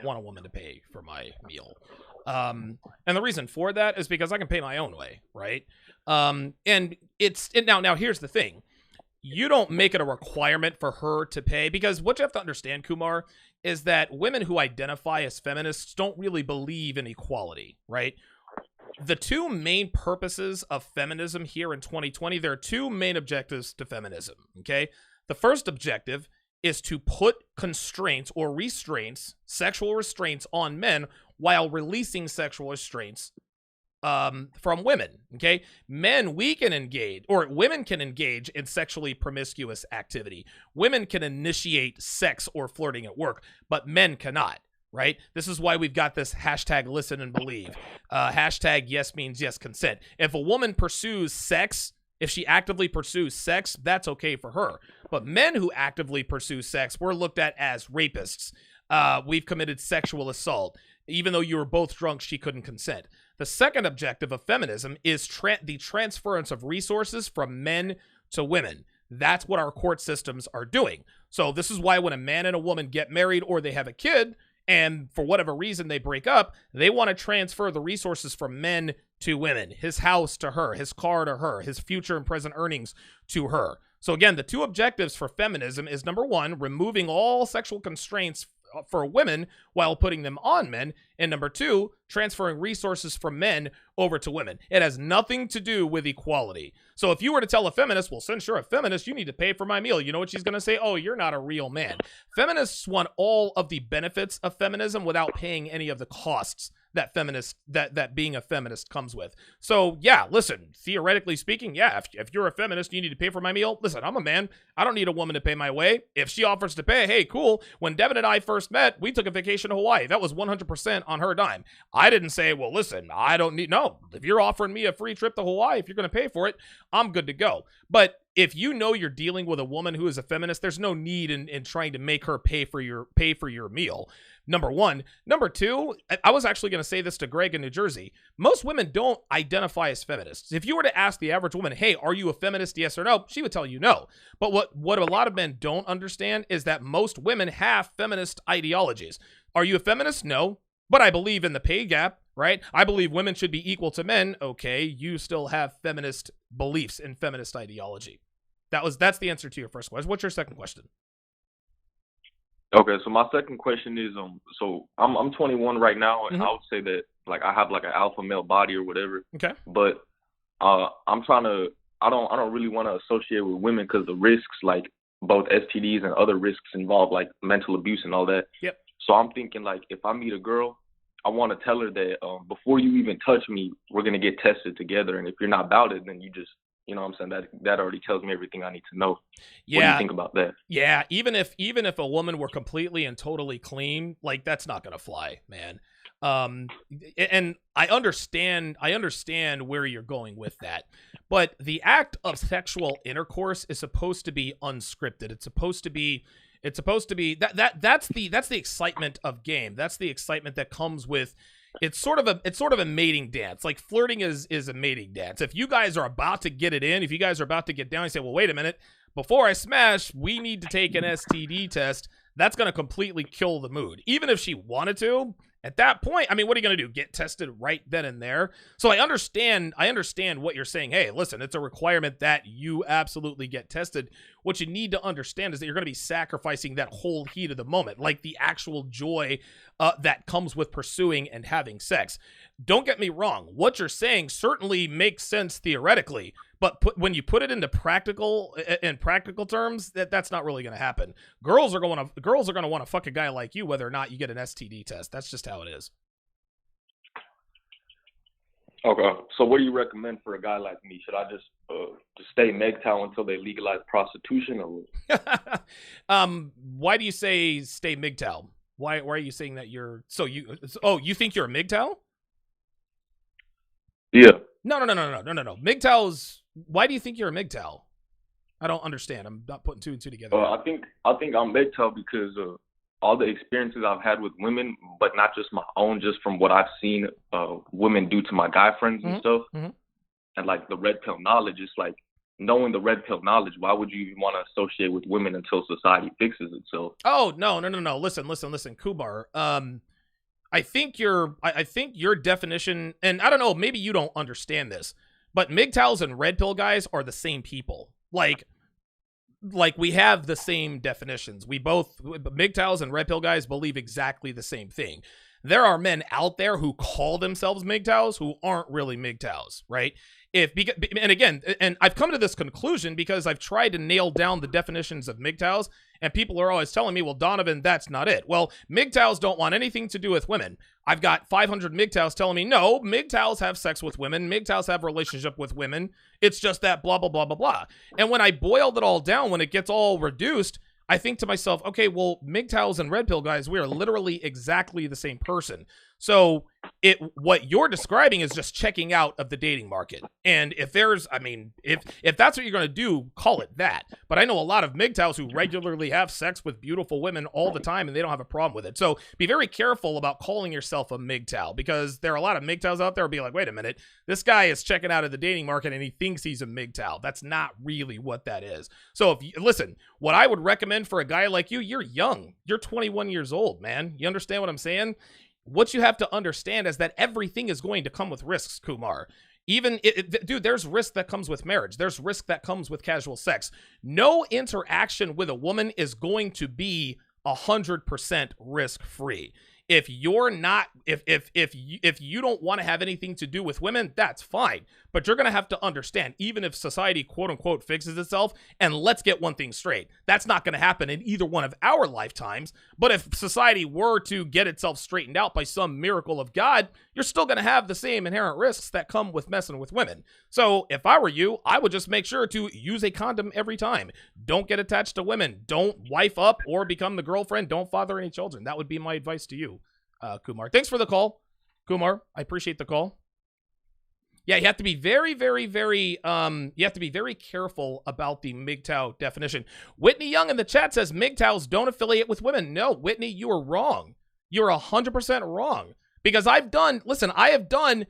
want a woman to pay for my meal. And the reason for that is because I can pay my own way, right? And now here's the thing. You don't make it a requirement for her to pay, because what you have to understand, Kumar, is that women who identify as feminists don't really believe in equality, right? The two main purposes of feminism here in 2020, there are two main objectives to feminism, okay? The first objective is to put constraints or restraints, sexual restraints on men while releasing sexual restraints from women. Okay, we can engage, or women can engage in sexually promiscuous activity. Women can initiate sex or flirting at work, but men cannot. Right? This is why we've got this hashtag listen and believe. Hashtag yes means yes consent. If a woman pursues sex, if she actively pursues sex, that's okay for her. But men who actively pursue sex, we're looked at as rapists. We've committed sexual assault. Even though you were both drunk, she couldn't consent. The second objective of feminism is the transference of resources from men to women. That's what our court systems are doing. So this is why when a man and a woman get married or they have a kid, and for whatever reason they break up, they want to transfer the resources from men to women. His house to her, his car to her, his future and present earnings to her. So again, the two objectives for feminism is, number one, removing all sexual constraints for women while putting them on men, and number two, transferring resources from men over to women. It has nothing to do with equality. So if you were to tell a feminist, well, since you're a feminist, you need to pay for my meal, you know what she's going to say? Oh, you're not a real man. Feminists want all of the benefits of feminism without paying any of the costs that being a feminist comes with. So yeah, listen, theoretically speaking, yeah, if you're a feminist, you need to pay for my meal. Listen, I'm a man. I don't need a woman to pay my way. If she offers to pay, hey, cool. When Devin and I first met, we took a vacation to Hawaii. That was 100% on her dime. I didn't say, well, listen, I don't need, no, if you're offering me a free trip to Hawaii, if you're going to pay for it, I'm good to go. But if you know you're dealing with a woman who is a feminist, there's no need in trying to make her pay for your meal. Number one. Number two, I was actually going to say this to Greg in New Jersey. Most women don't identify as feminists. If you were to ask the average woman, hey, are you a feminist, yes or no? She would tell you no. But what a lot of men don't understand is that most women have feminist ideologies. Are you a feminist? No. But I believe in the pay gap, right? I believe women should be equal to men. Okay, you still have feminist beliefs and feminist ideology. That's the answer to your first question. What's your second question? Okay, so my second question is, so I'm 21 right now, and I would say that like I have like an alpha male body or whatever. Okay. But I don't really want to associate with women because the risks, like both STDs and other risks involved, like mental abuse and all that. Yep. So I'm thinking like if I meet a girl, I want to tell her that before you even touch me, we're gonna get tested together, and if you're not about it, then you just, you know what I'm saying, that already tells me everything I need to know. Yeah. What do you think about that? Yeah, even if a woman were completely and totally clean, like that's not gonna fly, man. And I understand where you're going with that, but the act of sexual intercourse is supposed to be unscripted. It's supposed to be that's the excitement of game. That's the excitement that comes with. It's sort of a mating dance. Like flirting is a mating dance. If you guys are about to get it in, if you guys are about to get down, you say, well, wait a minute, before I smash, we need to take an STD test. That's going to completely kill the mood. Even if she wanted to, at that point, I mean, what are you going to do? Get tested right then and there? So I understand what you're saying. Hey, listen, it's a requirement that you absolutely get tested. What you need to understand is that you're going to be sacrificing that whole heat of the moment, like the actual joy that comes with pursuing and having sex. Don't get me wrong. What you're saying certainly makes sense theoretically, but when you put it into practical terms, that's not really going to happen. Girls are going to want to fuck a guy like you, whether or not you get an STD test. That's just how it is. Okay, so what do you recommend for a guy like me? Should I just stay MGTOW until they legalize prostitution, or? Why do you say stay MGTOW? Why are you saying that you're you think you're a MGTOW? Yeah. No. MGTOW's. Why do you think you're a MGTOW? I don't understand. I'm not putting two and two together. I think I'm MGTOW because all the experiences I've had with women, but not just my own, just from what I've seen women do to my guy friends and stuff, and like the red pill knowledge. It's like knowing the red pill knowledge. Why would you even want to associate with women until society fixes itself? Oh no. Listen, Kubar. I think your definition, and I don't know, maybe you don't understand this, but MGTOWs and red pill guys are the same people. Like we have the same definitions. We both, MGTOWs and red pill guys, believe exactly the same thing. there are men out there who call themselves MGTOWs who aren't really MGTOWs, right? And again, and I've come to this conclusion because I've tried to nail down the definitions of MGTOWs, and people are always telling me, well, Donovan, that's not it. Well, MGTOWs don't want anything to do with women. I've got 500 MGTOWs telling me, no, MGTOWs have sex with women. MGTOWs have relationship with women. It's just that blah, blah, blah, blah, blah. And when I boiled it all down, when it gets all reduced, I think to myself, okay, well, MGTOWs and red pill guys, we are literally exactly the same person. So what you're describing is just checking out of the dating market. And if there's, I mean, if that's what you're going to do, call it that. But I know a lot of MGTOWs who regularly have sex with beautiful women all the time, and they don't have a problem with it. So be very careful about calling yourself a MGTOW, because there are a lot of MGTOWs out there who be like, wait a minute, this guy is checking out of the dating market and he thinks he's a MGTOW. That's not really what that is. So if you listen, what I would recommend for a guy like you, you're young. You're 21 years old, man. You understand what I'm saying? What you have to understand is that everything is going to come with risks, Kumar. Even, dude, there's risk that comes with marriage. There's risk that comes with casual sex. No interaction with a woman is going to be 100% risk-free. If you're not, if you don't want to have anything to do with women, that's fine. But you're going to have to understand, even if society, quote unquote, fixes itself, and let's get one thing straight, that's not going to happen in either one of our lifetimes. But if society were to get itself straightened out by some miracle of God, you're still going to have the same inherent risks that come with messing with women. So if I were you, I would just make sure to use a condom every time. Don't get attached to women. Don't wife up or become the girlfriend. Don't father any children. That would be my advice to you, Kumar. Thanks for the call, Kumar. I appreciate the call. Yeah, you have to be very, very, very, you have to be very careful about the MGTOW definition. Whitney Young in the chat says MGTOWs don't affiliate with women. No, Whitney, you are wrong. You're 100% wrong. Because I have done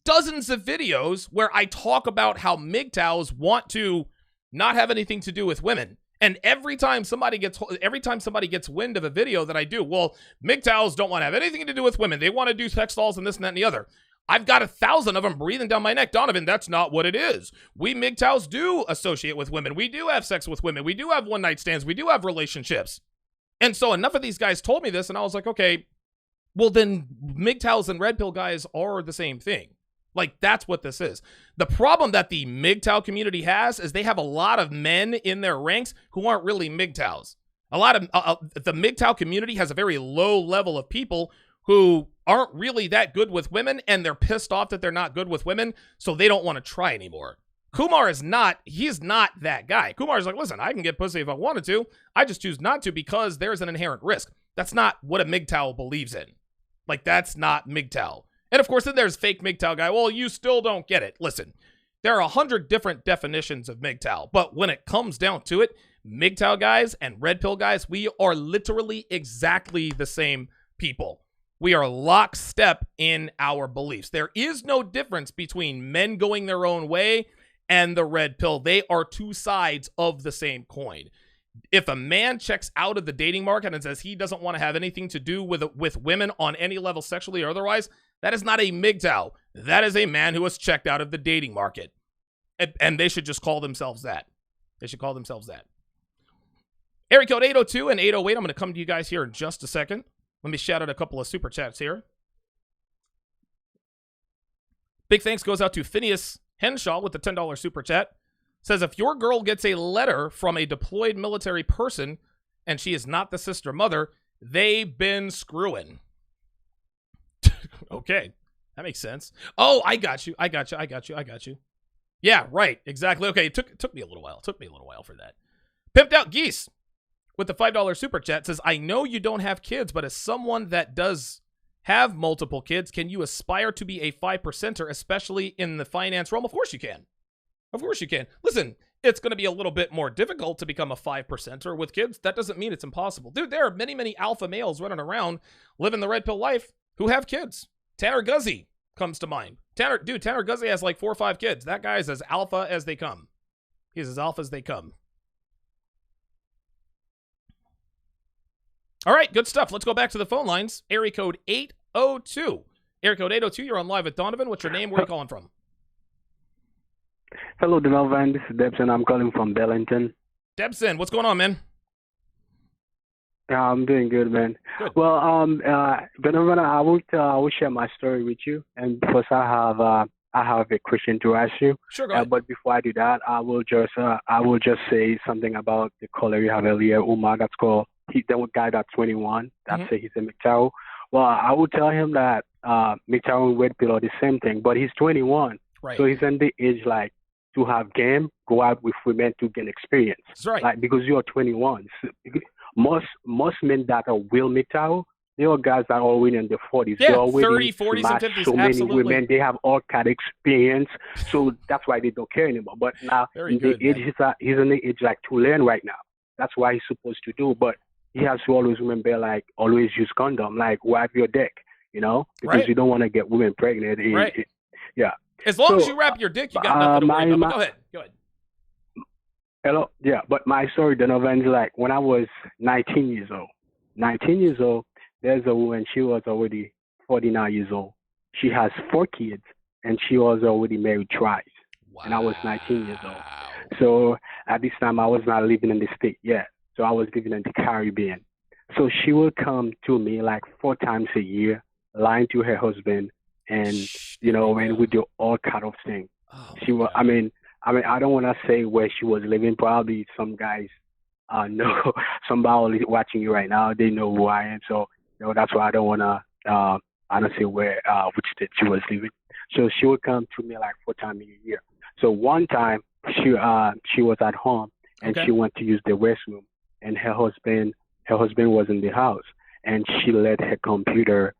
dozens of videos where I talk about how MGTOWs want to not have anything to do with women. And every time somebody gets wind of a video that I do, well, MGTOWs don't want to have anything to do with women. They want to do sex dolls and this and that and the other. I've got 1,000 of them breathing down my neck. Donovan, that's not what it is. We MGTOWs do associate with women. We do have sex with women. We do have one-night stands. We do have relationships. And so enough of these guys told me this, and I was like, okay, well then MGTOWs and red pill guys are the same thing. Like, that's what this is. The problem that the MGTOW community has is they have a lot of men in their ranks who aren't really MGTOWs. A lot of the MGTOW community has a very low level of people who aren't really that good with women, and they're pissed off that they're not good with women, so they don't want to try anymore. Kumar is not, he's not that guy. Kumar's like, listen, I can get pussy if I wanted to. I just choose not to because there's an inherent risk. That's not what a MGTOW believes in. Like, that's not MGTOW. And of course, then there's fake MGTOW guy. Well, you still don't get it. Listen, there are 100 different definitions of MGTOW, but when it comes down to it, MGTOW guys and red pill guys, we are literally exactly the same people. We are lockstep in our beliefs. There is no difference between men going their own way and the red pill. They are two sides of the same coin. If a man checks out of the dating market and says he doesn't want to have anything to do with women on any level, sexually or otherwise, that is not a MGTOW. That is a man who has checked out of the dating market. And they should just call themselves that. They should call themselves that. Area code 802 and 808. I'm going to come to you guys here in just a second. Let me shout out a couple of super chats here. Big thanks goes out to Phineas Henshaw with the $10 super chat. Says, if your girl gets a letter from a deployed military person and she is not the sister mother, they've been screwing. Okay, that makes sense. Oh, I got you. Yeah, right, exactly. Okay, it took me a little while. It took me a little while for that. Pimped Out Geese with the $5 super chat says, I know you don't have kids, but as someone that does have multiple kids, can you aspire to be a 5%er, especially in the finance realm? Of course you can. Of course you can. Listen, it's going to be a little bit more difficult to become a 5%er with kids. That doesn't mean it's impossible. Dude, there are many, many alpha males running around living the red pill life who have kids. Tanner Guzzi comes to mind. Tanner Guzzi has like 4 or 5 kids. That guy is as alpha as they come. He's as alpha as they come. All right, good stuff. Let's go back to the phone lines. Area code 802. Area code 802, you're on live with Donovan. What's your name? Where are you calling from? Hello, Donovan. This is Debson. I'm calling from Bellington. Debson, what's going on, man? Yeah, I'm doing good, man. Good. Well, Donovan, I will share my story with you, and first I have a question to ask you. Sure, go ahead. But before I do that, I will just say something about the caller you have earlier, Umar. That's called the guy that's 21. That's he's a MGTOW. Well, I would tell him that MGTOW and red pill are the same thing, but he's 21, right? So he's in the age like to have game, go out with women to gain experience. That's right. Like because you are 21. So, most men that are real MGTOW, they are guys that are already in their 40s. Yeah, they already 30s, 40s, and smashed 50s. so many Absolutely. women. They have all kind of experience, so that's why they don't care anymore. But now Very in good, the age he's in the age like to learn right now. That's why he's supposed to do. But he has to always remember, like, always use condom, like wipe your dick, because Right. you don't want to get women pregnant. Right. Yeah. As long as So, you wrap your dick, you got nothing to worry about. But go ahead. Go ahead. Hello. Yeah, but my story, Donovan, is like when I was 19 years old. 19 years old, there's a woman, she was already 49 years old. She has 4 kids, and she was already married twice. And I was 19 years old. So at this time, I was not living in the state yet. So I was living in the Caribbean. So she would come to me like 4 times a year, lying to her husband, and and we do all kind of things. She was, I mean, I don't want to say where she was living. Probably some guys know, somebody watching you right now, they know who I am. So, that's why I don't want to, I don't say where, which state she was living. So she would come to me like 4 times a year. So one time she was at home and she went to use the restroom, and her husband was in the house, and she let her computer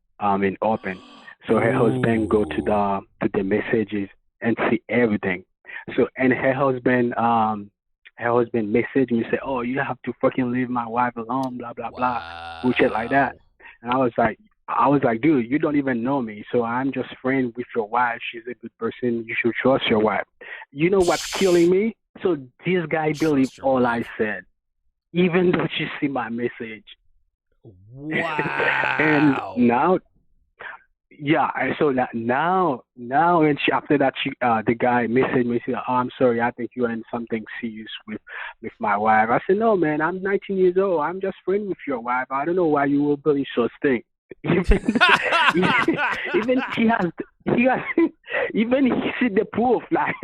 open. So her husband go to the messages and see everything. So and her husband messaged me, say, "Oh, you have to fucking leave my wife alone, blah blah blah," bullshit like that. And I was like, dude, you don't even know me, so I'm just friends with your wife. She's a good person. You should trust your wife. You know what's killing me? So this guy believed all I said, even though she see my message. Wow. And now. Yeah, and so now, and after that, the guy messaged me, said, "Oh, I'm sorry, I think you're in something serious with my wife." I said, "No, man, I'm 19 years old. I'm just friends with your wife. I don't know why you will believe such thing." Even even he see the proof, like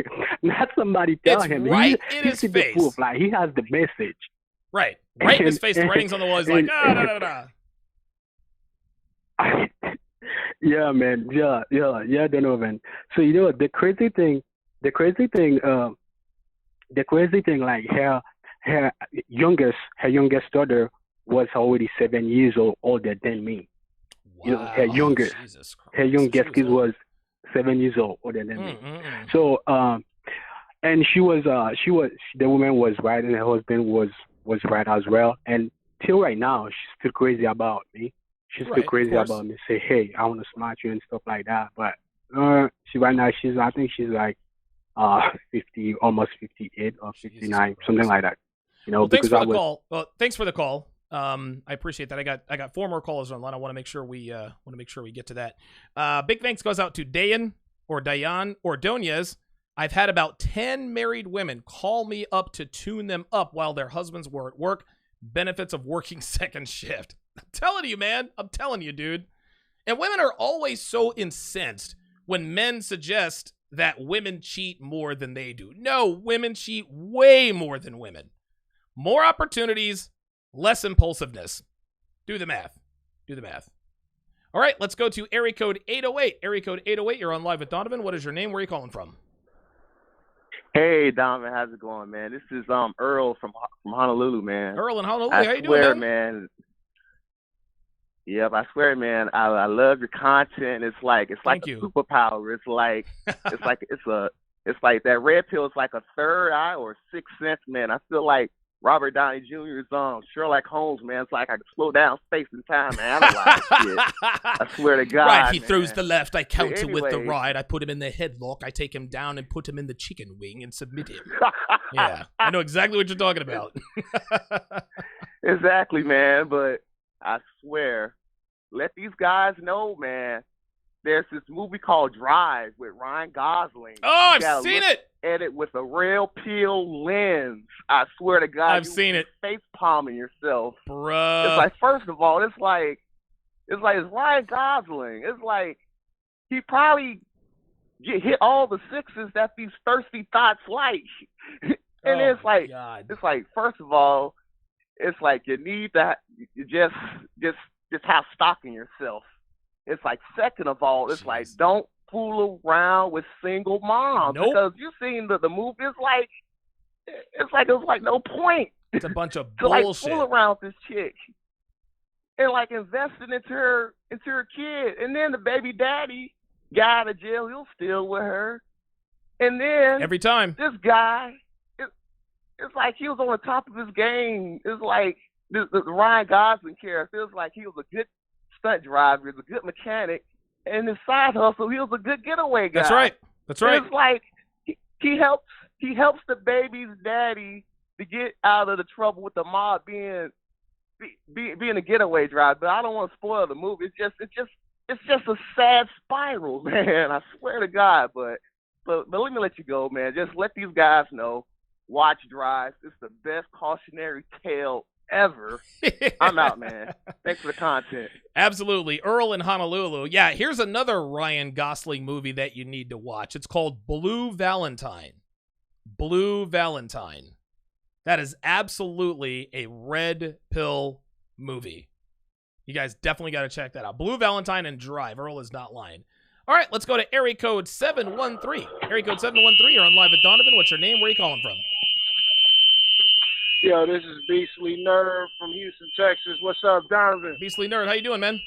not somebody tell him. Right he in his see face. the proof, like he has the message. Right in his face. The writing's on the wall. He's like, Yeah, man. Yeah, Donovan. So the crazy thing, like her youngest daughter was already 7 years older than me. Wow. Her youngest kid was 7 years older than me. So and the woman was right, and her husband was right as well. And till right now, she's still crazy about me. She's still crazy about me. Say, hey, I want to smash you and stuff like that. But right now, I think she's like 50, almost 58 or 59, something like that. Well, thanks for the call. Well, thanks for the call. I appreciate that. I got 4 more callers online. I want to make sure we get to that. Big thanks goes out to Dayan or Donez. I've had about 10 married women call me up to tune them up while their husbands were at work. Benefits of working second shift. I'm telling you, man. I'm telling you, dude. And women are always so incensed when men suggest that women cheat more than they do. No, women cheat way more than women. More opportunities, less impulsiveness. Do the math. All right, let's go to area code 808. Area code 808, you're on live with Donovan. What is your name? Where are you calling from? Hey, Donovan, how's it going, man? This is Earl from Honolulu, man. Earl in Honolulu, I how you swear, doing, man? Yep, I swear, man. I love your content. It's like a superpower. It's like that red pill is like a third eye or a sixth sense, man. I feel like Robert Downey Jr.'s Sherlock Holmes, man. It's like I can slow down space and time and analyze shit. I swear to God. Right, he man. throws the left, I counter with the Anyway. right, I put him in the headlock, I take him down and put him in the chicken wing and submit him. Yeah, I know exactly what you're talking about. Exactly, man. But I swear, let these guys know, man. There's this movie called Drive with Ryan Gosling. Oh, I've seen it. at it with a rail peel lens. I swear to God, I've seen it. Face palming yourself, bruh. It's like, first of all, it's Ryan Gosling. It's like he probably hit all the sixes that these thirsty thoughts like, and it's like, first of all, it's like you need that. You just have stock in yourself. It's like, second of all, it's like, don't fool around with single moms. Nope. Because you've seen the movie. It's like no point. It's a bunch of to bullshit. Fool around with this chick and investing into her kid, and then the baby daddy got out of jail. He'll still with her, and then every time this guy, it's like he was on the top of his game. It's like the Ryan Gosling character. Feels like he was a good stunt driver, he was a good mechanic, and his side hustle, he was a good getaway guy. That's right. That's right. It's like he helps the baby's daddy to get out of the trouble with the mob being a getaway driver. But I don't want to spoil the movie. It's just a sad spiral, man. I swear to God. But let me let you go, man. Just let these guys know. Watch Drive. It's the best cautionary tale ever. I'm out, man. Thanks for the content. Absolutely. Earl in Honolulu. Yeah, here's another Ryan Gosling movie that you need to watch. It's called Blue Valentine. Blue Valentine. That is absolutely a red pill movie. You guys definitely got to check that out. Blue Valentine and Drive. Earl is not lying. All right, let's go to area code 713. Area code 713, you're on live at Donovan. What's your name? Where are you calling from? Yo, this is Beastly Nerd from Houston, Texas. What's up, Donovan? Beastly Nerd, how you doing, man?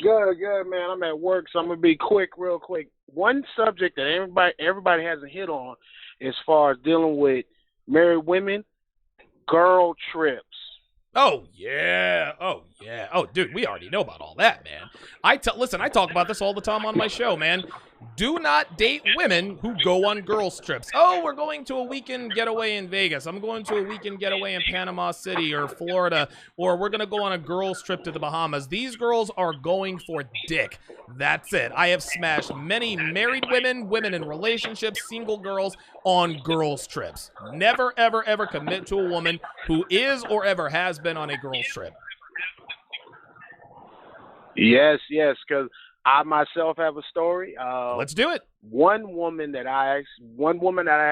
Good, man. I'm at work, so I'm gonna be real quick. One subject that everybody hasn't hit on, as far as dealing with married women, girl trips. Oh, yeah. Oh, yeah. Oh, dude, we already know about all that, man. Listen, I talk about this all the time on my show, man. Do not date women who go on girls' trips. Oh, we're going to a weekend getaway in Vegas. I'm going to a weekend getaway in Panama City or Florida, or we're going to go on a girls' trip to the Bahamas. These girls are going for dick. That's it. I have smashed many married women, women in relationships, single girls on girls' trips. Never, ever, ever commit to a woman who is or ever has been on a girls' trip. Yes, because I myself have a story. Let's do it. One woman that I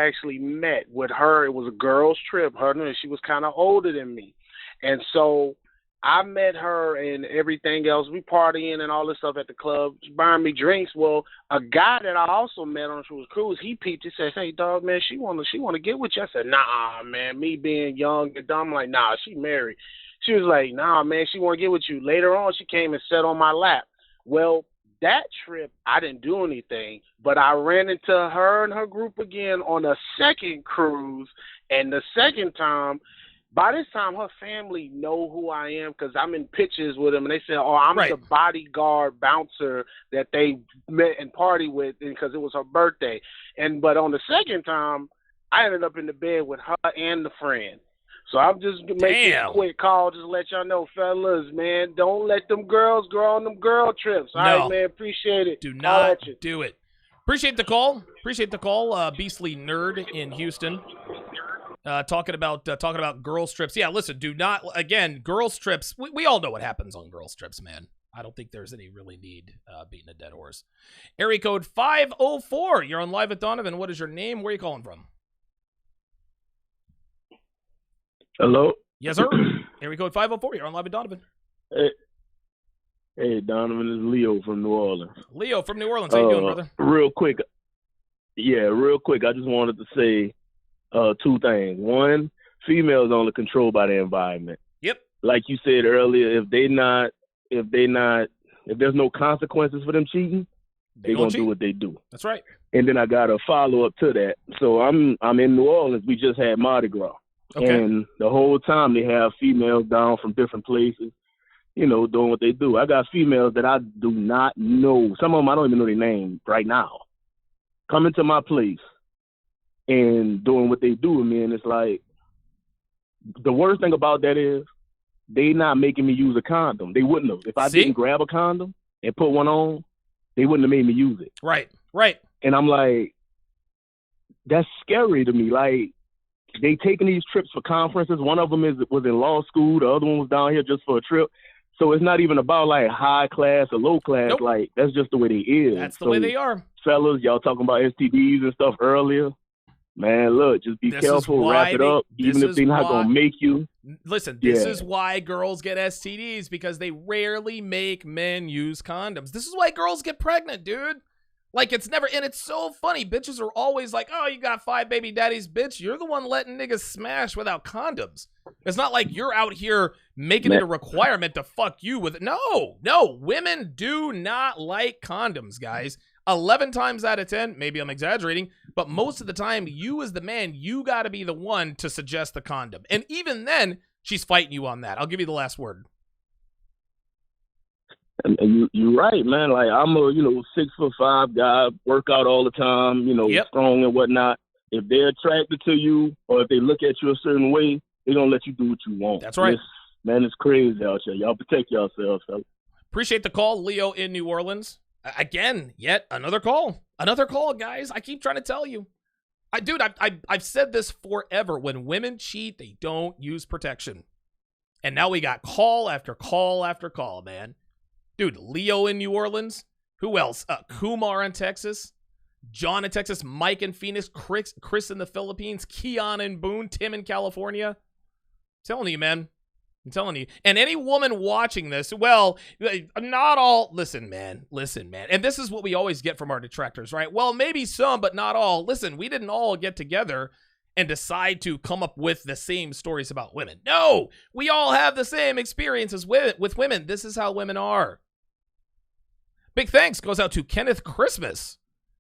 actually met with her, it was a girls' trip. She was kind of older than me, and so I met her and everything else. We partying and all this stuff at the club, buying me drinks. Well, a guy that I also met on the cruise, he peeped. He said, "Hey, dog, man, she wanna get with you." I said, "Nah, man." Me being young and dumb, I'm like, "Nah, she married." She was like, "Nah, man, she wanna get with you." Later on, she came and sat on my lap. Well, that trip, I didn't do anything, but I ran into her and her group again on a second cruise, and the second time, by this time, her family know who I am because I'm in pictures with them, and they say, "Oh, I'm the bodyguard bouncer that they met and party with," because it was her birthday. But on the second time, I ended up in the bed with her and the friend. So I'm just making a quick call just to let y'all know, fellas, man, don't let them girls go on them girl trips. All right, man, appreciate it. Do not do it. Appreciate the call. Beastly Nerd in Houston. Talking about girls trips. Yeah, listen, do not, again, girls trips. We all know what happens on girls trips, man. I don't think there's any really need beating a dead horse. Area code 504. You're on live at Donovan. What is your name? Where are you calling from? Hello? Yes, sir. Area code 504. You're on live at Donovan. Hey, Donovan, is Leo from New Orleans. Leo from New Orleans. How you doing, brother? Real quick. I just wanted to say two things. One, females only controlled by the environment. Yep. Like you said earlier, if there's no consequences for them cheating, they're gonna do what they do. That's right. And then I got a follow up to that. So I'm in New Orleans. We just had Mardi Gras. Okay. And the whole time they have females down from different places, doing what they do. I got females that I do not know. Some of them I don't even know their name right now. Coming to my place and doing what they do with me, and it's like, the worst thing about that is they not making me use a condom. They wouldn't have. If I didn't grab a condom and put one on, they wouldn't have made me use it. Right. And I'm like, that's scary to me. Like, they taking these trips for conferences. One of them was in law school. The other one was down here just for a trip. So it's not even about like high class or low class. Nope. Like, that's just the way they is. That's the way they are. Fellas, y'all talking about STDs and stuff earlier. Man, look, just be careful, wrap it up, even if they're not going to make you. Listen, this is why girls get STDs, because they rarely make men use condoms. This is why girls get pregnant, dude. Like, it's never, and it's so funny. Bitches are always like, oh, you got 5 baby daddies. Bitch, you're the one letting niggas smash without condoms. It's not like you're out here making it a requirement to fuck you with it. No, women do not like condoms, guys. 11 times out of 10, maybe I'm exaggerating, but most of the time, you as the man, you got to be the one to suggest the condom. And even then, she's fighting you on that. I'll give you the last word. And you're right, man. Like, I'm a 6'5" guy, work out all the time, strong and whatnot. If they're attracted to you, or if they look at you a certain way, they're gonna let you do what you want. That's right. Man, it's crazy out here. Y'all protect yourselves, fellas. Appreciate the call, Leo in New Orleans. Again, yet another call. Another call, guys. I keep trying to tell you. I've said this forever. When women cheat, they don't use protection. And now we got call after call after call, man. Dude, Leo in New Orleans. Who else? Kumar in Texas. John in Texas. Mike in Phoenix. Chris in the Philippines. Keon in Boone. Tim in California. I'm telling you, man. I'm telling you. And any woman watching this, well, not all. Listen, man. And this is what we always get from our detractors, right? Well, maybe some, but not all. Listen, we didn't all get together and decide to come up with the same stories about women. No, we all have the same experiences with women. This is how women are. Big thanks goes out to Kenneth Christmas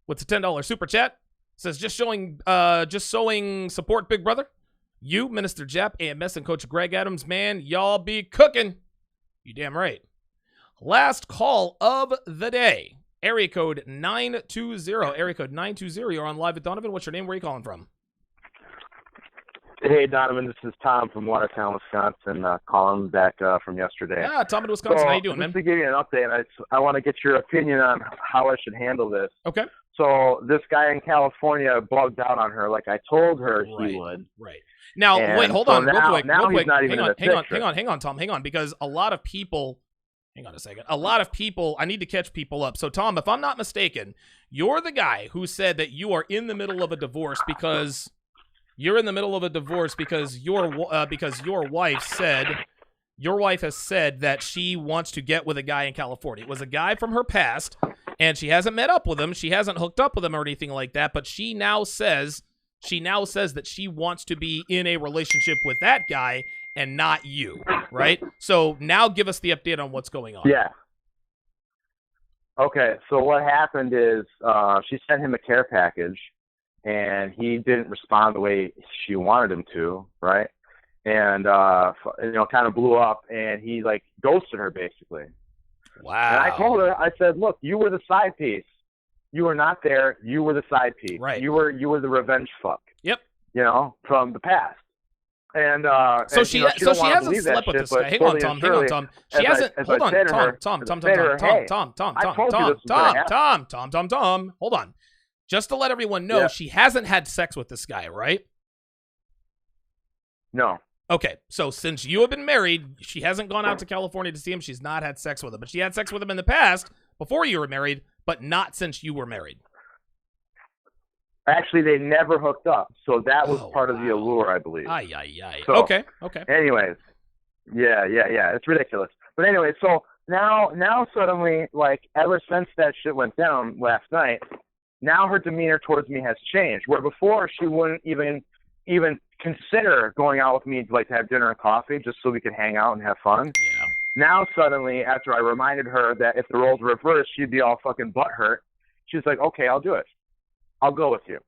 with the $10 super chat. Says just showing support, big brother. You, Minister Jap, AMS, and Coach Greg Adams, man, y'all be cooking. You damn right. Last call of the day. Area code 920. Area code 920. You're on Live with Donovan. What's your name? Where are you calling from? Hey, Donovan. This is Tom from Watertown, Wisconsin, calling back from yesterday. Ah, Tom in Wisconsin. How you doing, man? Just to give you an update, I want to get your opinion on how I should handle this. Okay. So this guy in California bugged out on her like I told her he would. Right. Now, wait, hold on real quick. Now he's not even in the picture. Hang on, Tom. Hang on, because a lot of people, hang on a second. A lot of people, I need to catch people up. So, Tom, if I'm not mistaken, you're the guy who said that you are in the middle of a divorce because your wife has said that she wants to get with a guy in California. It was a guy from her past, and she hasn't met up with him. She hasn't hooked up with him or anything like that, but she now says that she wants to be in a relationship with that guy and not you, right? So now give us the update on what's going on. Yeah. Okay, so what happened is she sent him a care package, and he didn't respond the way she wanted him to, right? And, kind of blew up, and he, ghosted her, basically. Wow. And I told her, I said, look, you were the side piece. You were not there. You were the side piece. Right. You were the revenge fuck. Yep. From the past. And so she hasn't slept with this guy. Hang on, Tom. She hasn't. Hold on, Tom. Hold on. Just to let everyone know, she hasn't had sex with this guy, right? No. Okay, so since you have been married, she hasn't gone out to California to see him. She's not had sex with him, but she had sex with him in the past before you were married, but not since you were married. Actually, they never hooked up, so that was part of the allure, I believe. So, okay. Anyways, yeah, it's ridiculous. But anyway, so now suddenly, ever since that shit went down last night, now her demeanor towards me has changed. Where before she wouldn't even consider going out with me to have dinner and coffee just so we could hang out and have fun. Yeah. Now suddenly, after I reminded her that if the roles reversed, she'd be all fucking butthurt. She's like, okay, I'll do it. I'll go with you.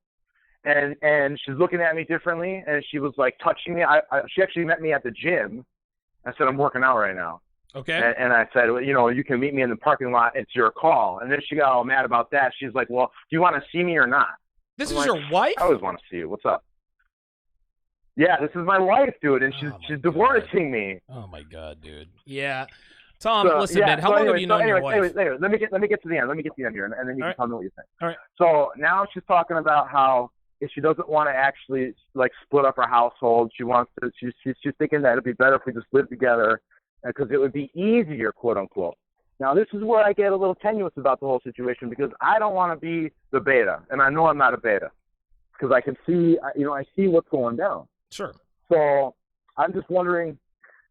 And she's looking at me differently, and she was touching me. She actually met me at the gym. I said, I'm working out right now. Okay. And I said, well, you can meet me in the parking lot. It's your call. And then she got all mad about that. She's like, well, do you want to see me or not? This is your wife? I always want to see you. What's up? Yeah, this is my wife, dude, and she's divorcing me. Oh my God, dude. Yeah. Tom, listen, man, how long have you known your wife? Let me get to the end. Let me get to the end here, and then you can tell me what you think. All right. So now she's talking about how she doesn't want to actually like split up her household. She wants to. She's thinking that it'd be better if we just live together because it would be easier, quote unquote. Now this is where I get a little tenuous about the whole situation because I don't want to be the beta, and I know I'm not a beta because I can see, I see what's going down. Sure. So I'm just wondering,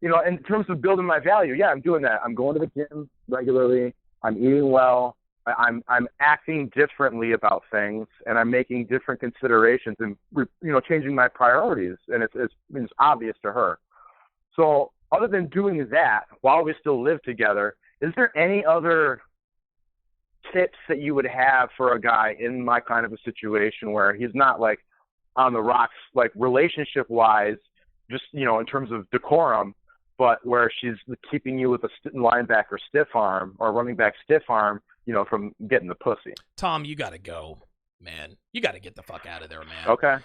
in terms of building my value, yeah, I'm doing that. I'm going to the gym regularly. I'm eating well. I'm acting differently about things, and I'm making different considerations and changing my priorities, and it's obvious to her. So other than doing that while we still live together, is there any other tips that you would have for a guy in my kind of a situation where he's not like on the rocks, like relationship wise, just in terms of decorum, but where she's keeping you with a linebacker stiff arm or running back stiff arm, from getting the pussy? Tom, you got to go, man. You got to get the fuck out of there, man. Okay.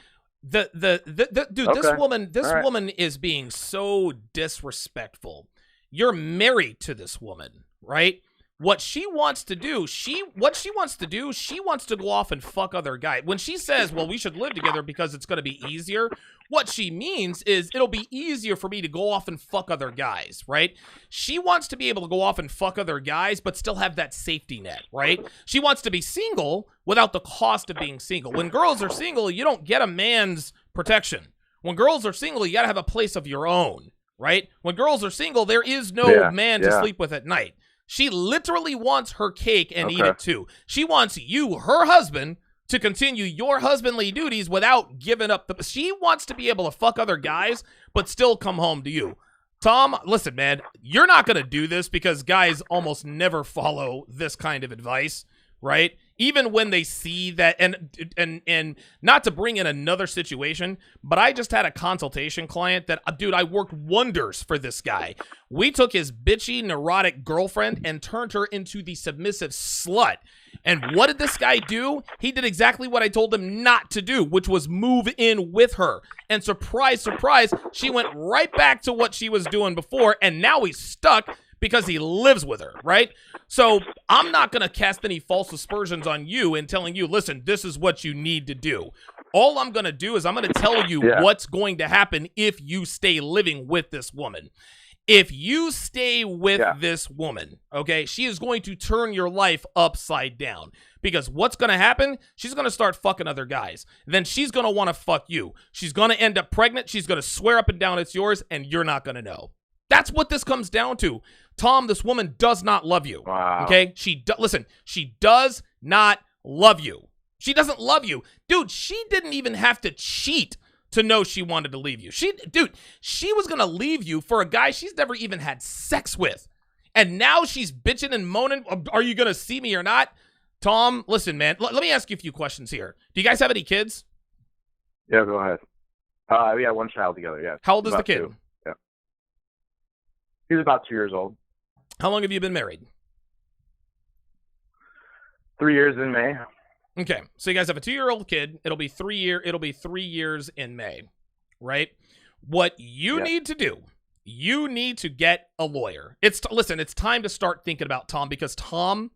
Dude, Okay. This All right. woman is being so disrespectful. You're married to this woman, right? What she wants to do, she wants to go off and fuck other guys. When she says, well, we should live together because it's going to be easier, what she means is it'll be easier for me to go off and fuck other guys, right? She wants to be able to go off and fuck other guys, but still have that safety net, right? She wants to be single without the cost of being single. When girls are single, you don't get a man's protection. When girls are single, you got to have a place of your own, right? When girls are single, there is no man to sleep with at night. She literally wants her cake and eat it too. She wants you, her husband, to continue your husbandly duties without giving up the... She wants to be able to fuck other guys, but still come home to you. Tom, listen, man, you're not going to do this because guys almost never follow this kind of advice, right? Even when they see that, and not to bring in another situation, but I just had a consultation client that, dude, I worked wonders for this guy. We took his bitchy, neurotic girlfriend and turned her into the submissive slut. And what did this guy do? He did exactly what I told him not to do, which was move in with her. And surprise, surprise, she went right back to what she was doing before, and now he's stuck because he lives with her, right? So I'm not going to cast any false aspersions on you and telling you, listen, this is what you need to do. All I'm going to do is I'm going to tell you what's going to happen if you stay living with this woman. If you stay with this woman, okay, she is going to turn your life upside down. Because what's going to happen? She's going to start fucking other guys. Then she's going to want to fuck you. She's going to end up pregnant. She's going to swear up and down it's yours, and you're not going to know. That's what this comes down to. Tom, this woman does not love you. Wow. Okay? Listen, she does not love you. She doesn't love you. Dude, she didn't even have to cheat to know she wanted to leave you. She was going to leave you for a guy she's never even had sex with. And now she's bitching and moaning, are you going to see me or not? Tom, listen, man, let me ask you a few questions here. Do you guys have any kids? Yeah, go ahead. We got one child together, yeah. How old is the kid? 2. Yeah. He's about 2 years old. How long have you been married? 3 years in May. Okay, so you guys have a 2-year-old kid. It'll be 3 years in May, right? What you need to do, you need to get a lawyer. Listen, it's time to start thinking about Tom, because Tom,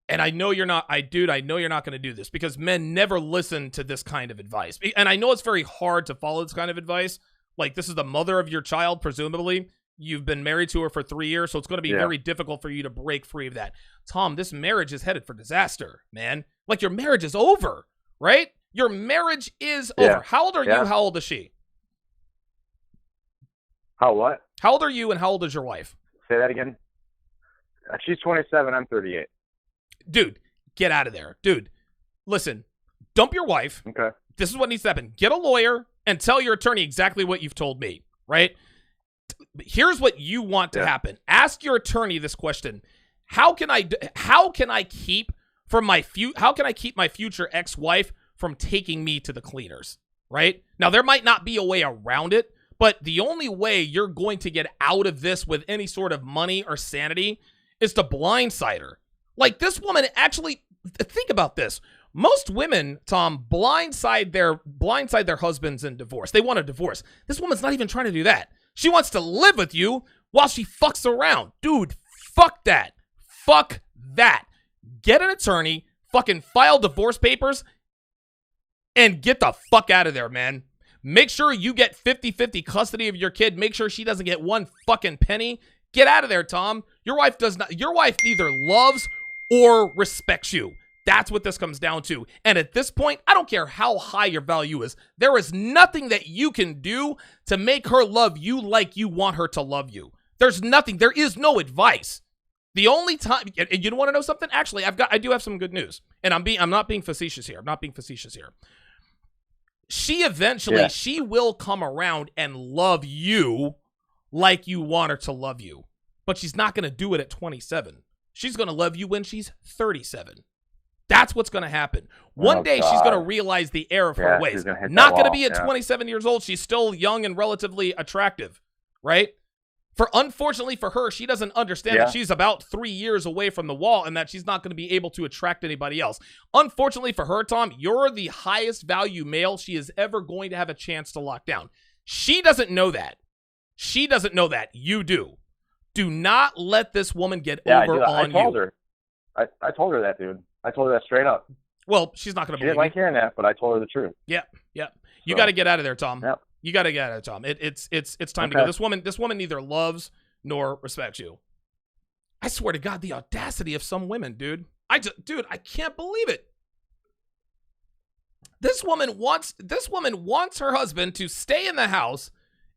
and I know you're not, I know you're not going to do this because men never listen to this kind of advice. And I know it's very hard to follow this kind of advice. Like, this is the mother of your child, presumably. You've been married to her for 3 years, so it's going to be very difficult for you to break free of that. Tom, this marriage is headed for disaster, man. Like, your marriage is over, right? Your marriage is over. How old are you? How old is she? How what? How old are you and how old is your wife? Say that again. She's 27. I'm 38. Dude, get out of there. Dude, listen, dump your wife. Okay. This is what needs to happen. Get a lawyer and tell your attorney exactly what you've told me, right? Here's what you want to happen. Ask your attorney this question. How can I keep my future ex-wife from taking me to the cleaners, right? Now, there might not be a way around it, but the only way you're going to get out of this with any sort of money or sanity is to blindside her. Like, this woman actually, think about this. Most women, Tom, blindside their husbands in divorce. They want a divorce. This woman's not even trying to do that. She wants to live with you while she fucks around. Dude, fuck that. Fuck that. Get an attorney, fucking file divorce papers, and get the fuck out of there, man. Make sure you get 50-50 custody of your kid. Make sure she doesn't get one fucking penny. Get out of there, Tom. Your wife neither loves or respects you. That's what this comes down to. And at this point, I don't care how high your value is. There is nothing that you can do to make her love you like you want her to love you. There's nothing. There is no advice. The only time, and you want to know something? Actually, I do have some good news. And I'm not being facetious here. She eventually, she will come around and love you like you want her to love you. But she's not going to do it at 27. She's going to love you when she's 37. That's what's going to happen. One day she's going to realize the error of her ways. Not going to be at 27 years old. She's still young and relatively attractive, right? Unfortunately for her, she doesn't understand that she's about 3 years away from the wall and that she's not going to be able to attract anybody else. Unfortunately for her, Tom, you're the highest value male she is ever going to have a chance to lock down. She doesn't know that. You do. Do not let this woman get over on you. I told her that, dude. I told her that straight up. Well, she's not going to believe you. She didn't like hearing that, but I told her the truth. Yeah. You got to get out of there, Tom. Yep. You got to get out of there, Tom. It's time to go. This woman neither loves nor respects you. I swear to God, the audacity of some women, dude. I can't believe it. This woman wants her husband to stay in the house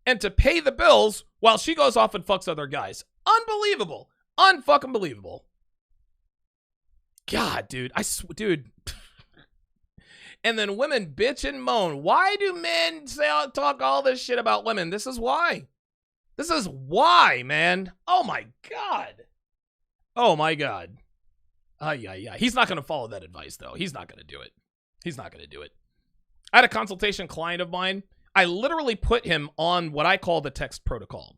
and to pay the bills while she goes off and fucks other guys. Unbelievable. Unfucking believable. God, dude. Dude. And then women bitch and moan. Why do men talk all this shit about women? This is why. This is why, man. Oh, my God. Oh, my God. Yeah. He's not going to follow that advice, though. He's not going to do it. I had a consultation client of mine. I literally put him on what I call the text protocol.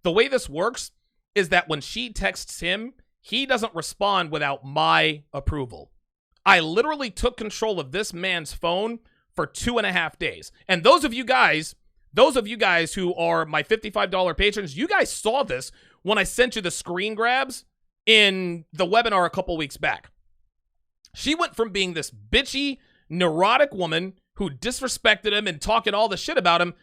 The way this works is that when she texts him, he doesn't respond without my approval. I literally took control of this man's phone for 2.5 days. And those of you guys who are my $55 patrons, you guys saw this when I sent you the screen grabs in the webinar a couple weeks back. She went from being this bitchy, neurotic woman who disrespected him and talking all the shit about him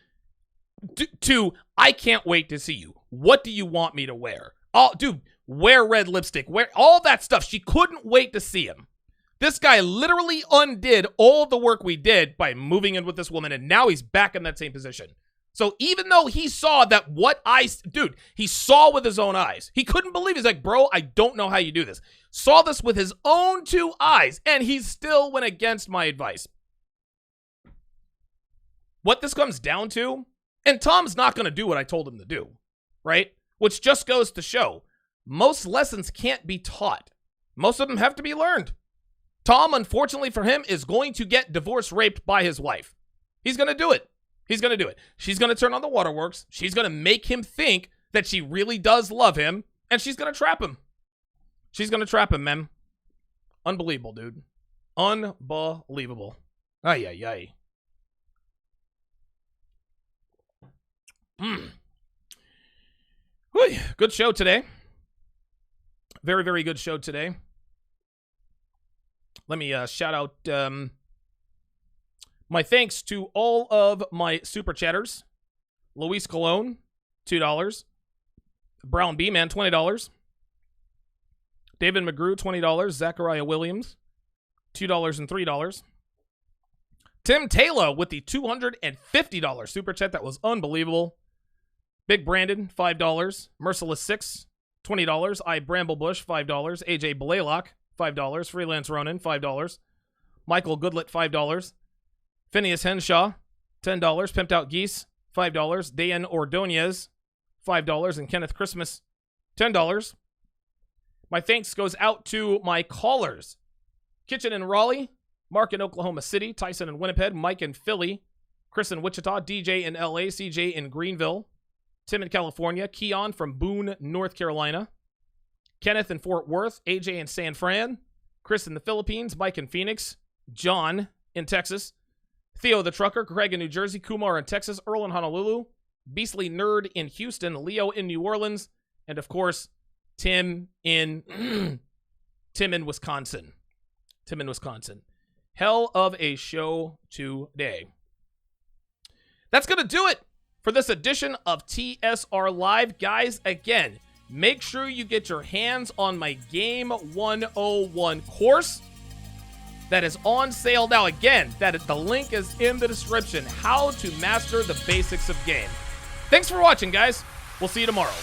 to, I can't wait to see you. What do you want me to wear? Oh, dude, wear red lipstick, wear all that stuff. She couldn't wait to see him. This guy literally undid all the work we did by moving in with this woman, and now he's back in that same position. So even though he saw that he saw with his own eyes. He couldn't believe it. He's like, bro, I don't know how you do this. Saw this with his own 2 eyes, and he still went against my advice. What this comes down to, and Tom's not going to do what I told him to do, right? Which just goes to show, most lessons can't be taught. Most of them have to be learned. Tom, unfortunately for him, is going to get divorce raped by his wife. He's going to do it. She's going to turn on the waterworks. She's going to make him think that she really does love him, and she's going to trap him. Man. Unbelievable, dude. Unbelievable. Ay. Good show today. Very, very good show today. Let me shout out my thanks to all of my super chatters. Luis Colon, $2. Brown B Man, $20. David McGrew, $20. Zachariah Williams, $2 and $3. Tim Taylor with the $250 super chat. That was unbelievable. Big Brandon, $5. Merciless 6, $20. I Bramblebush, $5. AJ Blaylock, $5. Freelance Ronan, $5. Michael Goodlet, $5. Phineas Henshaw, $10. Pimped Out Geese, $5. Dan Ordonez, $5. And Kenneth Christmas, $10. My thanks goes out to my callers. Kitchen in Raleigh, Mark in Oklahoma City, Tyson in Winnipeg, Mike in Philly, Chris in Wichita, DJ in LA, CJ in Greenville, Tim in California, Keon from Boone, North Carolina, Kenneth in Fort Worth, AJ in San Fran, Chris in the Philippines, Mike in Phoenix, John in Texas, Theo the Trucker, Greg in New Jersey, Kumar in Texas, Earl in Honolulu, Beastly Nerd in Houston, Leo in New Orleans, and of course, Tim in Wisconsin. Hell of a show today. That's going to do it for this edition of TSR Live. Guys, again, make sure you get your hands on my Game 101 course that is on sale now. Again, the link is in the description. How to master the basics of game. Thanks for watching, guys. We'll see you tomorrow.